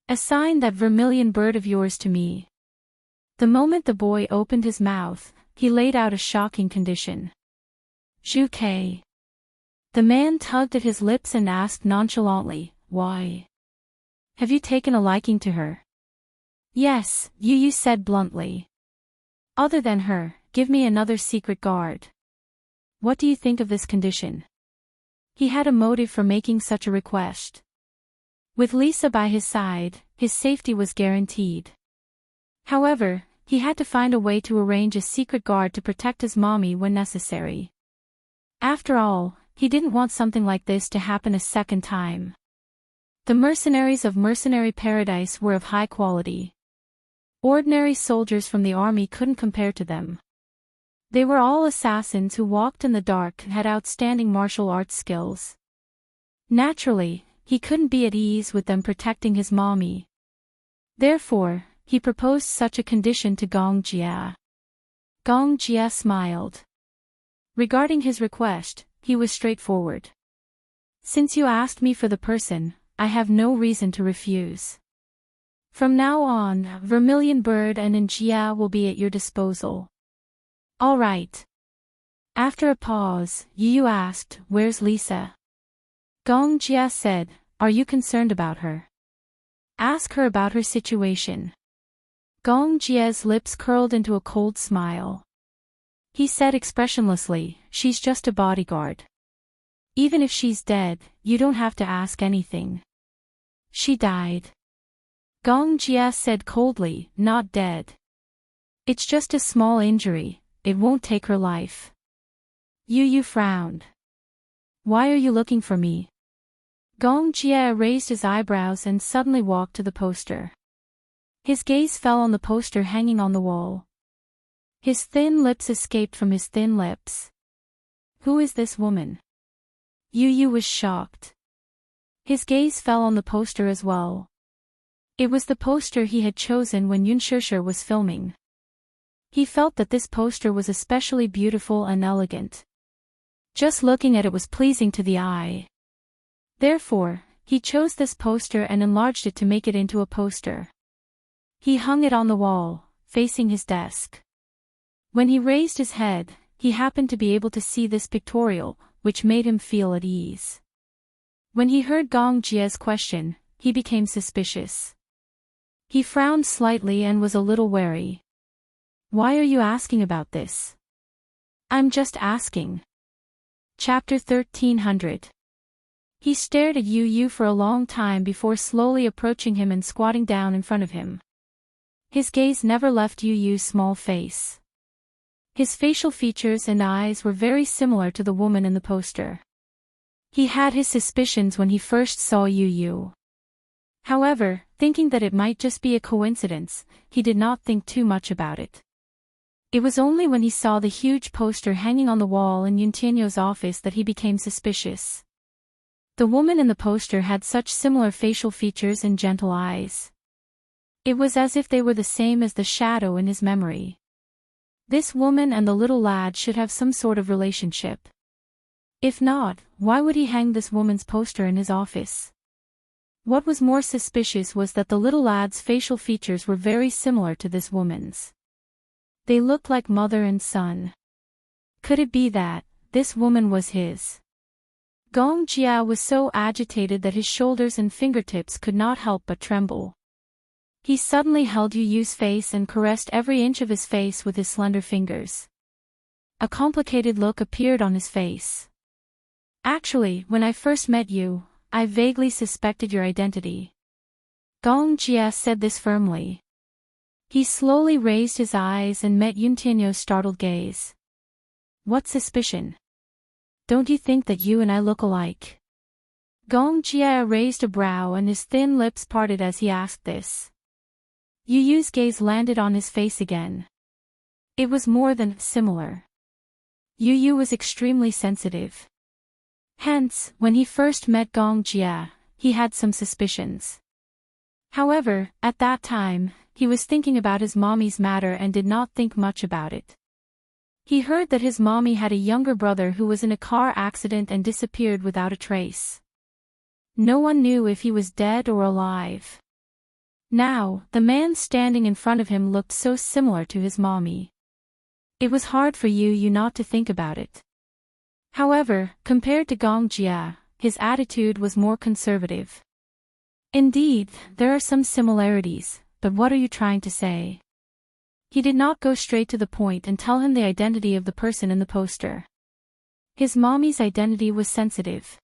"Assign that vermilion bird of yours to me." The moment the boy opened his mouth, he laid out a shocking condition. "Zhu Ke." The man tugged at his lips and asked nonchalantly, "Why? Have you taken a liking to her?" "Yes," Yu Yu said bluntly. "Other than her, give me another secret guard." "What do you think of this condition?" He had a motive for making such a request. With Lisa by his side, his safety was guaranteed. However, he had to find a way to arrange a secret guard to protect his mommy when necessary. After all, he didn't want something like this to happen a second time. The mercenaries of Mercenary Paradise were of high quality. Ordinary soldiers from the army couldn't compare to them. They were all assassins who walked in the dark and had outstanding martial arts skills. Naturally, he couldn't be at ease with them protecting his mommy. Therefore, he proposed such a condition to Gong Jia. Gong Jia smiled. Regarding his request, he was straightforward. "Since you asked me for the person, I have no reason to refuse. From now on, Vermilion Bird and Njia will be at your disposal." "All right." After a pause, Yu Yu asked, "Where's Lisa?" Gong Jia said, "Are you concerned about her? Ask her about her situation." Gong Jia's lips curled into a cold smile. He said expressionlessly, "She's just a bodyguard. Even if she's dead, you don't have to ask anything." "She died." Gong Jia said coldly, "Not dead. It's just a small injury, it won't take her life." Yu Yu frowned. "Why are you looking for me?" Gong Jia raised his eyebrows and suddenly walked to the poster. His gaze fell on the poster hanging on the wall. His thin lips escaped from his thin lips. "Who is this woman?" Yu Yu was shocked. His gaze fell on the poster as well. It was the poster he had chosen when Yun Shishir was filming. He felt that this poster was especially beautiful and elegant. Just looking at it was pleasing to the eye. Therefore, he chose this poster and enlarged it to make it into a poster. He hung it on the wall, facing his desk. When he raised his head, he happened to be able to see this pictorial, which made him feel at ease. When he heard Gong Jia's question, he became suspicious. He frowned slightly and was a little wary. "Why are you asking about this?" "I'm just asking." Chapter 1300. He stared at Yu Yu for a long time before slowly approaching him and squatting down in front of him. His gaze never left Yu Yu's small face. His facial features and eyes were very similar to the woman in the poster. He had his suspicions when he first saw Yu Yu. However, thinking that it might just be a coincidence, he did not think too much about it. It was only when he saw the huge poster hanging on the wall in Yun Tianyo's office that he became suspicious. The woman in the poster had such similar facial features and gentle eyes. It was as if they were the same as the shadow in his memory. This woman and the little lad should have some sort of relationship. If not, why would he hang this woman's poster in his office? What was more suspicious was that the little lad's facial features were very similar to this woman's. They looked like mother and son. Could it be that this woman was his? Gong Jia was so agitated that his shoulders and fingertips could not help but tremble. He suddenly held Yu Yu's face and caressed every inch of his face with his slender fingers. A complicated look appeared on his face. Actually, when I first met you, I vaguely suspected your identity. Gong Jia said this firmly. He slowly raised his eyes and met Yuntianyo's startled gaze. What suspicion? Don't you think that you and I look alike? Gong Jia raised a brow and his thin lips parted as he asked this. Yu Yu's gaze landed on his face again. It was more than similar. Yu Yu was extremely sensitive. Hence, when he first met Gong Jia, he had some suspicions. However, at that time, he was thinking about his mommy's matter and did not think much about it. He heard that his mommy had a younger brother who was in a car accident and disappeared without a trace. No one knew if he was dead or alive. Now, the man standing in front of him looked so similar to his mommy. It was hard for Yu not to think about it. However, compared to Gong Jia, his attitude was more conservative. Indeed, there are some similarities, but what are you trying to say? He did not go straight to the point and tell him the identity of the person in the poster. His mommy's identity was sensitive.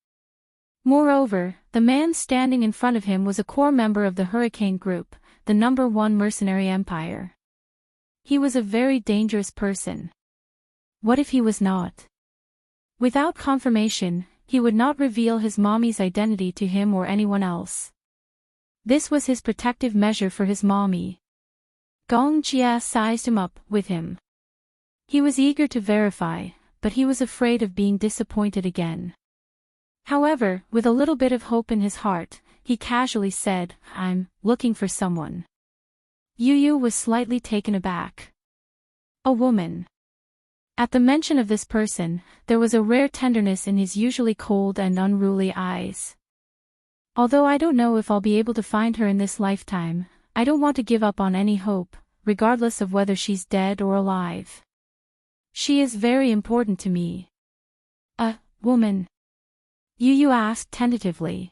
Moreover, the man standing in front of him was a core member of the Hurricane Group, the #1 mercenary empire. He was a very dangerous person. What if he was not? Without confirmation, he would not reveal his mommy's identity to him or anyone else. This was his protective measure for his mommy. Gong Jia sized him up with him. He was eager to verify, but he was afraid of being disappointed again. However, with a little bit of hope in his heart, he casually said, I'm looking for someone. Yu Yu was slightly taken aback. A woman. At the mention of this person, there was a rare tenderness in his usually cold and unruly eyes. Although I don't know if I'll be able to find her in this lifetime, I don't want to give up on any hope, regardless of whether she's dead or alive. She is very important to me. A woman? Yu Yu asked tentatively.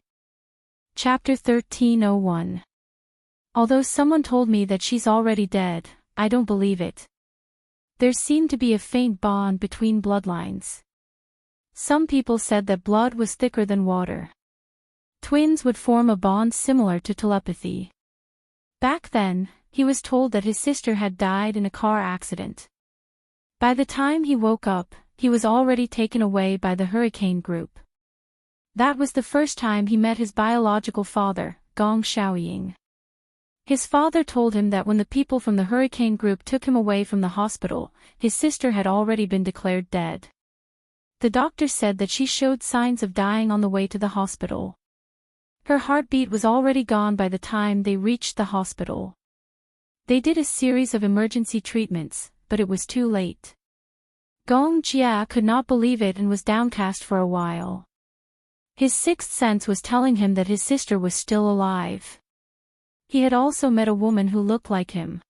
Chapter 1301. Although someone told me that she's already dead, I don't believe it. There seemed to be a faint bond between bloodlines. Some people said that blood was thicker than water. Twins would form a bond similar to telepathy. Back then, he was told that his sister had died in a car accident. By the time he woke up, he was already taken away by the Hurricane Group. That was the first time he met his biological father, Gong Shaoying. His father told him that when the people from the Hurricane Group took him away from the hospital, his sister had already been declared dead. The doctor said that she showed signs of dying on the way to the hospital. Her heartbeat was already gone by the time they reached the hospital. They did a series of emergency treatments, but it was too late. Gong Jia could not believe it and was downcast for a while. His sixth sense was telling him that his sister was still alive. He had also met a woman who looked like him.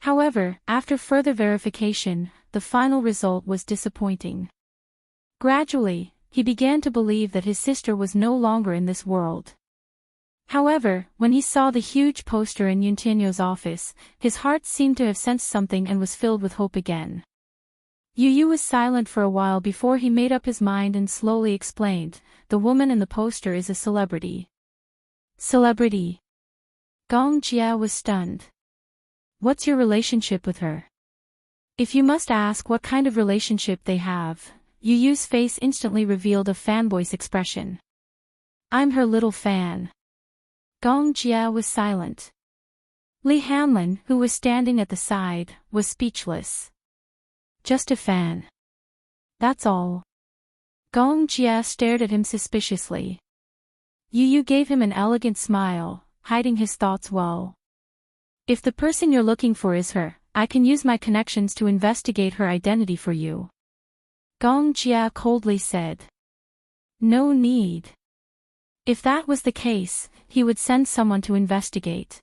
However, after further verification, the final result was disappointing. Gradually, he began to believe that his sister was no longer in this world. However, when he saw the huge poster in Yuntianyo's office, his heart seemed to have sensed something and was filled with hope again. Yu Yu was silent for a while before he made up his mind and slowly explained, the woman in the poster is a celebrity. Celebrity? Gong Jia was stunned. What's your relationship with her? If you must ask what kind of relationship they have, Yu Yu's face instantly revealed a fanboy's expression. I'm her little fan. Gong Jia was silent. Li Hanlin, who was standing at the side, was speechless. Just a fan. That's all. Gong Jia stared at him suspiciously. Yu Yu gave him an elegant smile, hiding his thoughts well. If the person you're looking for is her, I can use my connections to investigate her identity for you. Gong Jia coldly said. No need. If that was the case, he would send someone to investigate.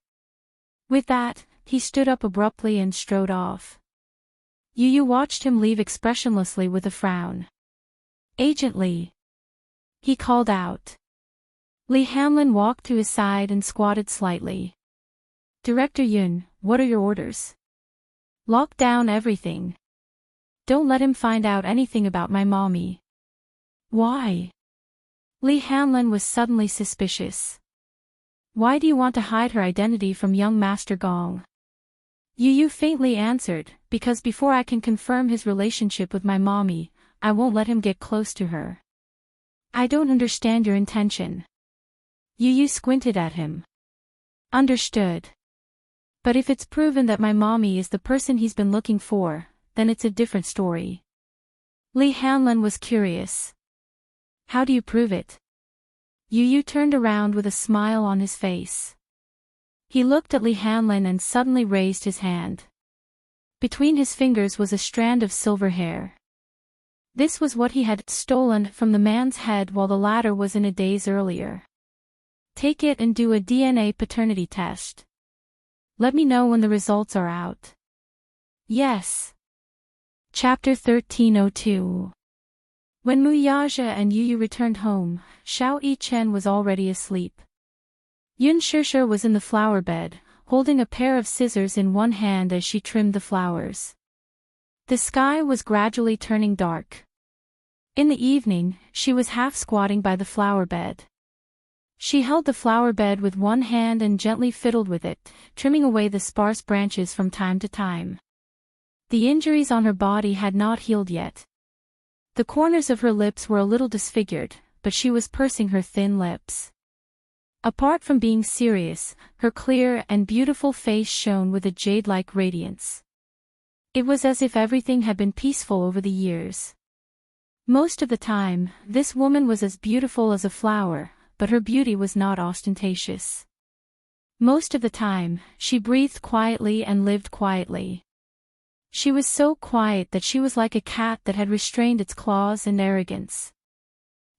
With that, he stood up abruptly and strode off. Yu Yu watched him leave expressionlessly with a frown. Agent Lee. He called out. Lee Hamlin walked to his side and squatted slightly. Director Yun, what are your orders? Lock down everything. Don't let him find out anything about my mommy. Why? Lee Hamlin was suddenly suspicious. Why do you want to hide her identity from young Master Gong? Yu Yu faintly answered, because before I can confirm his relationship with my mommy, I won't let him get close to her. I don't understand your intention. Yu Yu squinted at him. Understood. But if it's proven that my mommy is the person he's been looking for, then it's a different story. Lee Hanlon was curious. How do you prove it? Yu Yu turned around with a smile on his face. He looked at Lee Hanlon and suddenly raised his hand. Between his fingers was a strand of silver hair. This was what he had stolen from the man's head while the latter was in a daze earlier. Take it and do a DNA paternity test. Let me know when the results are out. Yes. Chapter 1302. When Mu Yaja and Yu Yu returned home, Xiao Yichen was already asleep. Yun Shishir was in the flower bed, holding a pair of scissors in one hand as she trimmed the flowers. The sky was gradually turning dark. In the evening, she was half squatting by the flower bed. She held the flower bed with one hand and gently fiddled with it, trimming away the sparse branches from time to time. The injuries on her body had not healed yet. The corners of her lips were a little disfigured, but she was pursing her thin lips. Apart from being serious, her clear and beautiful face shone with a jade-like radiance. It was as if everything had been peaceful over the years. Most of the time, this woman was as beautiful as a flower, but her beauty was not ostentatious. Most of the time, she breathed quietly and lived quietly. She was so quiet that she was like a cat that had restrained its claws and arrogance.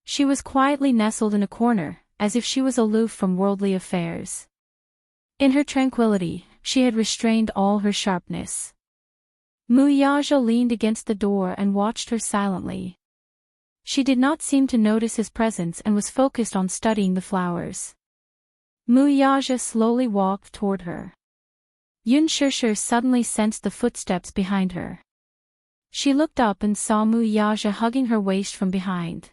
She was quietly nestled in a corner, as if she was aloof from worldly affairs. In her tranquility, she had restrained all her sharpness. Mu Yaja leaned against the door and watched her silently. She did not seem to notice his presence and was focused on studying the flowers. Mu Yaja slowly walked toward her. Yun Shishir suddenly sensed the footsteps behind her. She looked up and saw Mu Yaja hugging her waist from behind.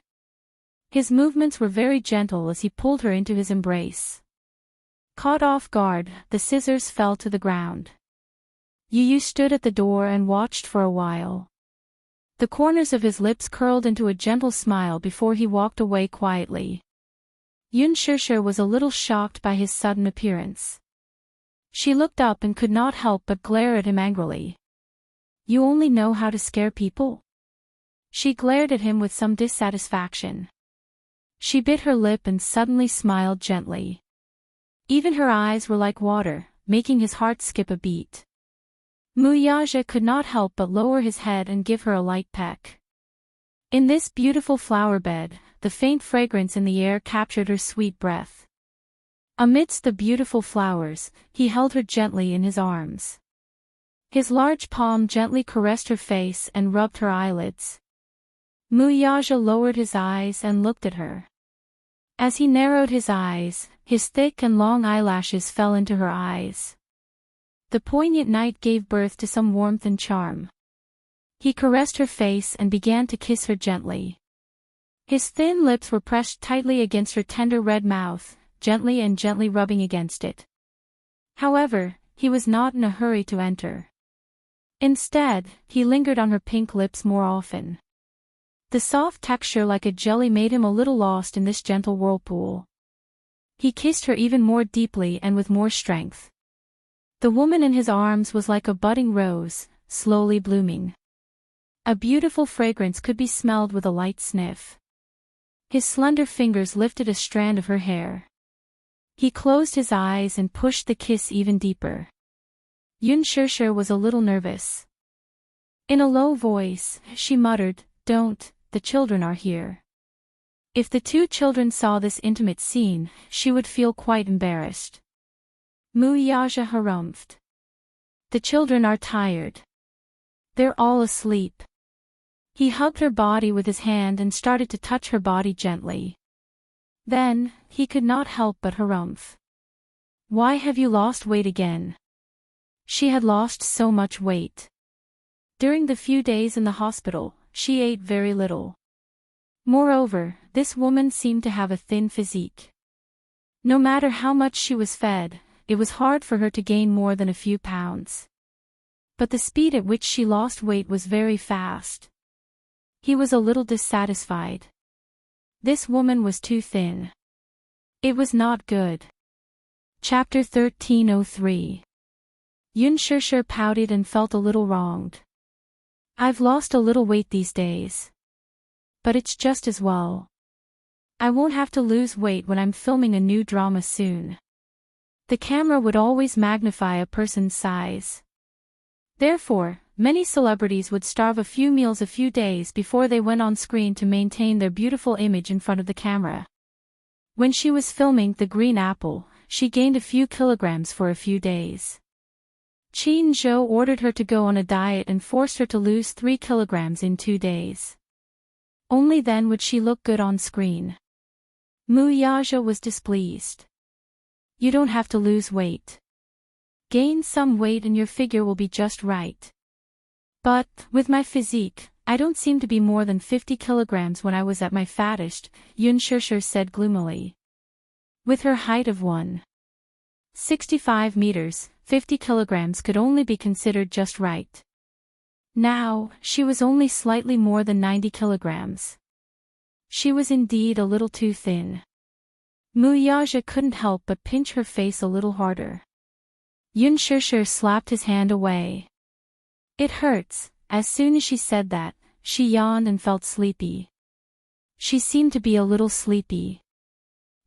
His movements were very gentle as he pulled her into his embrace. Caught off guard, the scissors fell to the ground. Yu Yu stood at the door and watched for a while. The corners of his lips curled into a gentle smile before he walked away quietly. Yun Shishir was a little shocked by his sudden appearance. She looked up and could not help but glare at him angrily. You only know how to scare people? She glared at him with some dissatisfaction. She bit her lip and suddenly smiled gently. Even her eyes were like water, making his heart skip a beat. Mu Yaja could not help but lower his head and give her a light peck. In this beautiful flower bed, the faint fragrance in the air captured her sweet breath. Amidst the beautiful flowers, he held her gently in his arms. His large palm gently caressed her face and rubbed her eyelids. Mu Yaja lowered his eyes and looked at her. As he narrowed his eyes, his thick and long eyelashes fell into her eyes. The poignant night gave birth to some warmth and charm. He caressed her face and began to kiss her gently. His thin lips were pressed tightly against her tender red mouth, gently and gently rubbing against it. However, he was not in a hurry to enter. Instead, he lingered on her pink lips more often. The soft texture like a jelly made him a little lost in this gentle whirlpool. He kissed her even more deeply and with more strength. The woman in his arms was like a budding rose, slowly blooming. A beautiful fragrance could be smelled with a light sniff. His slender fingers lifted a strand of her hair. He closed his eyes and pushed the kiss even deeper. Yun Shishir was a little nervous. In a low voice, she muttered, Don't, the children are here. If the two children saw this intimate scene, she would feel quite embarrassed. Muyaja harumphed. The children are tired. They're all asleep. He hugged her body with his hand and started to touch her body gently. Then, he could not help but harumph. Why have you lost weight again? She had lost so much weight. During the few days in the hospital, she ate very little. Moreover, this woman seemed to have a thin physique. No matter how much she was fed, it was hard for her to gain more than a few pounds. But the speed at which she lost weight was very fast. He was a little dissatisfied. This woman was too thin. It was not good. Chapter 1303. Yun Shishir pouted and felt a little wronged. I've lost a little weight these days. But it's just as well. I won't have to lose weight when I'm filming a new drama soon. The camera would always magnify a person's size. Therefore, many celebrities would starve a few meals a few days before they went on screen to maintain their beautiful image in front of the camera. When she was filming The Green Apple, she gained a few kilograms for a few days. Qin Zhou ordered her to go on a diet and forced her to lose 3 kilograms in 2 days. Only then would she look good on screen. Muyaja was displeased. You don't have to lose weight. Gain some weight and your figure will be just right. But, with my physique, I don't seem to be more than 50 kilograms when I was at my fattest, Yun Shishir said gloomily. With her height of 1.65 meters, 50 kilograms could only be considered just right. Now, she was only slightly more than 90 kilograms. She was indeed a little too thin. Muyaja couldn't help but pinch her face a little harder. Yun Shishir slapped his hand away. It hurts. As soon as she said that, she yawned and felt sleepy. She seemed to be a little sleepy.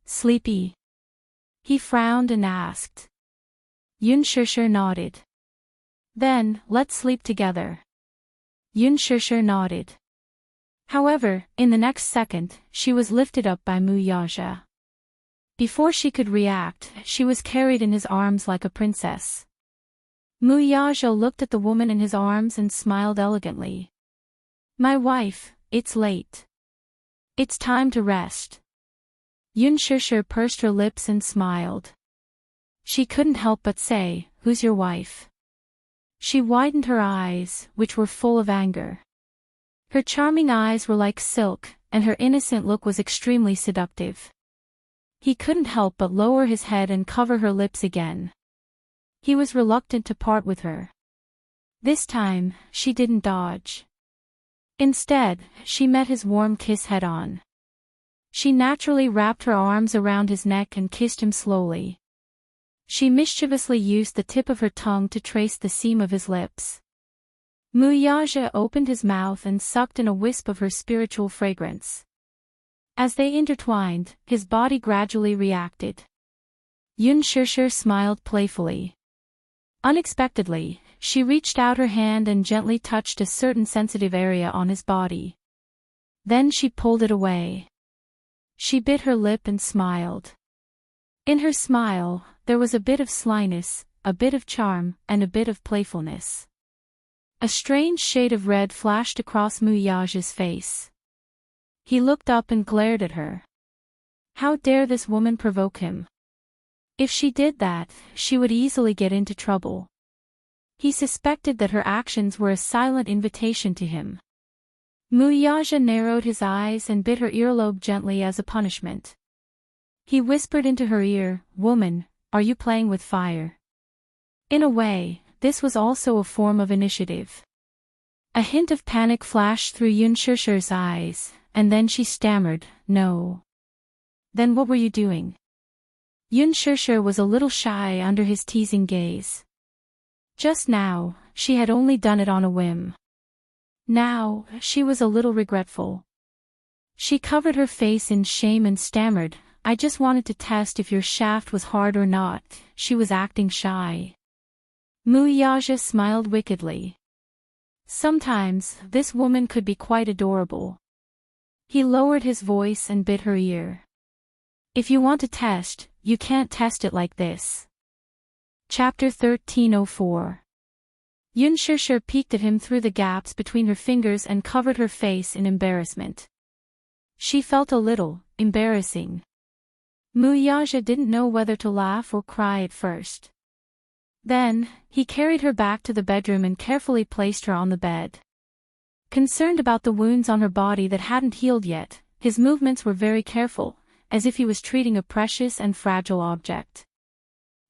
Sleepy? He frowned and asked. Yun Shishir nodded. Then, let's sleep together. Yun Shishir nodded. However, in the next second, she was lifted up by Muyaja. Before she could react, she was carried in his arms like a princess. Muyaja looked at the woman in his arms and smiled elegantly. My wife, it's late. It's time to rest. Yun Shishir pursed her lips and smiled. She couldn't help but say, who's your wife? She widened her eyes, which were full of anger. Her charming eyes were like silk, and her innocent look was extremely seductive. He couldn't help but lower his head and cover her lips again. He was reluctant to part with her. This time, she didn't dodge. Instead, she met his warm kiss head-on. She naturally wrapped her arms around his neck and kissed him slowly. She mischievously used the tip of her tongue to trace the seam of his lips. Muyaja opened his mouth and sucked in a wisp of her spiritual fragrance. As they intertwined, his body gradually reacted. Yun Shishir smiled playfully. Unexpectedly, she reached out her hand and gently touched a certain sensitive area on his body. Then she pulled it away. She bit her lip and smiled. In her smile, there was a bit of slyness, a bit of charm, and a bit of playfulness. A strange shade of red flashed across Muyaja's face. He looked up and glared at her. How dare this woman provoke him? If she did that, she would easily get into trouble. He suspected that her actions were a silent invitation to him. Muyaja narrowed his eyes and bit her earlobe gently as a punishment. He whispered into her ear, Woman, are you playing with fire? In a way, this was also a form of initiative. A hint of panic flashed through Yun Shishir's eyes, and then she stammered, No. Then what were you doing? Yun Shishir was a little shy under his teasing gaze. Just now, she had only done it on a whim. Now, she was a little regretful. She covered her face in shame and stammered, I just wanted to test if your shaft was hard or not. She was acting shy. Muyaja smiled wickedly. Sometimes, this woman could be quite adorable. He lowered his voice and bit her ear. If you want to test, you can't test it like this. Chapter 1304. Yun Shishir peeked at him through the gaps between her fingers and covered her face in embarrassment. She felt a little embarrassing. Muyaja didn't know whether to laugh or cry at first. Then, he carried her back to the bedroom and carefully placed her on the bed. Concerned about the wounds on her body that hadn't healed yet, his movements were very careful, as if he was treating a precious and fragile object.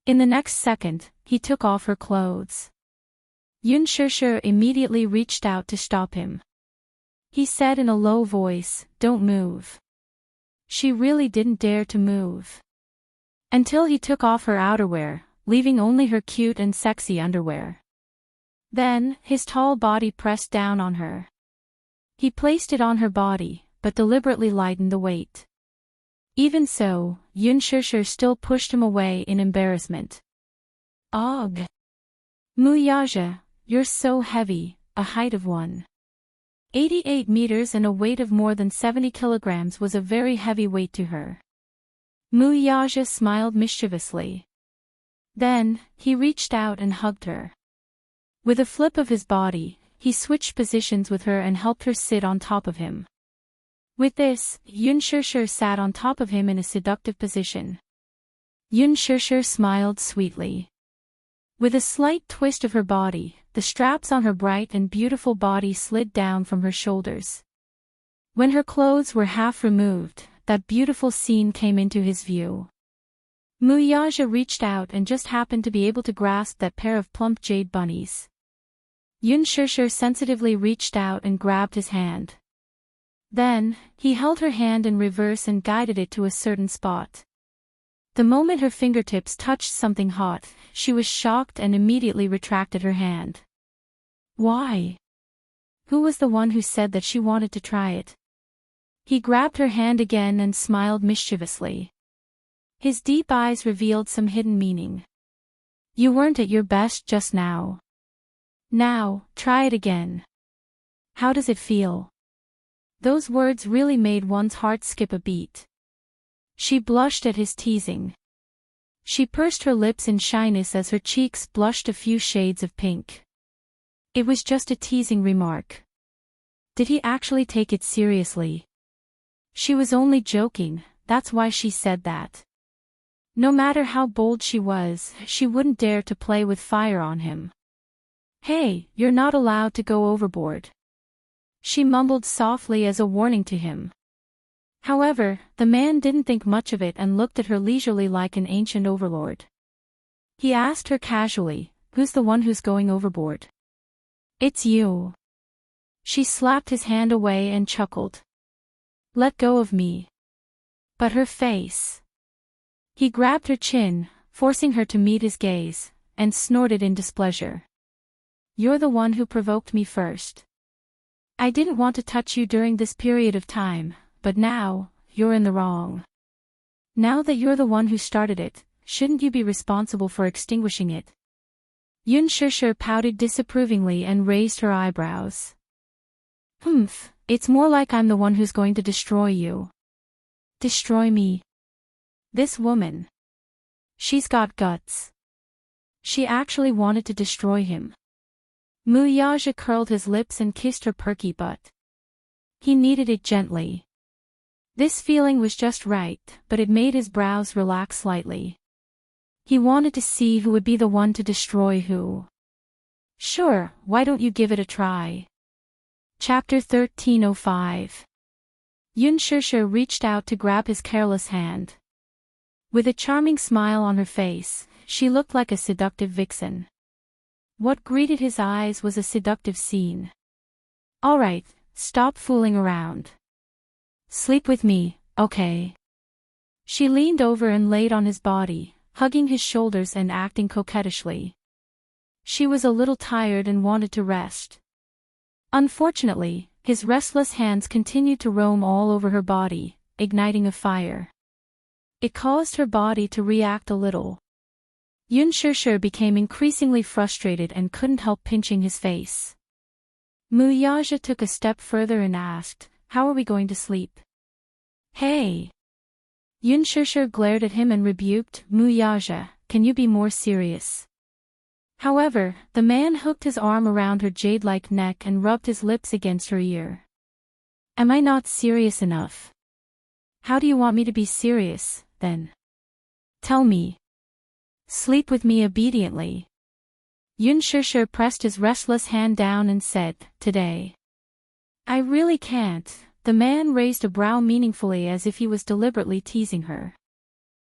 In the next second, he took off her clothes. Yun Shishir immediately reached out to stop him. He said in a low voice, "Don't move." She really didn't dare to move. Until he took off her outerwear, leaving only her cute and sexy underwear. Then, his tall body pressed down on her. He placed it on her body, but deliberately lightened the weight. Even so, Yun Shishir still pushed him away in embarrassment. Ugh! Muyaja, you're so heavy, a height of 188 meters and a weight of more than 70 kilograms was a very heavy weight to her. Muyaja smiled mischievously. Then, he reached out and hugged her. With a flip of his body, he switched positions with her and helped her sit on top of him. With this, Yun Shishir sat on top of him in a seductive position. Yun Shishir smiled sweetly. With a slight twist of her body, the straps on her bright and beautiful body slid down from her shoulders. When her clothes were half removed, that beautiful scene came into his view. Muyaja reached out and just happened to be able to grasp that pair of plump jade bunnies. Yun Shishir sensitively reached out and grabbed his hand. Then, he held her hand in reverse and guided it to a certain spot. The moment her fingertips touched something hot, she was shocked and immediately retracted her hand. Why? Who was the one who said that she wanted to try it? He grabbed her hand again and smiled mischievously. His deep eyes revealed some hidden meaning. You weren't at your best just now. Now, try it again. How does it feel? Those words really made one's heart skip a beat. She blushed at his teasing. She pursed her lips in shyness as her cheeks blushed a few shades of pink. It was just a teasing remark. Did he actually take it seriously? She was only joking, that's why she said that. No matter how bold she was, she wouldn't dare to play with fire on him. Hey, you're not allowed to go overboard. She mumbled softly as a warning to him. However, the man didn't think much of it and looked at her leisurely like an ancient overlord. He asked her casually, "Who's the one who's going overboard?" "It's you." She slapped his hand away and chuckled. "Let go of me." But her face. He grabbed her chin, forcing her to meet his gaze, and snorted in displeasure. "You're the one who provoked me first. I didn't want to touch you during this period of time, but now, you're in the wrong. Now that you're the one who started it, shouldn't you be responsible for extinguishing it?" Yun Shishir pouted disapprovingly and raised her eyebrows. It's more like I'm the one who's going to destroy you." "Destroy me?" This woman. She's got guts. She actually wanted to destroy him. Muyaja curled his lips and kissed her perky butt. He kneaded it gently. This feeling was just right, but it made his brows relax slightly. He wanted to see who would be the one to destroy who. Sure, why don't you give it a try? Chapter 1305. Yun Shishir reached out to grab his careless hand. With a charming smile on her face, she looked like a seductive vixen. What greeted his eyes was a seductive scene. "Alright, stop fooling around. Sleep with me, okay?" She leaned over and laid on his body, hugging his shoulders and acting coquettishly. She was a little tired and wanted to rest. Unfortunately, his restless hands continued to roam all over her body, igniting a fire. It caused her body to react a little. Yun Shishir became increasingly frustrated and couldn't help pinching his face. Muyaja took a step further and asked, "How are we going to sleep?" "Hey!" Yun Shishir glared at him and rebuked, "Muyaja, can you be more serious?" However, the man hooked his arm around her jade-like neck and rubbed his lips against her ear. "Am I not serious enough? How do you want me to be serious, then? Tell me. Sleep with me obediently." Yun Shishir pressed his restless hand down and said, "Today. I really can't." The man raised a brow meaningfully as if he was deliberately teasing her.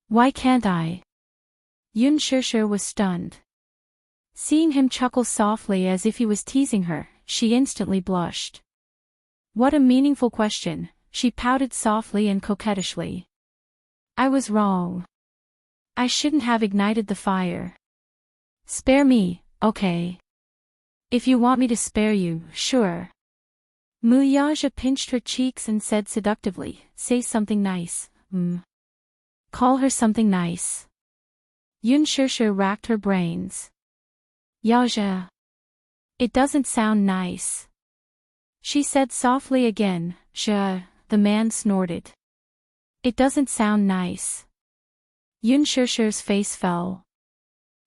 "Why can't I?" Yun Shishir was stunned. Seeing him chuckle softly as if he was teasing her, she instantly blushed. What a meaningful question, she pouted softly and coquettishly. "I was wrong. I shouldn't have ignited the fire. Spare me, okay? If you want me to spare you, sure." Muyaja pinched her cheeks and said seductively, "Say something nice, Call her something nice." Yun Shishir racked her brains. "Yaja. It doesn't sound nice." She said softly again, "Ja." The man snorted. "It doesn't sound nice." Yun Shishir's face fell.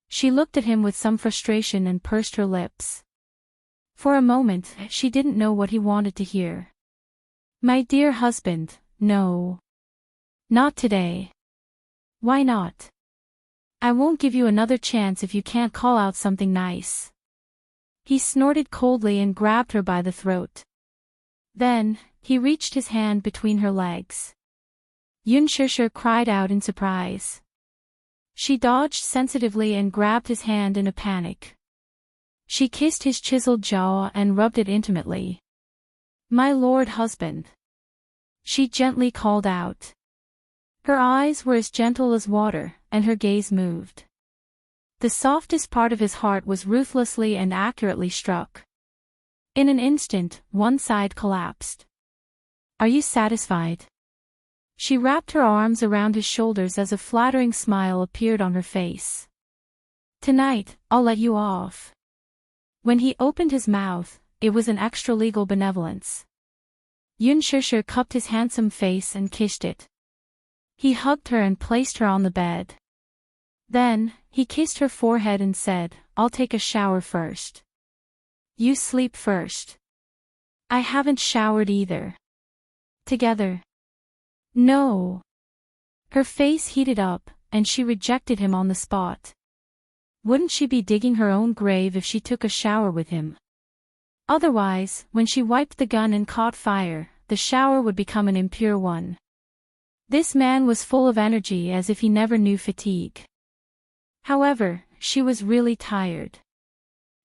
She looked at him with some frustration and pursed her lips. For a moment, she didn't know what he wanted to hear. "My dear husband, no. Not today." "Why not?" "I won't give you another chance if you can't call out something nice." He snorted coldly and grabbed her by the throat. Then, he reached his hand between her legs. Yun Shishir cried out in surprise. She dodged sensitively and grabbed his hand in a panic. She kissed his chiseled jaw and rubbed it intimately. "My lord husband." She gently called out. Her eyes were as gentle as water, and her gaze moved. The softest part of his heart was ruthlessly and accurately struck. In an instant, one side collapsed. "Are you satisfied?" She wrapped her arms around his shoulders as a flattering smile appeared on her face. "Tonight, I'll let you off." When he opened his mouth, it was an extra-legal benevolence. Yun Shishir cupped his handsome face and kissed it. He hugged her and placed her on the bed. Then, he kissed her forehead and said, "I'll take a shower first." "You sleep first." "I haven't showered either." "Together." "No." Her face heated up, and she rejected him on the spot. Wouldn't she be digging her own grave if she took a shower with him? Otherwise, when she wiped the gun and caught fire, the shower would become an impure one. This man was full of energy as if he never knew fatigue. However, she was really tired.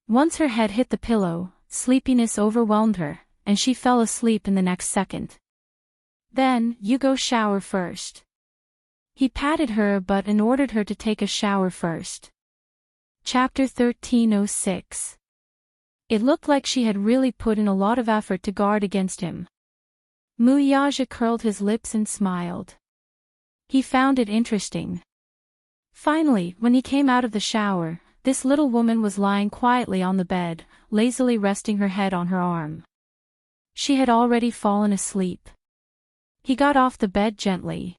Once her head hit the pillow, sleepiness overwhelmed her, and she fell asleep in the next second. "Then, you go shower first." He patted her butt and ordered her to take a shower first. Chapter 1306. It looked like she had really put in a lot of effort to guard against him. Muyaja curled his lips and smiled. He found it interesting. Finally, when he came out of the shower, this little woman was lying quietly on the bed, lazily resting her head on her arm. She had already fallen asleep. He got off the bed gently.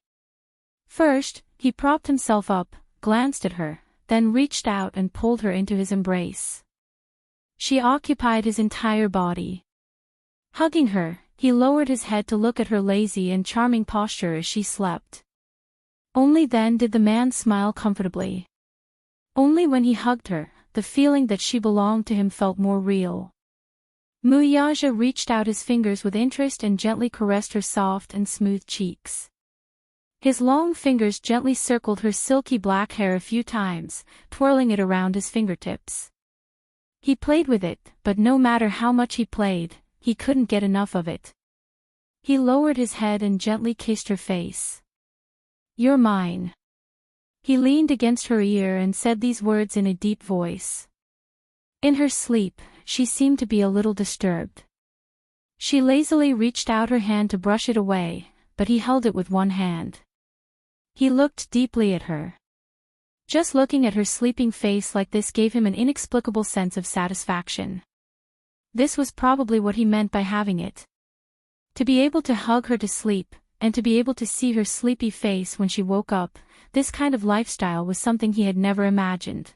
First, he propped himself up, glanced at her, then reached out and pulled her into his embrace. She occupied his entire body. Hugging her, he lowered his head to look at her lazy and charming posture as she slept. Only then did the man smile comfortably. Only when he hugged her, the feeling that she belonged to him felt more real. Muyaja reached out his fingers with interest and gently caressed her soft and smooth cheeks. His long fingers gently circled her silky black hair a few times, twirling it around his fingertips. He played with it, but no matter how much he played, he couldn't get enough of it. He lowered his head and gently kissed her face. "You're mine." He leaned against her ear and said these words in a deep voice. In her sleep, she seemed to be a little disturbed. She lazily reached out her hand to brush it away, but he held it with one hand. He looked deeply at her. Just looking at her sleeping face like this gave him an inexplicable sense of satisfaction. This was probably what he meant by having it. To be able to hug her to sleep, and to be able to see her sleepy face when she woke up, this kind of lifestyle was something he had never imagined.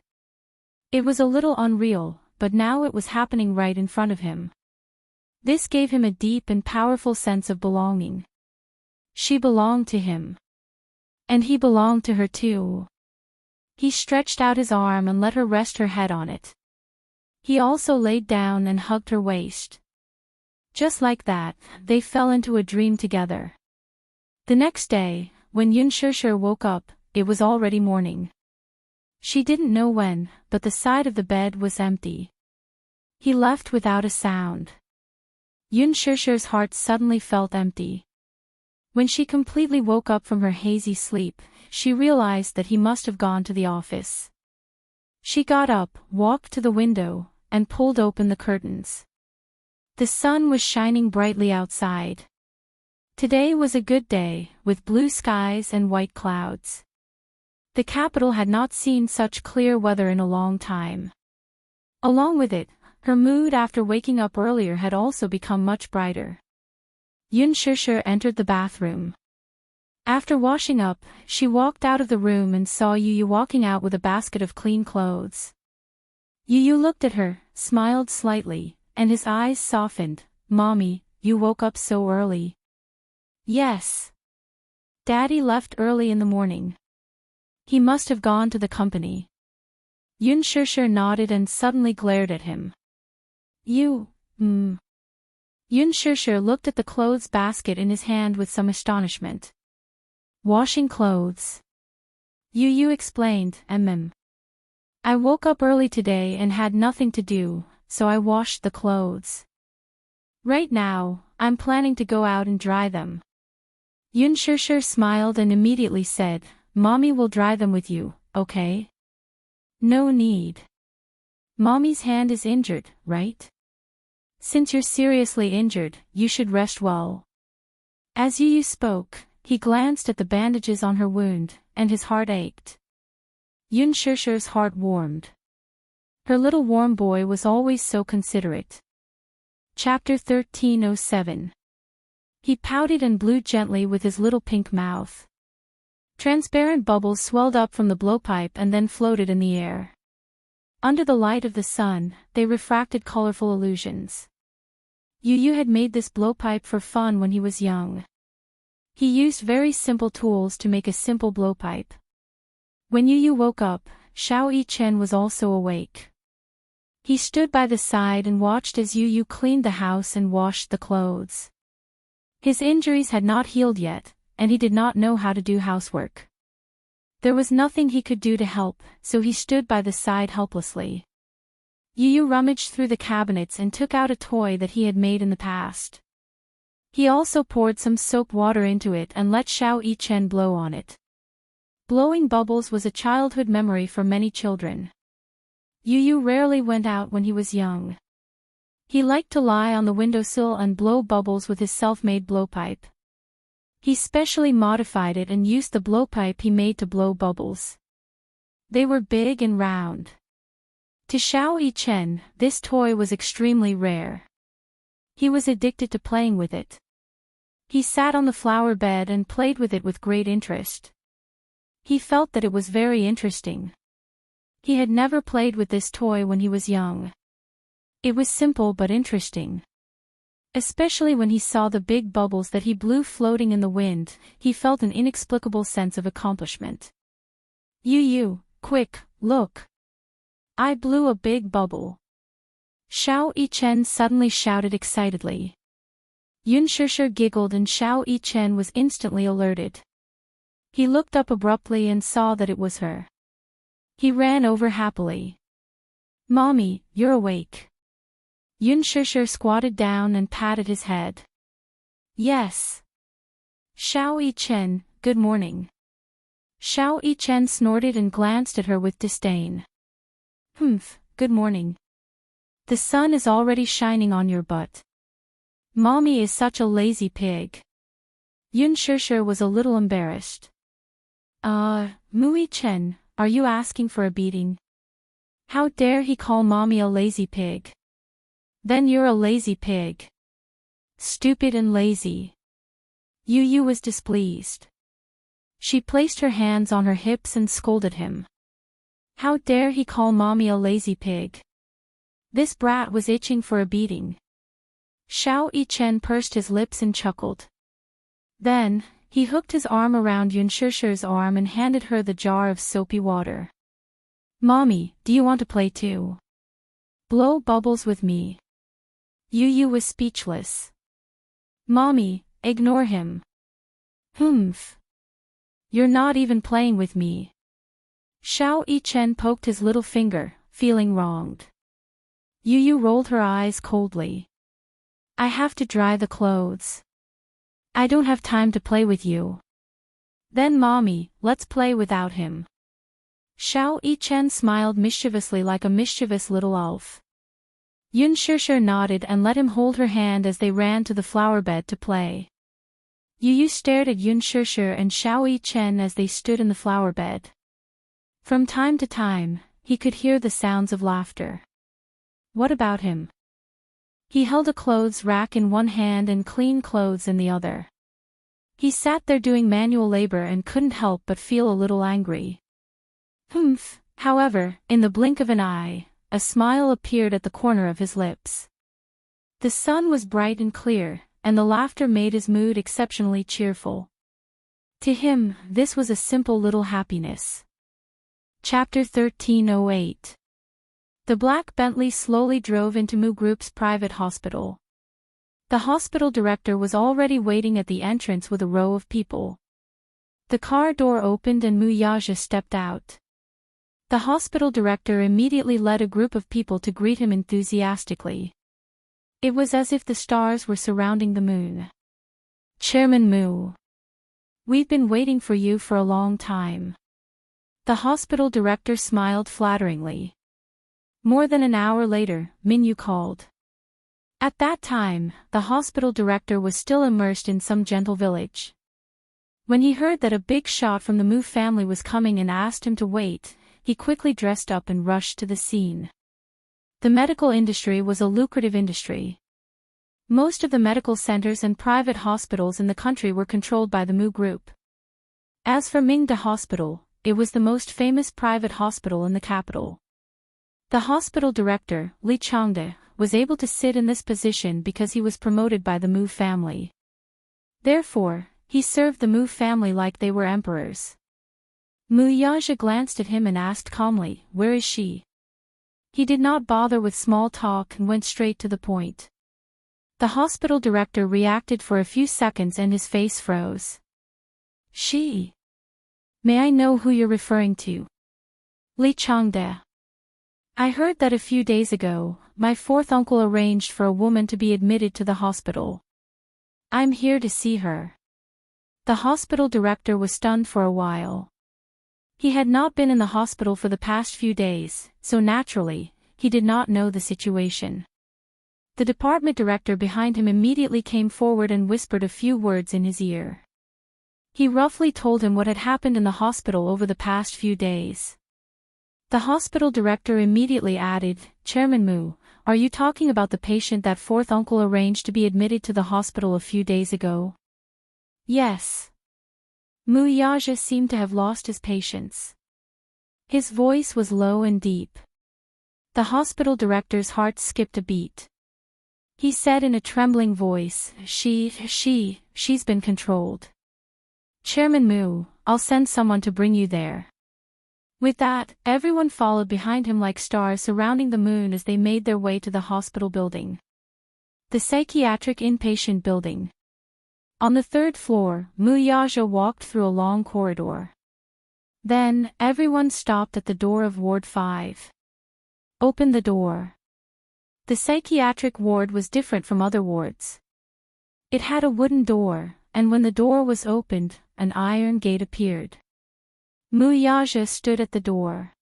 It was a little unreal, but now it was happening right in front of him. This gave him a deep and powerful sense of belonging. She belonged to him. And he belonged to her too. He stretched out his arm and let her rest her head on it. He also laid down and hugged her waist. Just like that, they fell into a dream together. The next day, when Yun Shishir woke up, it was already morning. She didn't know when, but the side of the bed was empty. He left without a sound. Yun Shishir's heart suddenly felt empty. When she completely woke up from her hazy sleep, she realized that he must have gone to the office. She got up, walked to the window, and pulled open the curtains. The sun was shining brightly outside. Today was a good day, with blue skies and white clouds. The capital had not seen such clear weather in a long time. Along with it, her mood after waking up earlier had also become much brighter. Yun Shishir entered the bathroom. After washing up, she walked out of the room and saw Yu walking out with a basket of clean clothes. Yu looked at her, smiled slightly, and his eyes softened. "Mommy, you woke up so early." "Yes. Daddy left early in the morning. He must have gone to the company." Yun Shishir nodded and suddenly glared at him. Yun Shishir looked at the clothes basket in his hand with some astonishment. "Washing clothes?" Yu explained, "I woke up early today and had nothing to do, so I washed the clothes. Right now, I'm planning to go out and dry them." Yun Shishir smiled and immediately said, "Mommy will dry them with you, okay?" "No need. Mommy's hand is injured, right? Since you're seriously injured, you should rest well." As Yu spoke, he glanced at the bandages on her wound, and his heart ached. Yun Shishir's heart warmed. Her little warm boy was always so considerate. Chapter 1307. He pouted and blew gently with his little pink mouth. Transparent bubbles swelled up from the blowpipe and then floated in the air. Under the light of the sun, they refracted colorful illusions. Yu had made this blowpipe for fun when he was young. He used very simple tools to make a simple blowpipe. When Yu woke up, Xiao Yichen was also awake. He stood by the side and watched as Yu cleaned the house and washed the clothes. His injuries had not healed yet, and he did not know how to do housework. There was nothing he could do to help, so he stood by the side helplessly. Yu rummaged through the cabinets and took out a toy that he had made in the past. He also poured some soap water into it and let Xiao Yichen blow on it. Blowing bubbles was a childhood memory for many children. Yu rarely went out when he was young. He liked to lie on the windowsill and blow bubbles with his self-made blowpipe. He specially modified it and used the blowpipe he made to blow bubbles. They were big and round. To Xiao Yichen, this toy was extremely rare. He was addicted to playing with it. He sat on the flower bed and played with it with great interest. He felt that it was very interesting. He had never played with this toy when he was young. It was simple but interesting. Especially when he saw the big bubbles that he blew floating in the wind, he felt an inexplicable sense of accomplishment. Yu, quick, look! I blew a big bubble. Xiao Yichen suddenly shouted excitedly. Yun Shishir giggled and Xiao Yichen was instantly alerted. He looked up abruptly and saw that it was her. He ran over happily. "Mommy, you're awake." Yun Shishir squatted down and patted his head. "Yes." "Xiao Yichen, good morning." Xiao Yichen snorted and glanced at her with disdain. Good morning. The sun is already shining on your butt. Mommy is such a lazy pig." Yun Shishir was a little embarrassed. Mu Chen, are you asking for a beating? How dare he call Mommy a lazy pig? Then you're a lazy pig. Stupid and lazy. Yu was displeased. She placed her hands on her hips and scolded him. How dare he call mommy a lazy pig? This brat was itching for a beating. Xiao Yichen pursed his lips and chuckled. Then, he hooked his arm around Yun Shishir's arm and handed her the jar of soapy water. Mommy, do you want to play too? Blow bubbles with me. Yu was speechless. Mommy, ignore him. Humph. You're not even playing with me. Xiao Yichen poked his little finger, feeling wronged. Yu rolled her eyes coldly. I have to dry the clothes. I don't have time to play with you. Then mommy, let's play without him. Xiao Yichen smiled mischievously like a mischievous little elf. Yun Shishir nodded and let him hold her hand as they ran to the flower bed to play. Yu stared at Yun Shishir and Xiao Yichen as they stood in the flower bed. From time to time, he could hear the sounds of laughter. What about him? He held a clothes rack in one hand and clean clothes in the other. He sat there doing manual labor and couldn't help but feel a little angry. Humph, however, in the blink of an eye, a smile appeared at the corner of his lips. The sun was bright and clear, and the laughter made his mood exceptionally cheerful. To him, this was a simple little happiness. Chapter 1308. The black Bentley slowly drove into Mu Group's private hospital. The hospital director was already waiting at the entrance with a row of people. The car door opened and Mu Yaja stepped out. The hospital director immediately led a group of people to greet him enthusiastically. It was as if the stars were surrounding the moon. Chairman Mu. We've been waiting for you for a long time. The hospital director smiled flatteringly. More than an hour later, Minyu called. At that time, the hospital director was still immersed in some gentle village. When he heard that a big shot from the Mu family was coming and asked him to wait, he quickly dressed up and rushed to the scene. The medical industry was a lucrative industry. Most of the medical centers and private hospitals in the country were controlled by the Mu Group. As for Mingda Hospital, it was the most famous private hospital in the capital. The hospital director, Li Changde, was able to sit in this position because he was promoted by the Mu family. Therefore, he served the Mu family like they were emperors. Mu Yaja glanced at him and asked calmly, "Where is she?" He did not bother with small talk and went straight to the point. The hospital director reacted for a few seconds and his face froze. She? May I know who you're referring to? Li Changde. I heard that a few days ago, my fourth uncle arranged for a woman to be admitted to the hospital. I'm here to see her. The hospital director was stunned for a while. He had not been in the hospital for the past few days, so naturally, he did not know the situation. The department director behind him immediately came forward and whispered a few words in his ear. He roughly told him what had happened in the hospital over the past few days. The hospital director immediately added, "Chairman Mu, are you talking about the patient that fourth uncle arranged to be admitted to the hospital a few days ago?" Yes. Mu Yaja seemed to have lost his patience. His voice was low and deep. The hospital director's heart skipped a beat. He said in a trembling voice, She's been controlled. Chairman Mu, I'll send someone to bring you there." With that, everyone followed behind him like stars surrounding the moon as they made their way to the hospital building. The psychiatric inpatient building. On the third floor, Mu Yaja walked through a long corridor. Then, everyone stopped at the door of Ward 5. Open the door. The psychiatric ward was different from other wards. It had a wooden door, and when the door was opened, an iron gate appeared. Mu Yaja stood at the door.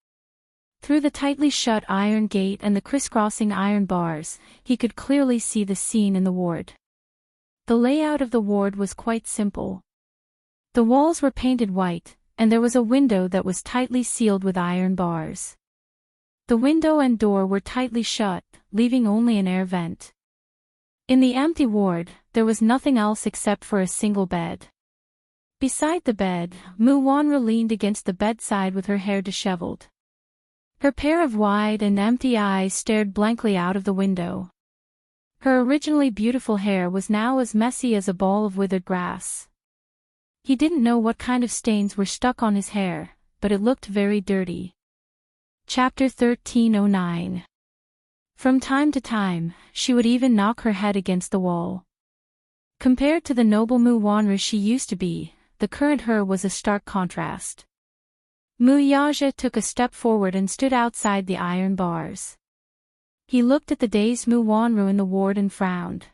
Through the tightly shut iron gate and the crisscrossing iron bars, he could clearly see the scene in the ward. The layout of the ward was quite simple. The walls were painted white, and there was a window that was tightly sealed with iron bars. The window and door were tightly shut, leaving only an air vent. In the empty ward, there was nothing else except for a single bed. Beside the bed, Mu Wanru leaned against the bedside with her hair disheveled. Her pair of wide and empty eyes stared blankly out of the window. Her originally beautiful hair was now as messy as a ball of withered grass. He didn't know what kind of stains were stuck on his hair, but it looked very dirty. Chapter 1309. From time to time, she would even knock her head against the wall. Compared to the noble Mu Wanru she used to be, the current her was a stark contrast. Mu Yaja took a step forward and stood outside the iron bars. He looked at the dazed Mu Wanru in the ward and frowned.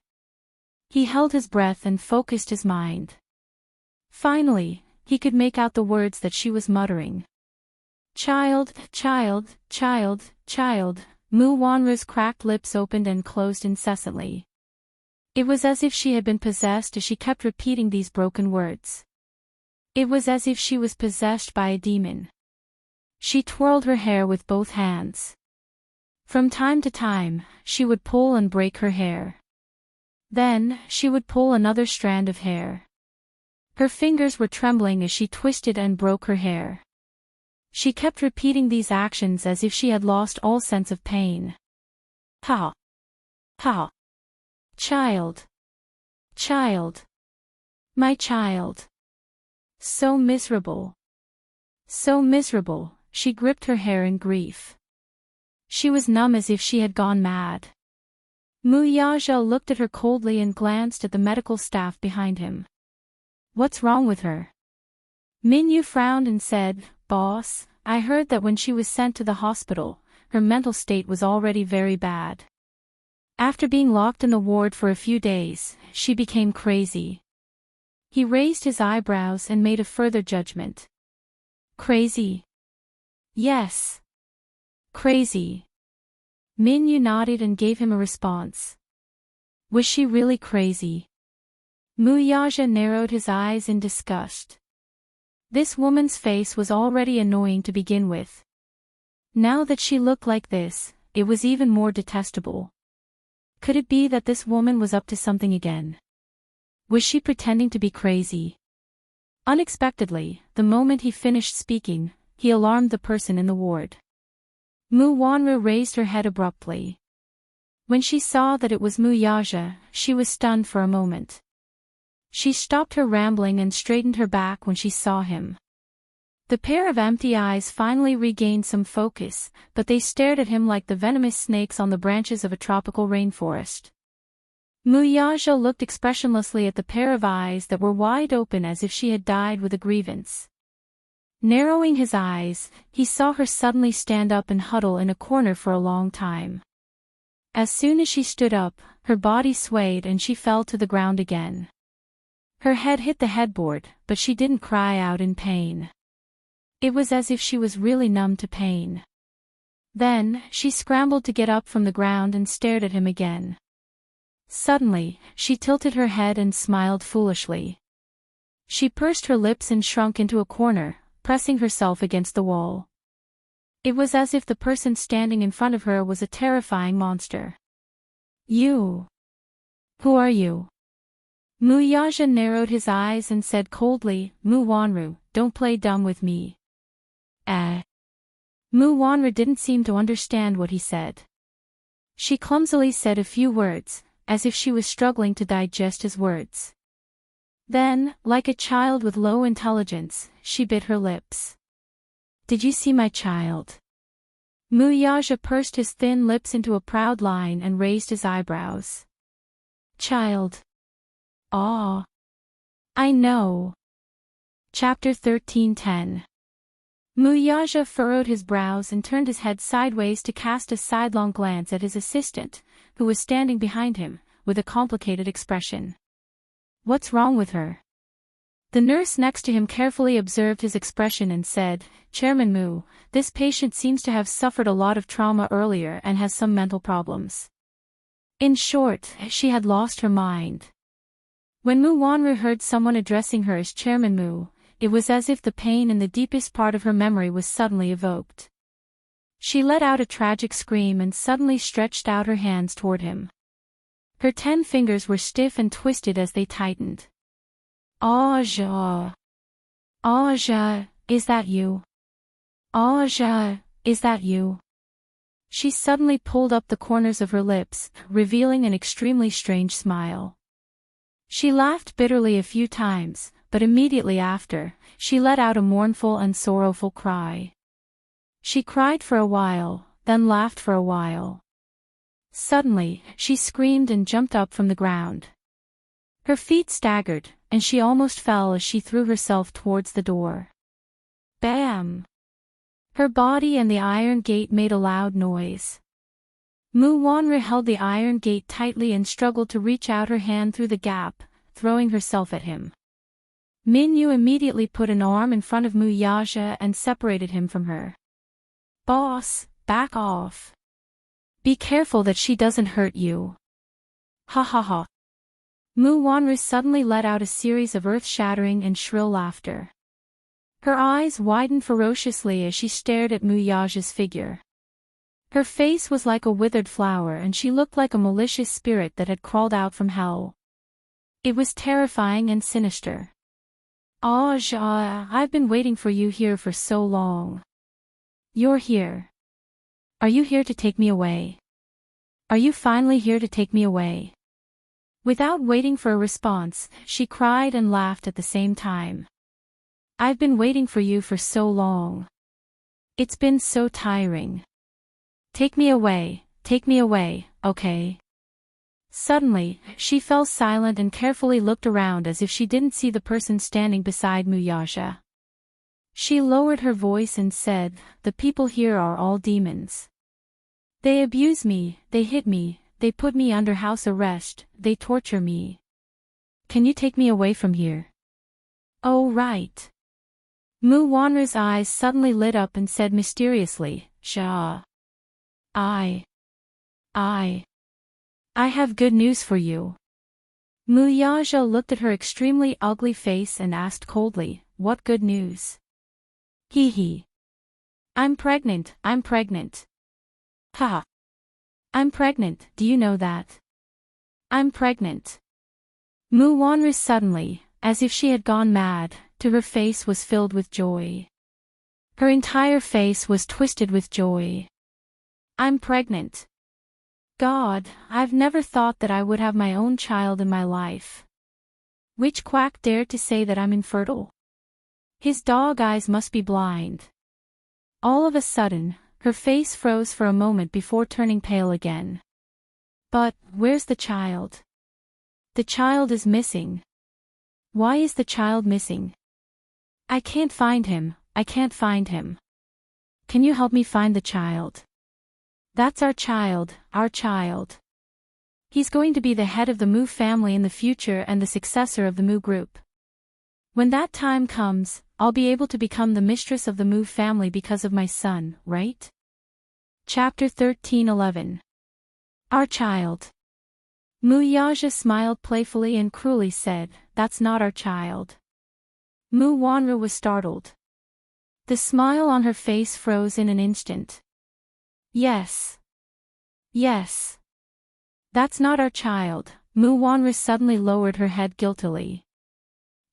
He held his breath and focused his mind. Finally, he could make out the words that she was muttering. Child, child, child, child. Mu Wanru's cracked lips opened and closed incessantly. It was as if she had been possessed as she kept repeating these broken words. It was as if she was possessed by a demon. She twirled her hair with both hands. From time to time, she would pull and break her hair. Then, she would pull another strand of hair. Her fingers were trembling as she twisted and broke her hair. She kept repeating these actions as if she had lost all sense of pain. Ha! Ha! Child! Child! My child! So miserable! So miserable, she gripped her hair in grief. She was numb as if she had gone mad. Mu Yaja looked at her coldly and glanced at the medical staff behind him. What's wrong with her? Minyu frowned and said, Boss, I heard that when she was sent to the hospital, her mental state was already very bad. After being locked in the ward for a few days, she became crazy. He raised his eyebrows and made a further judgment. Crazy? Yes. Crazy. Minyu nodded and gave him a response. Was she really crazy? Mu Yaja narrowed his eyes in disgust. This woman's face was already annoying to begin with. Now that she looked like this, it was even more detestable. Could it be that this woman was up to something again? Was she pretending to be crazy? Unexpectedly, the moment he finished speaking, he alarmed the person in the ward. Mu Wanru raised her head abruptly. When she saw that it was Mu Yaja, she was stunned for a moment. She stopped her rambling and straightened her back when she saw him. The pair of empty eyes finally regained some focus, but they stared at him like the venomous snakes on the branches of a tropical rainforest. Mu Yaja looked expressionlessly at the pair of eyes that were wide open as if she had died with a grievance. Narrowing his eyes, he saw her suddenly stand up and huddle in a corner for a long time. As soon as she stood up, her body swayed and she fell to the ground again. Her head hit the headboard, but she didn't cry out in pain. It was as if she was really numb to pain. Then, she scrambled to get up from the ground and stared at him again. Suddenly, she tilted her head and smiled foolishly. She pursed her lips and shrunk into a corner, pressing herself against the wall. It was as if the person standing in front of her was a terrifying monster. You. Who are you? Mu Yaja narrowed his eyes and said coldly, Mu Wanru, don't play dumb with me. Mu Wanru didn't seem to understand what he said. She clumsily said a few words, as if she was struggling to digest his words. Then, like a child with low intelligence, she bit her lips. Did you see my child? Mu Yaja pursed his thin lips into a proud line and raised his eyebrows. Child. Ah. I know. Chapter 1310. Mu Yaja furrowed his brows and turned his head sideways to cast a sidelong glance at his assistant, who was standing behind him, with a complicated expression. What's wrong with her? The nurse next to him carefully observed his expression and said, Chairman Mu, this patient seems to have suffered a lot of trauma earlier and has some mental problems. In short, she had lost her mind. When Mu Wanru heard someone addressing her as Chairman Mu, it was as if the pain in the deepest part of her memory was suddenly evoked. She let out a tragic scream and suddenly stretched out her hands toward him. Her 10 fingers were stiff and twisted as they tightened. Aja. Aja, is that you? Aja, is that you? She suddenly pulled up the corners of her lips, revealing an extremely strange smile. She laughed bitterly a few times, but immediately after, she let out a mournful and sorrowful cry. She cried for a while, then laughed for a while. Suddenly, she screamed and jumped up from the ground. Her feet staggered, and she almost fell as she threw herself towards the door. Bam! Her body and the iron gate made a loud noise. Mu Wanra held the iron gate tightly and struggled to reach out her hand through the gap, throwing herself at him. Min Yu immediately put an arm in front of Mu Yaja and separated him from her. Boss, back off. Be careful that she doesn't hurt you. Ha ha ha. Mu Wanra suddenly let out a series of earth-shattering and shrill laughter. Her eyes widened ferociously as she stared at Mu Yaja's figure. Her face was like a withered flower and she looked like a malicious spirit that had crawled out from hell. It was terrifying and sinister. Aja, I've been waiting for you here for so long. You're here. Are you here to take me away? Are you finally here to take me away? Without waiting for a response, she cried and laughed at the same time. I've been waiting for you for so long. It's been so tiring. Take me away, okay? Suddenly, she fell silent and carefully looked around as if she didn't see the person standing beside Muyasha. She lowered her voice and said, "The people here are all demons. They abuse me, they hit me, they put me under house arrest, they torture me. Can you take me away from here?" "Oh right." Mu Wanra's eyes suddenly lit up and said mysteriously, "Shah. I have good news for you." Muyaja looked at her extremely ugly face and asked coldly, "What good news?" Hee hee. I'm pregnant. Ha. I'm pregnant, do you know that? I'm pregnant. Mu Wanra suddenly, as if she had gone mad, to her face was filled with joy. Her entire face was twisted with joy. I'm pregnant. God, I've never thought that I would have my own child in my life. Which quack dared to say that I'm infertile? His dog eyes must be blind. All of a sudden, her face froze for a moment before turning pale again. But, where's the child? The child is missing. Why is the child missing? I can't find him. Can you help me find the child? That's our child. He's going to be the head of the Mu family in the future and the successor of the Mu group. When that time comes, I'll be able to become the mistress of the Mu family because of my son, right? Chapter 13:11. Our child. Muyaja smiled playfully and cruelly said, "That's not our child." Mu Wanra was startled. The smile on her face froze in an instant. Yes. That's not our child. Mu Wanra suddenly lowered her head guiltily.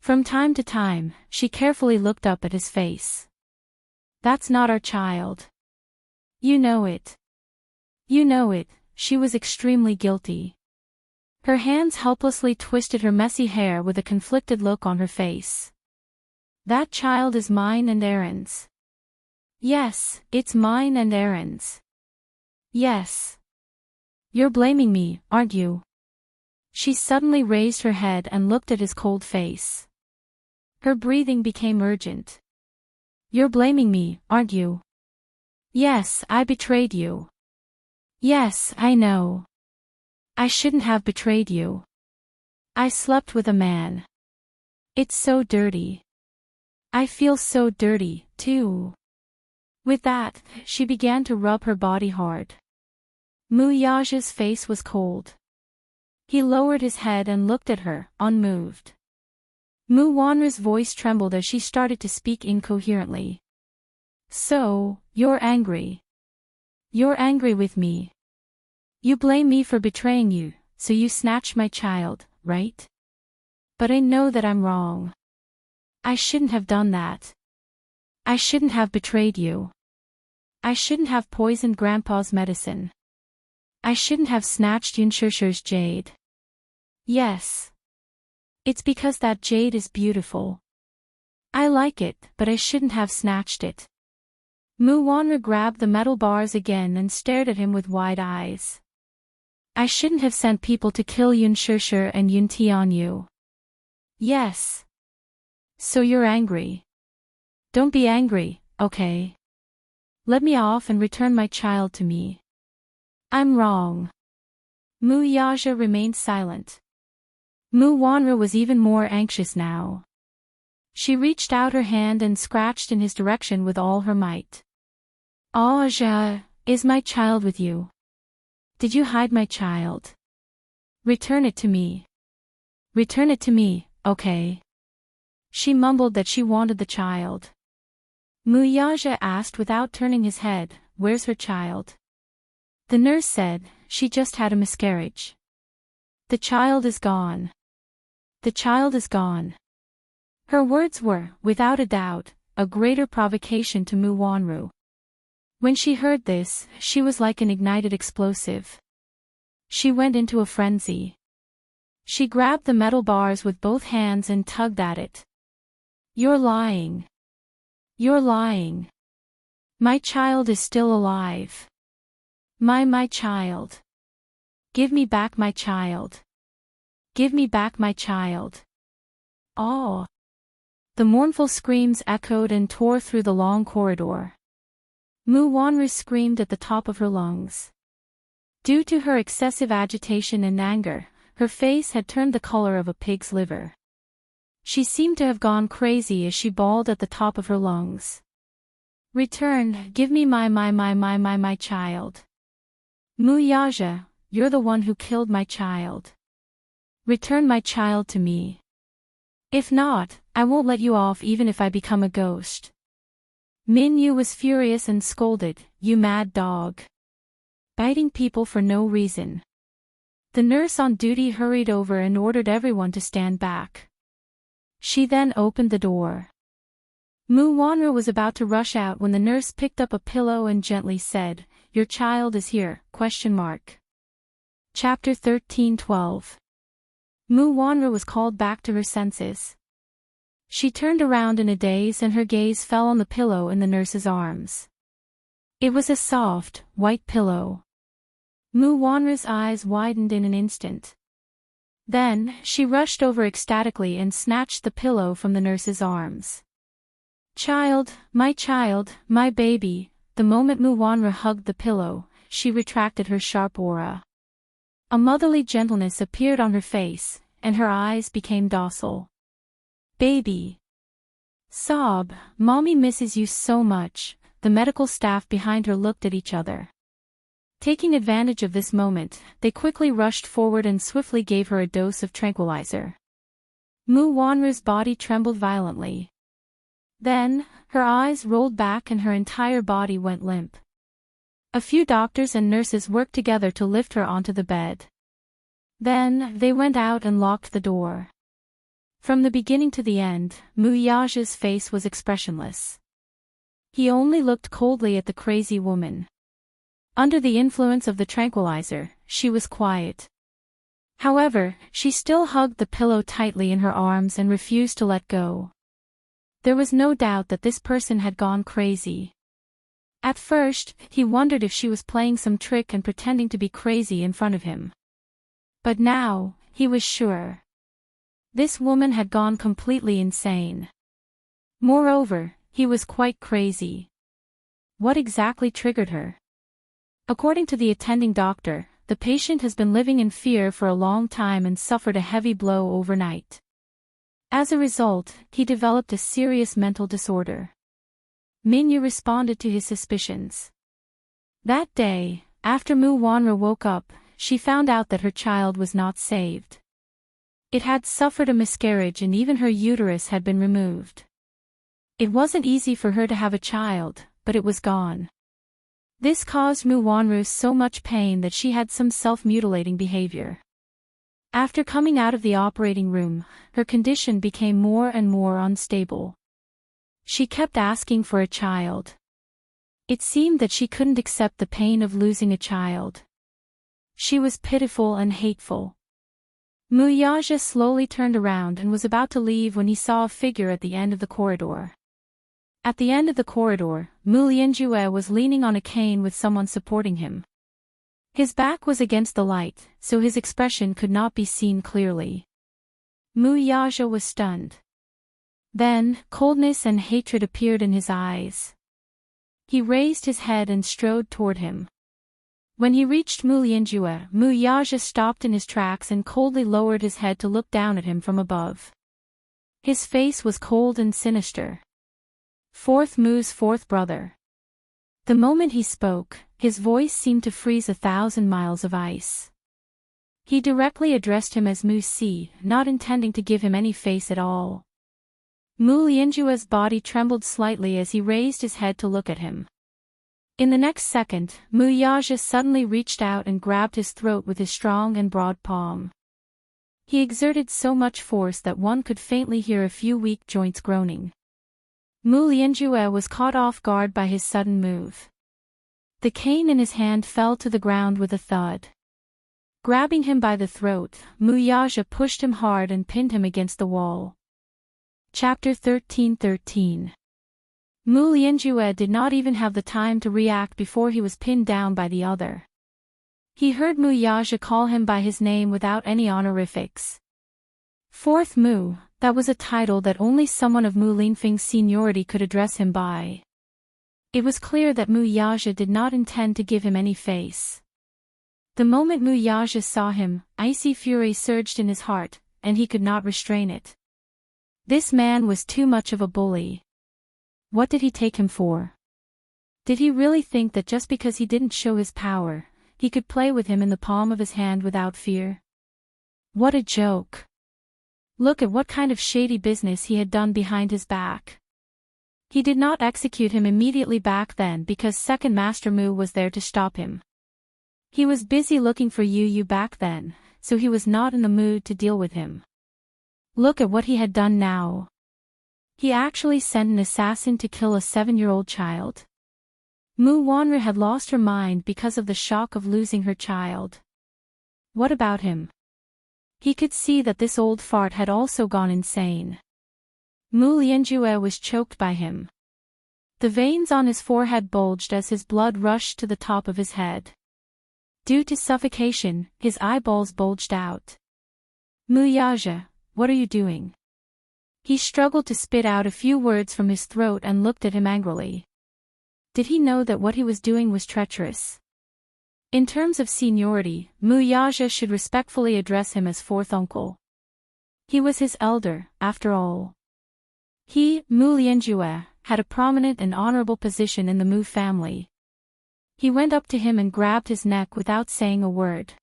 From time to time, she carefully looked up at his face. That's not our child. You know it. She was extremely guilty. Her hands helplessly twisted her messy hair with a conflicted look on her face. That child is mine and Aaron's. Yes, it's mine and Aaron's. Yes. You're blaming me, aren't you? She suddenly raised her head and looked at his cold face. Her breathing became urgent. You're blaming me, aren't you? Yes, I betrayed you. Yes, I know. I shouldn't have betrayed you. I slept with a man. It's so dirty. I feel so dirty, too. With that, she began to rub her body hard. Muyaja's face was cold. He lowered his head and looked at her, unmoved. Mu Wanra's voice trembled as she started to speak incoherently. So, you're angry. You're angry with me. You blame me for betraying you, so you snatched my child, right? But I know that I'm wrong. I shouldn't have done that. I shouldn't have betrayed you. I shouldn't have poisoned Grandpa's medicine. I shouldn't have snatched Yunshusher's jade. Yes. It's because that jade is beautiful. I like it, but I shouldn't have snatched it. Mu Wanru grabbed the metal bars again and stared at him with wide eyes. I shouldn't have sent people to kill Yunshusher and Yun Tianyu. Yes. So you're angry. Don't be angry, okay? Let me off and return my child to me. I'm wrong. Mu Yaja remained silent. Mu Wanru was even more anxious now. She reached out her hand and scratched in his direction with all her might. Aja, is my child with you? Did you hide my child? Return it to me. Return it to me, okay? She mumbled that she wanted the child. Mu Yaja asked without turning his head, where's her child? The nurse said, she just had a miscarriage. The child is gone. The child is gone. Her words were, without a doubt, a greater provocation to Mu Wanru. When she heard this, she was like an ignited explosive. She went into a frenzy. She grabbed the metal bars with both hands and tugged at it. You're lying. You're lying. My child is still alive. My child. Give me back my child. Give me back my child. Oh. The mournful screams echoed and tore through the long corridor. Mu Wanru screamed at the top of her lungs. Due to her excessive agitation and anger, her face had turned the color of a pig's liver. She seemed to have gone crazy as she bawled at the top of her lungs. Return, give me my child. Mu Yaja, you're the one who killed my child. Return my child to me. If not, I won't let you off even if I become a ghost. Min Yu was furious and scolded, you mad dog. Biting people for no reason. The nurse on duty hurried over and ordered everyone to stand back. She then opened the door. Mu Wanru was about to rush out when the nurse picked up a pillow and gently said, your child is here, ? Chapter 13:12. Mu Wanru was called back to her senses. She turned around in a daze and her gaze fell on the pillow in the nurse's arms. It was a soft, white pillow. Mu Wanru's eyes widened in an instant. Then, she rushed over ecstatically and snatched the pillow from the nurse's arms. Child, my baby. The moment Mu Wanru hugged the pillow, she retracted her sharp aura. A motherly gentleness appeared on her face, and her eyes became docile. Baby. Sob, Mommy misses you so much. The medical staff behind her looked at each other. Taking advantage of this moment, they quickly rushed forward and swiftly gave her a dose of tranquilizer. Mu Wanru's body trembled violently. Then, her eyes rolled back and her entire body went limp. A few doctors and nurses worked together to lift her onto the bed. Then, they went out and locked the door. From the beginning to the end, Mu Yaja's face was expressionless. He only looked coldly at the crazy woman. Under the influence of the tranquilizer, she was quiet. However, she still hugged the pillow tightly in her arms and refused to let go. There was no doubt that this person had gone crazy. At first, he wondered if she was playing some trick and pretending to be crazy in front of him. But now, he was sure. This woman had gone completely insane. Moreover, he was quite crazy. What exactly triggered her? According to the attending doctor, the patient has been living in fear for a long time and suffered a heavy blow overnight. As a result, he developed a serious mental disorder. Minyu responded to his suspicions. That day, after Mu Wanru woke up, she found out that her child was not saved. It had suffered a miscarriage and even her uterus had been removed. It wasn't easy for her to have a child, but it was gone. This caused Mu Wanru so much pain that she had some self-mutilating behavior. After coming out of the operating room, her condition became more and more unstable. She kept asking for a child. It seemed that she couldn't accept the pain of losing a child. She was pitiful and hateful. Mu Yaja slowly turned around and was about to leave when he saw a figure at the end of the corridor. At the end of the corridor, Mu Lianjue was leaning on a cane with someone supporting him. His back was against the light, so his expression could not be seen clearly. Mu Yaja was stunned. Then, coldness and hatred appeared in his eyes. He raised his head and strode toward him. When he reached Mu Lianjue, Mu Yaja stopped in his tracks and coldly lowered his head to look down at him from above. His face was cold and sinister. Fourth Mu's fourth brother. The moment he spoke, his voice seemed to freeze 1,000 miles of ice. He directly addressed him as Mu Si, not intending to give him any face at all. Mu Lianjue's body trembled slightly as he raised his head to look at him. In the next second, Mu Yaja suddenly reached out and grabbed his throat with his strong and broad palm. He exerted so much force that one could faintly hear a few weak joints groaning. Mu Lianjue was caught off guard by his sudden move. The cane in his hand fell to the ground with a thud. Grabbing him by the throat, Mu Yaja pushed him hard and pinned him against the wall. Chapter 13:13. Mu Lianjue did not even have the time to react before he was pinned down by the other. He heard Mu Yaja call him by his name without any honorifics. Fourth Mu, that was a title that only someone of Mu Linfeng's seniority could address him by. It was clear that Mu Yaja did not intend to give him any face. The moment Mu Yaja saw him, icy fury surged in his heart, and he could not restrain it. This man was too much of a bully. What did he take him for? Did he really think that just because he didn't show his power, he could play with him in the palm of his hand without fear? What a joke! Look at what kind of shady business he had done behind his back. He did not execute him immediately back then because Second Master Mu was there to stop him. He was busy looking for Yu back then, so he was not in the mood to deal with him. Look at what he had done now. He actually sent an assassin to kill a 7-year-old child. Mu Wanru had lost her mind because of the shock of losing her child. What about him? He could see that this old fart had also gone insane. Mu Lianjue was choked by him. The veins on his forehead bulged as his blood rushed to the top of his head. Due to suffocation, his eyeballs bulged out. Mu Yaja, what are you doing? He struggled to spit out a few words from his throat and looked at him angrily. Did he know that what he was doing was treacherous? In terms of seniority, Mu Yaja should respectfully address him as fourth uncle. He was his elder, after all. He, Mu Lianjue, had a prominent and honorable position in the Mu family. He went up to him and grabbed his neck without saying a word.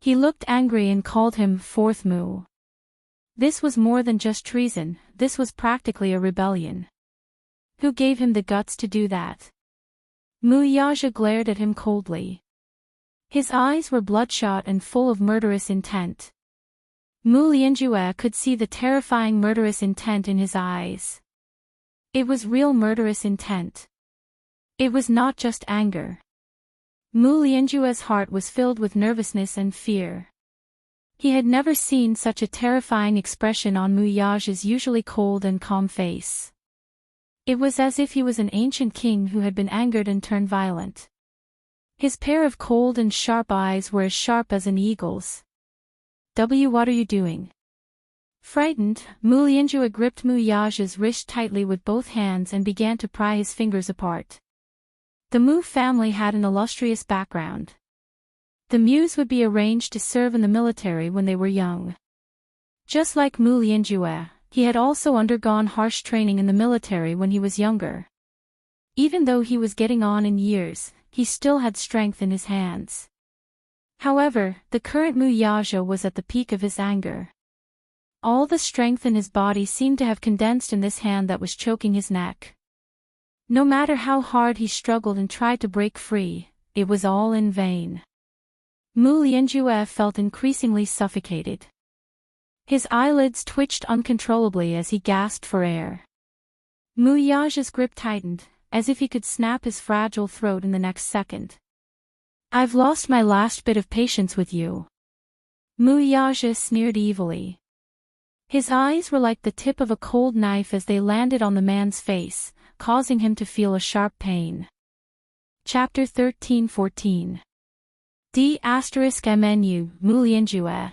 He looked angry and called him Fourth Mu. This was more than just treason, this was practically a rebellion. Who gave him the guts to do that? Mu Yaja glared at him coldly. His eyes were bloodshot and full of murderous intent. Mu Lianjue could see the terrifying murderous intent in his eyes. It was real murderous intent. It was not just anger. Mu Lianjue's heart was filled with nervousness and fear. He had never seen such a terrifying expression on Mu Yaja's usually cold and calm face. It was as if he was an ancient king who had been angered and turned violent. His pair of cold and sharp eyes were as sharp as an eagle's. What are you doing? Frightened, Mu Lianjue gripped Mu Yaja's wrist tightly with both hands and began to pry his fingers apart. The Mu family had an illustrious background. The Mus would be arranged to serve in the military when they were young. Just like Mu Lianjue, he had also undergone harsh training in the military when he was younger. Even though he was getting on in years, he still had strength in his hands. However, the current Mu Yaja was at the peak of his anger. All the strength in his body seemed to have condensed in this hand that was choking his neck. No matter how hard he struggled and tried to break free, it was all in vain. Mu Lianjue felt increasingly suffocated. His eyelids twitched uncontrollably as he gasped for air. Mu Yaja's grip tightened, as if he could snap his fragile throat in the next second. "I've lost my last bit of patience with you." Mu Yaja sneered evilly. His eyes were like the tip of a cold knife as they landed on the man's face, causing him to feel a sharp pain. Chapter 13-14. D*MNU, Mu Lianjue.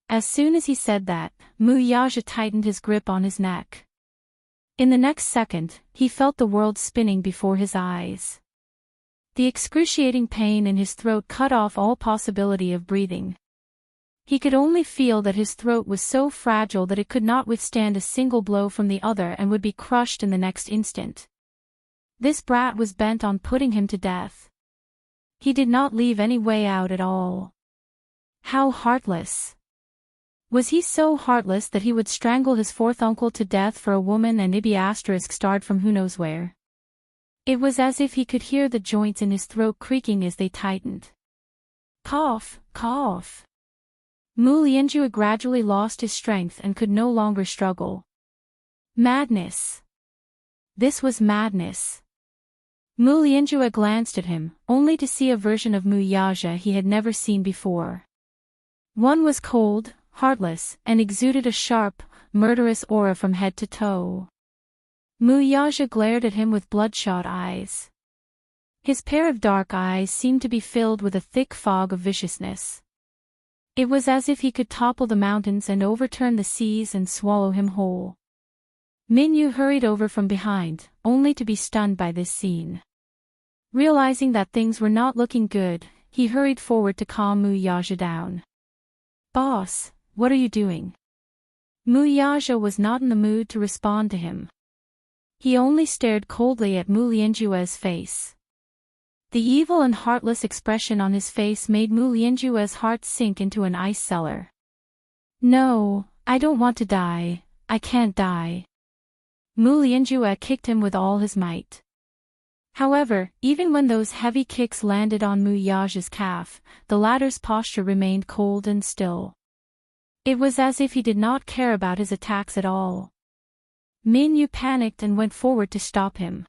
As soon as he said that, Mu Yaja tightened his grip on his neck. In the next second, he felt the world spinning before his eyes. The excruciating pain in his throat cut off all possibility of breathing. He could only feel that his throat was so fragile that it could not withstand a single blow from the other and would be crushed in the next instant. This brat was bent on putting him to death. He did not leave any way out at all. How heartless! Was he so heartless that he would strangle his fourth uncle to death for a woman and Ibi** starred from who knows where? It was as if he could hear the joints in his throat creaking as they tightened. Cough, cough. Mu Lianjue gradually lost his strength and could no longer struggle. Madness. This was madness. Mu Lianjue glanced at him, only to see a version of Mu Yaja he had never seen before. One was cold, heartless, and exuded a sharp, murderous aura from head to toe. Mu Yaja glared at him with bloodshot eyes. His pair of dark eyes seemed to be filled with a thick fog of viciousness. It was as if he could topple the mountains and overturn the seas and swallow him whole. Minyu hurried over from behind, only to be stunned by this scene. Realizing that things were not looking good, he hurried forward to calm Mu Yaja down. "Boss, what are you doing?" Mu Yaja was not in the mood to respond to him. He only stared coldly at Mu Lianjue's face. The evil and heartless expression on his face made Mu Lianjue's heart sink into an ice cellar. "No, I don't want to die, I can't die." Mu Lianjue kicked him with all his might. However, even when those heavy kicks landed on Mu Yaja's calf, the latter's posture remained cold and still. It was as if he did not care about his attacks at all. Minyu panicked and went forward to stop him.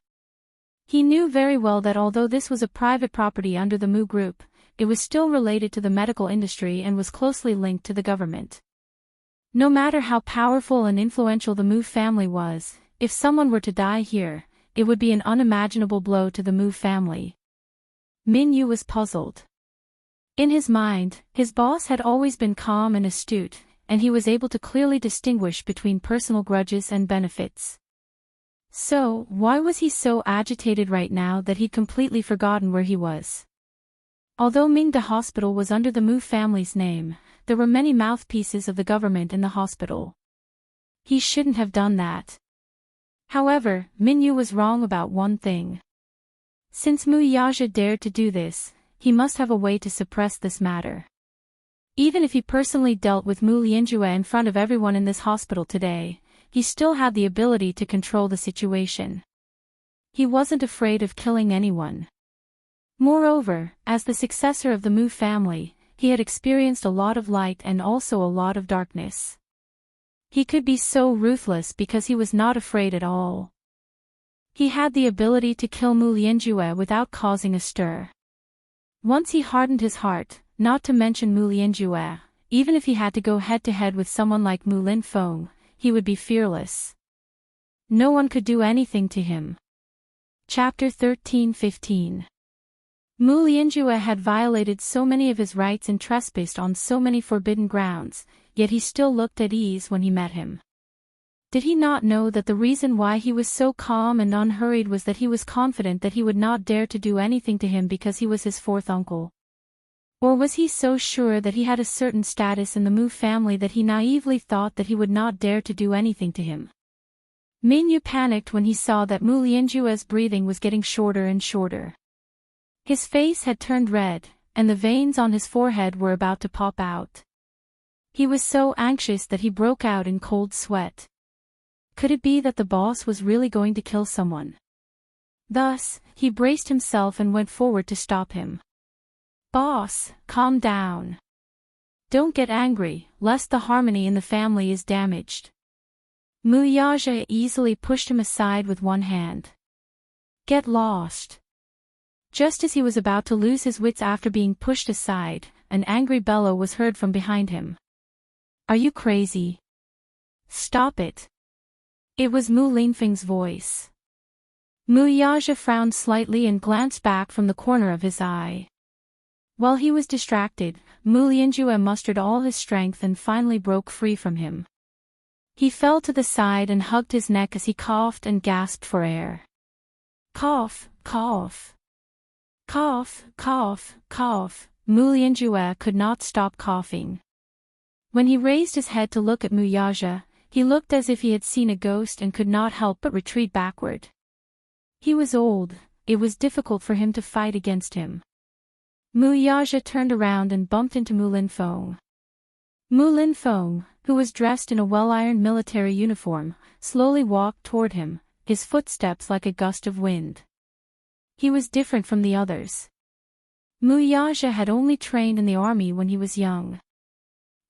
He knew very well that although this was a private property under the Mu Group, it was still related to the medical industry and was closely linked to the government. No matter how powerful and influential the Mu family was, if someone were to die here, it would be an unimaginable blow to the Mu family. Minyu was puzzled. In his mind, his boss had always been calm and astute, and he was able to clearly distinguish between personal grudges and benefits. So, why was he so agitated right now that he'd completely forgotten where he was? Although Mingda Hospital was under the Mu family's name, there were many mouthpieces of the government in the hospital. He shouldn't have done that. However, Minyu was wrong about one thing. Since Mu Yaja dared to do this, he must have a way to suppress this matter. Even if he personally dealt with Mu Lianjue in front of everyone in this hospital today, he still had the ability to control the situation. He wasn't afraid of killing anyone. Moreover, as the successor of the Mu family, he had experienced a lot of light and also a lot of darkness. He could be so ruthless because he was not afraid at all. He had the ability to kill Mu Lianjue without causing a stir. Once he hardened his heart, not to mention Mu Lianjue, even if he had to go head-to-head with someone like Mu Linfeng, he would be fearless. No one could do anything to him. Chapter 13-15. Mu Lianjue had violated so many of his rights and trespassed on so many forbidden grounds, yet he still looked at ease when he met him. Did he not know that the reason why he was so calm and unhurried was that he was confident that he would not dare to do anything to him because he was his fourth uncle? Or was he so sure that he had a certain status in the Mu family that he naively thought that he would not dare to do anything to him? Minyu panicked when he saw that Mu Lianjue's breathing was getting shorter and shorter. His face had turned red, and the veins on his forehead were about to pop out. He was so anxious that he broke out in cold sweat. Could it be that the boss was really going to kill someone? Thus, he braced himself and went forward to stop him. "Boss, calm down. Don't get angry, lest the harmony in the family is damaged." Muyaja easily pushed him aside with one hand. "Get lost." Just as he was about to lose his wits after being pushed aside, an angry bellow was heard from behind him. "Are you crazy? Stop it." It was Mu Linfeng's voice. Muyaja frowned slightly and glanced back from the corner of his eye. While he was distracted, Mu Lianjue mustered all his strength and finally broke free from him. He fell to the side and hugged his neck as he coughed and gasped for air. Cough, cough. Cough, cough, cough. Mu Lianjue could not stop coughing. When he raised his head to look at Muyaja, he looked as if he had seen a ghost and could not help but retreat backward. He was old, it was difficult for him to fight against him. Muyaja turned around and bumped into Mu Linfeng. Mu Linfeng, who was dressed in a well-ironed military uniform, slowly walked toward him, his footsteps like a gust of wind. He was different from the others. Muyaja had only trained in the army when he was young.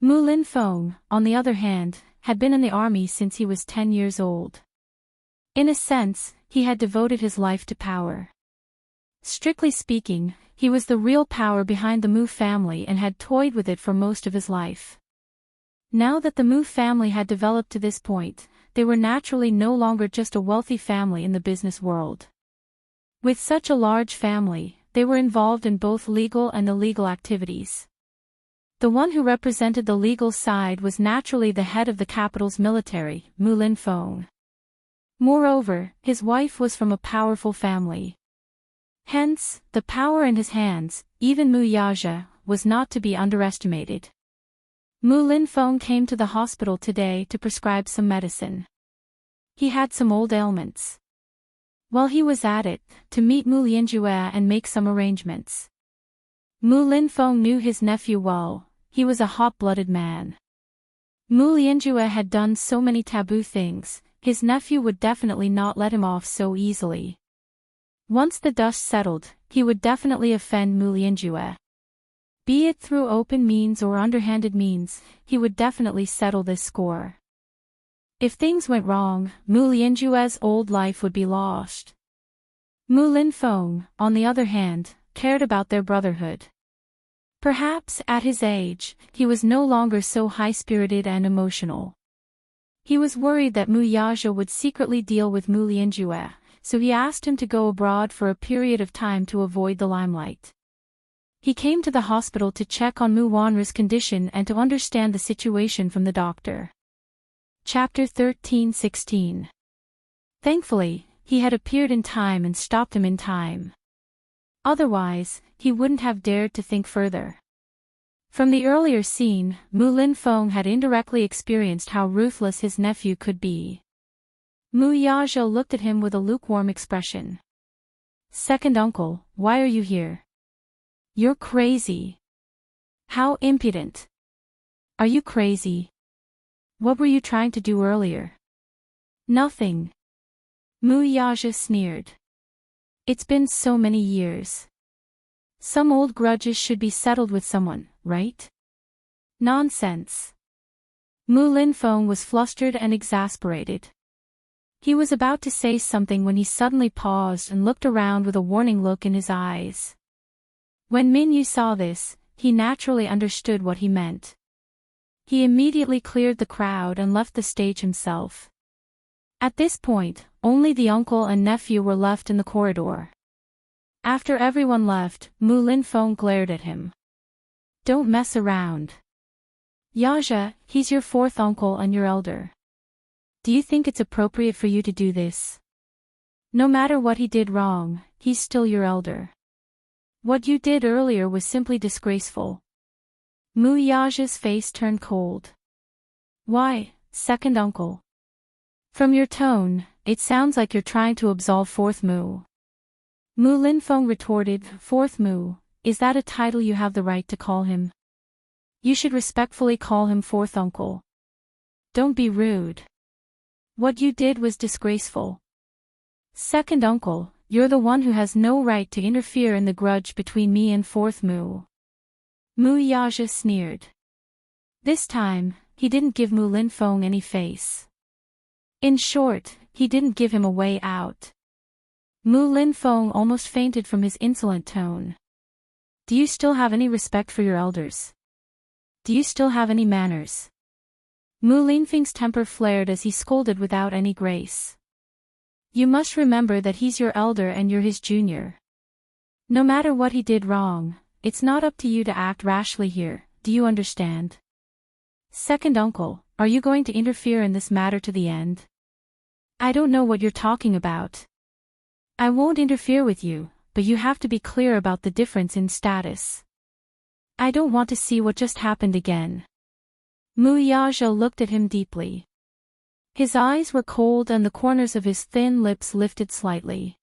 Mu Linfeng, on the other hand, had been in the army since he was 10 years old. In a sense, he had devoted his life to power. Strictly speaking, he was the real power behind the Mu family and had toyed with it for most of his life. Now that the Mu family had developed to this point, they were naturally no longer just a wealthy family in the business world. With such a large family, they were involved in both legal and illegal activities. The one who represented the legal side was naturally the head of the capital's military, Mu Linfeng. Moreover, his wife was from a powerful family. Hence, the power in his hands, even Muyaja, was not to be underestimated. Mu Linfeng came to the hospital today to prescribe some medicine. He had some old ailments. While he was at it, to meet Mu Lianjue and make some arrangements. Mu Linfeng knew his nephew well, he was a hot-blooded man. Mu Lianjue had done so many taboo things, his nephew would definitely not let him off so easily. Once the dust settled, he would definitely offend Mu Lianjue. Be it through open means or underhanded means, he would definitely settle this score. If things went wrong, Mu Lianjue's old life would be lost. Mu Linfeng, on the other hand, cared about their brotherhood. Perhaps, at his age, he was no longer so high-spirited and emotional. He was worried that Muyaja would secretly deal with Mu Lianjue, so he asked him to go abroad for a period of time to avoid the limelight. He came to the hospital to check on Mu Wanra's condition and to understand the situation from the doctor. Chapter 13-16. Thankfully, he had appeared in time and stopped him in time. Otherwise, he wouldn't have dared to think further. From the earlier scene, Mu Linfeng had indirectly experienced how ruthless his nephew could be. Muyaja looked at him with a lukewarm expression. "Second uncle, why are you here? You're crazy. How impudent. Are you crazy? What were you trying to do earlier?" "Nothing." Muyaja sneered. "It's been so many years. Some old grudges should be settled with someone, right?" "Nonsense." Mu Linfeng was flustered and exasperated. He was about to say something when he suddenly paused and looked around with a warning look in his eyes. When Minyu saw this, he naturally understood what he meant. He immediately cleared the crowd and left the stage himself. At this point, only the uncle and nephew were left in the corridor. After everyone left, Mu Linfeng glared at him. "Don't mess around. Yaja, he's your fourth uncle and your elder. Do you think it's appropriate for you to do this? No matter what he did wrong, he's still your elder. What you did earlier was simply disgraceful." Muyaja's face turned cold. "Why, second uncle? From your tone, it sounds like you're trying to absolve fourth Mu." Mu Linfeng retorted, "Fourth Mu, is that a title you have the right to call him? You should respectfully call him fourth uncle. Don't be rude. What you did was disgraceful. Second uncle, you're the one who has no right to interfere in the grudge between me and fourth Mu. Mu Yaja sneered. This time, he didn't give Mu Linfeng any face. In short, he didn't give him a way out. Mu Linfeng almost fainted from his insolent tone. Do you still have any respect for your elders? Do you still have any manners? Mu Linfeng's temper flared as he scolded without any grace. You must remember that he's your elder and you're his junior. No matter what he did wrong, it's not up to you to act rashly here, do you understand? Second uncle, are you going to interfere in this matter to the end? I don't know what you're talking about. I won't interfere with you, but you have to be clear about the difference in status. I don't want to see what just happened again. Mu Yaja looked at him deeply. His eyes were cold and the corners of his thin lips lifted slightly.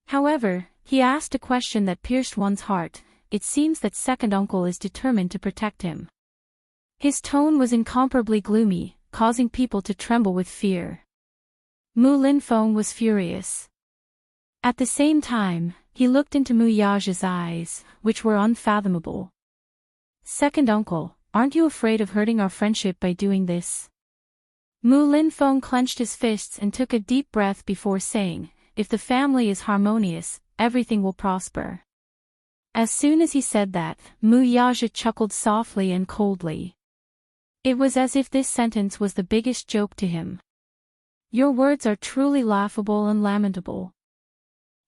However, he asked a question that pierced one's heart. It seems that second uncle is determined to protect him. His tone was incomparably gloomy, causing people to tremble with fear. Mu Linfeng was furious. At the same time, he looked into Mu Yaja's eyes, which were unfathomable. Second uncle, aren't you afraid of hurting our friendship by doing this? Mu Linfeng clenched his fists and took a deep breath before saying, if the family is harmonious, everything will prosper. As soon as he said that, Mu Yaja chuckled softly and coldly. It was as if this sentence was the biggest joke to him. Your words are truly laughable and lamentable.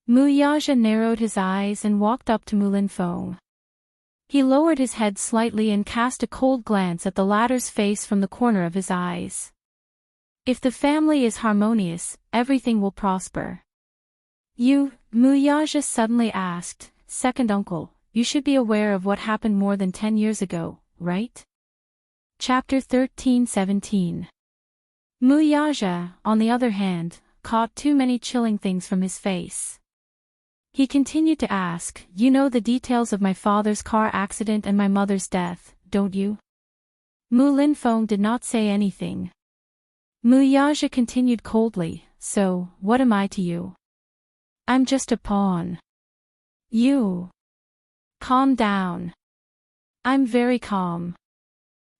Mu Yaja narrowed his eyes and walked up to Mu Linfeng. He lowered his head slightly and cast a cold glance at the latter's face from the corner of his eyes. If the family is harmonious, everything will prosper. You, Mu Yaja suddenly asked, second uncle, you should be aware of what happened more than 10 years ago, right? Chapter 13-17. Mu Yaja, on the other hand, caught too many chilling things from his face. He continued to ask, you know the details of my father's car accident and my mother's death, don't you? Mu Linfeng did not say anything. Mu Yaja continued coldly, so, what am I to you? I'm just a pawn. You. Calm down. I'm very calm.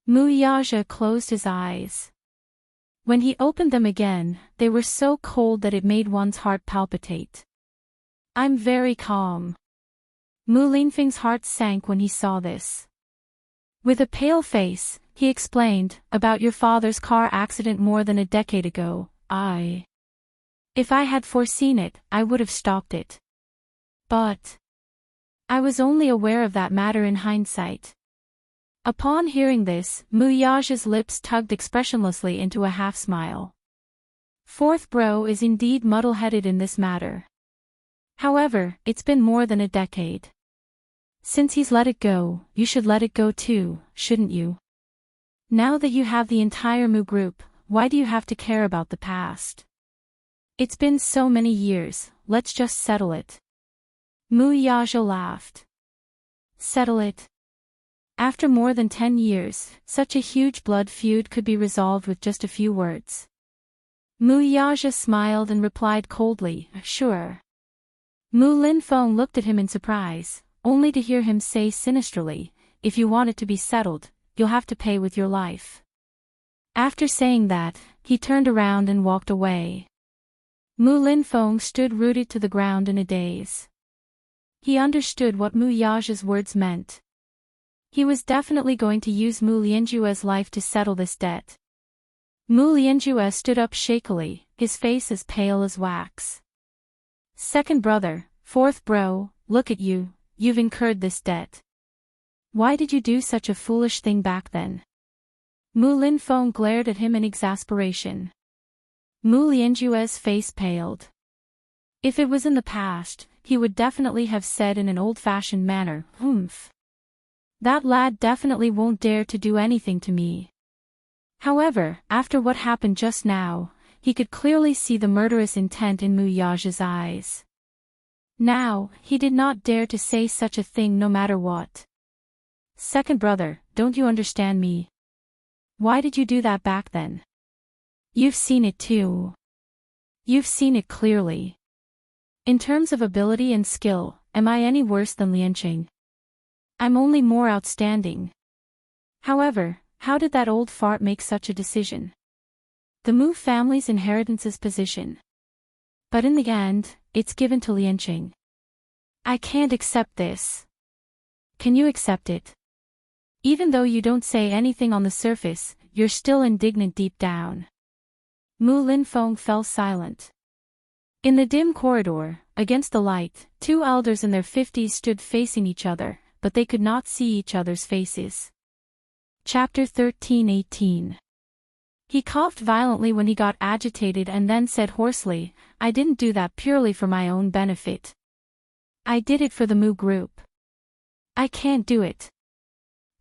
Mu Yaja closed his eyes. When he opened them again, they were so cold that it made one's heart palpitate. I'm very calm. Mu Linfeng's heart sank when he saw this. With a pale face, he explained, about your father's car accident more than a decade ago, If I had foreseen it, I would have stopped it. But I was only aware of that matter in hindsight. Upon hearing this, Mu Yaja's lips tugged expressionlessly into a half-smile. Fourth bro is indeed muddle-headed in this matter. However, it's been more than a decade. Since he's let it go, you should let it go too, shouldn't you? Now that you have the entire Mu group, why do you have to care about the past? It's been so many years, let's just settle it. Mu Yaja laughed. Settle it? After more than 10 years, such a huge blood feud could be resolved with just a few words. Mu Yaja smiled and replied coldly, sure. Mu Linfeng looked at him in surprise, only to hear him say sinisterly, if you want it to be settled, you'll have to pay with your life. After saying that, he turned around and walked away. Mu Linfeng stood rooted to the ground in a daze. He understood what Mu Yaja's words meant. He was definitely going to use Mu Lianjue's life to settle this debt. Mu Lianjue stood up shakily, his face as pale as wax. Second brother, fourth bro, look at you, you've incurred this debt. Why did you do such a foolish thing back then? Mu Linfeng glared at him in exasperation. Mu Lianjue's face paled. If it was in the past, he would definitely have said in an old-fashioned manner, "Humph. That lad definitely won't dare to do anything to me." However, after what happened just now, he could clearly see the murderous intent in Mu Yaja's eyes. Now, he did not dare to say such a thing no matter what. Second brother, don't you understand me? Why did you do that back then? You've seen it too. You've seen it clearly. In terms of ability and skill, am I any worse than Lianqing? I'm only more outstanding. However, how did that old fart make such a decision? The Mu family's inheritance's position. But in the end, it's given to Lianqing. I can't accept this. Can you accept it? Even though you don't say anything on the surface, you're still indignant deep down. Mu Linfeng fell silent. In the dim corridor, against the light, two elders in their 50s stood facing each other, but they could not see each other's faces. Chapter 13:18. He coughed violently when he got agitated and then said hoarsely, I didn't do that purely for my own benefit. I did it for the Mu group. I can't do it.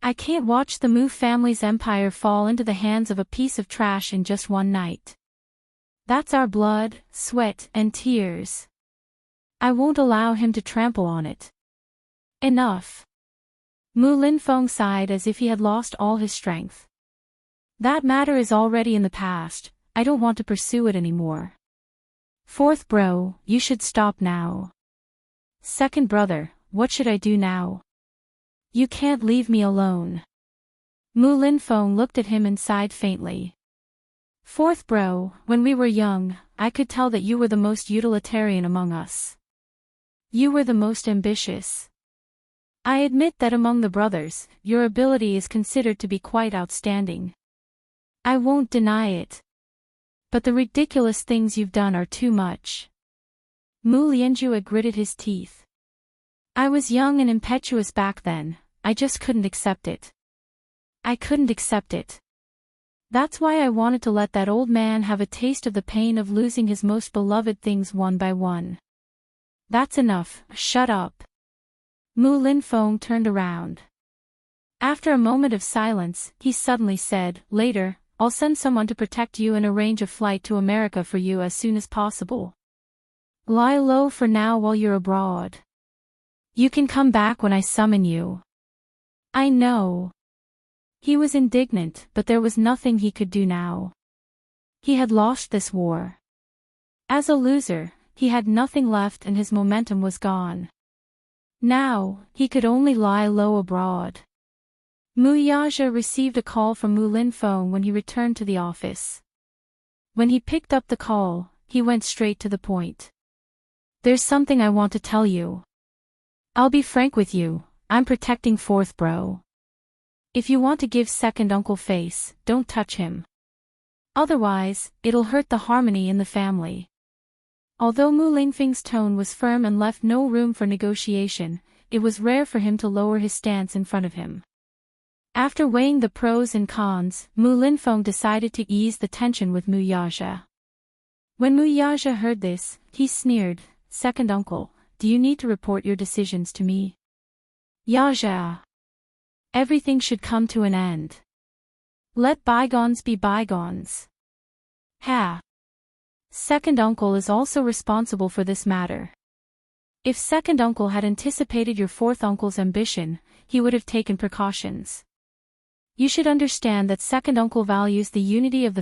I can't watch the Mu family's empire fall into the hands of a piece of trash in just one night. That's our blood, sweat, and tears. I won't allow him to trample on it. Enough. Mu Linfeng sighed as if he had lost all his strength. That matter is already in the past, I don't want to pursue it anymore. Fourth bro, you should stop now. Second brother, what should I do now? You can't leave me alone. Mu Linfeng looked at him and sighed faintly. Fourth bro, when we were young, I could tell that you were the most utilitarian among us. You were the most ambitious. I admit that among the brothers, your ability is considered to be quite outstanding. I won't deny it. But the ridiculous things you've done are too much. Mu Lianjue gritted his teeth. I was young and impetuous back then, I just couldn't accept it. I couldn't accept it. That's why I wanted to let that old man have a taste of the pain of losing his most beloved things one by one. That's enough, shut up. Mu Linfeng turned around. After a moment of silence, he suddenly said, later, I'll send someone to protect you and arrange a flight to America for you as soon as possible. Lie low for now while you're abroad. You can come back when I summon you. I know. He was indignant, but there was nothing he could do now. He had lost this war. As a loser, he had nothing left and his momentum was gone. Now, he could only lie low abroad. Mu Yaja received a call from Mu Linfeng when he returned to the office. When he picked up the call, he went straight to the point. There's something I want to tell you. I'll be frank with you, I'm protecting fourth bro. If you want to give second uncle face, don't touch him. Otherwise, it'll hurt the harmony in the family. Although Mu Linfeng's tone was firm and left no room for negotiation, it was rare for him to lower his stance in front of him. After weighing the pros and cons, Mu Linfeng decided to ease the tension with Mu Yaja. When Mu Yaja heard this, he sneered, Second uncle, do you need to report your decisions to me? Yaja. Everything should come to an end. Let bygones be bygones. Ha. Second uncle is also responsible for this matter. If second uncle had anticipated your fourth uncle's ambition, he would have taken precautions. You should understand that second uncle values the unity of the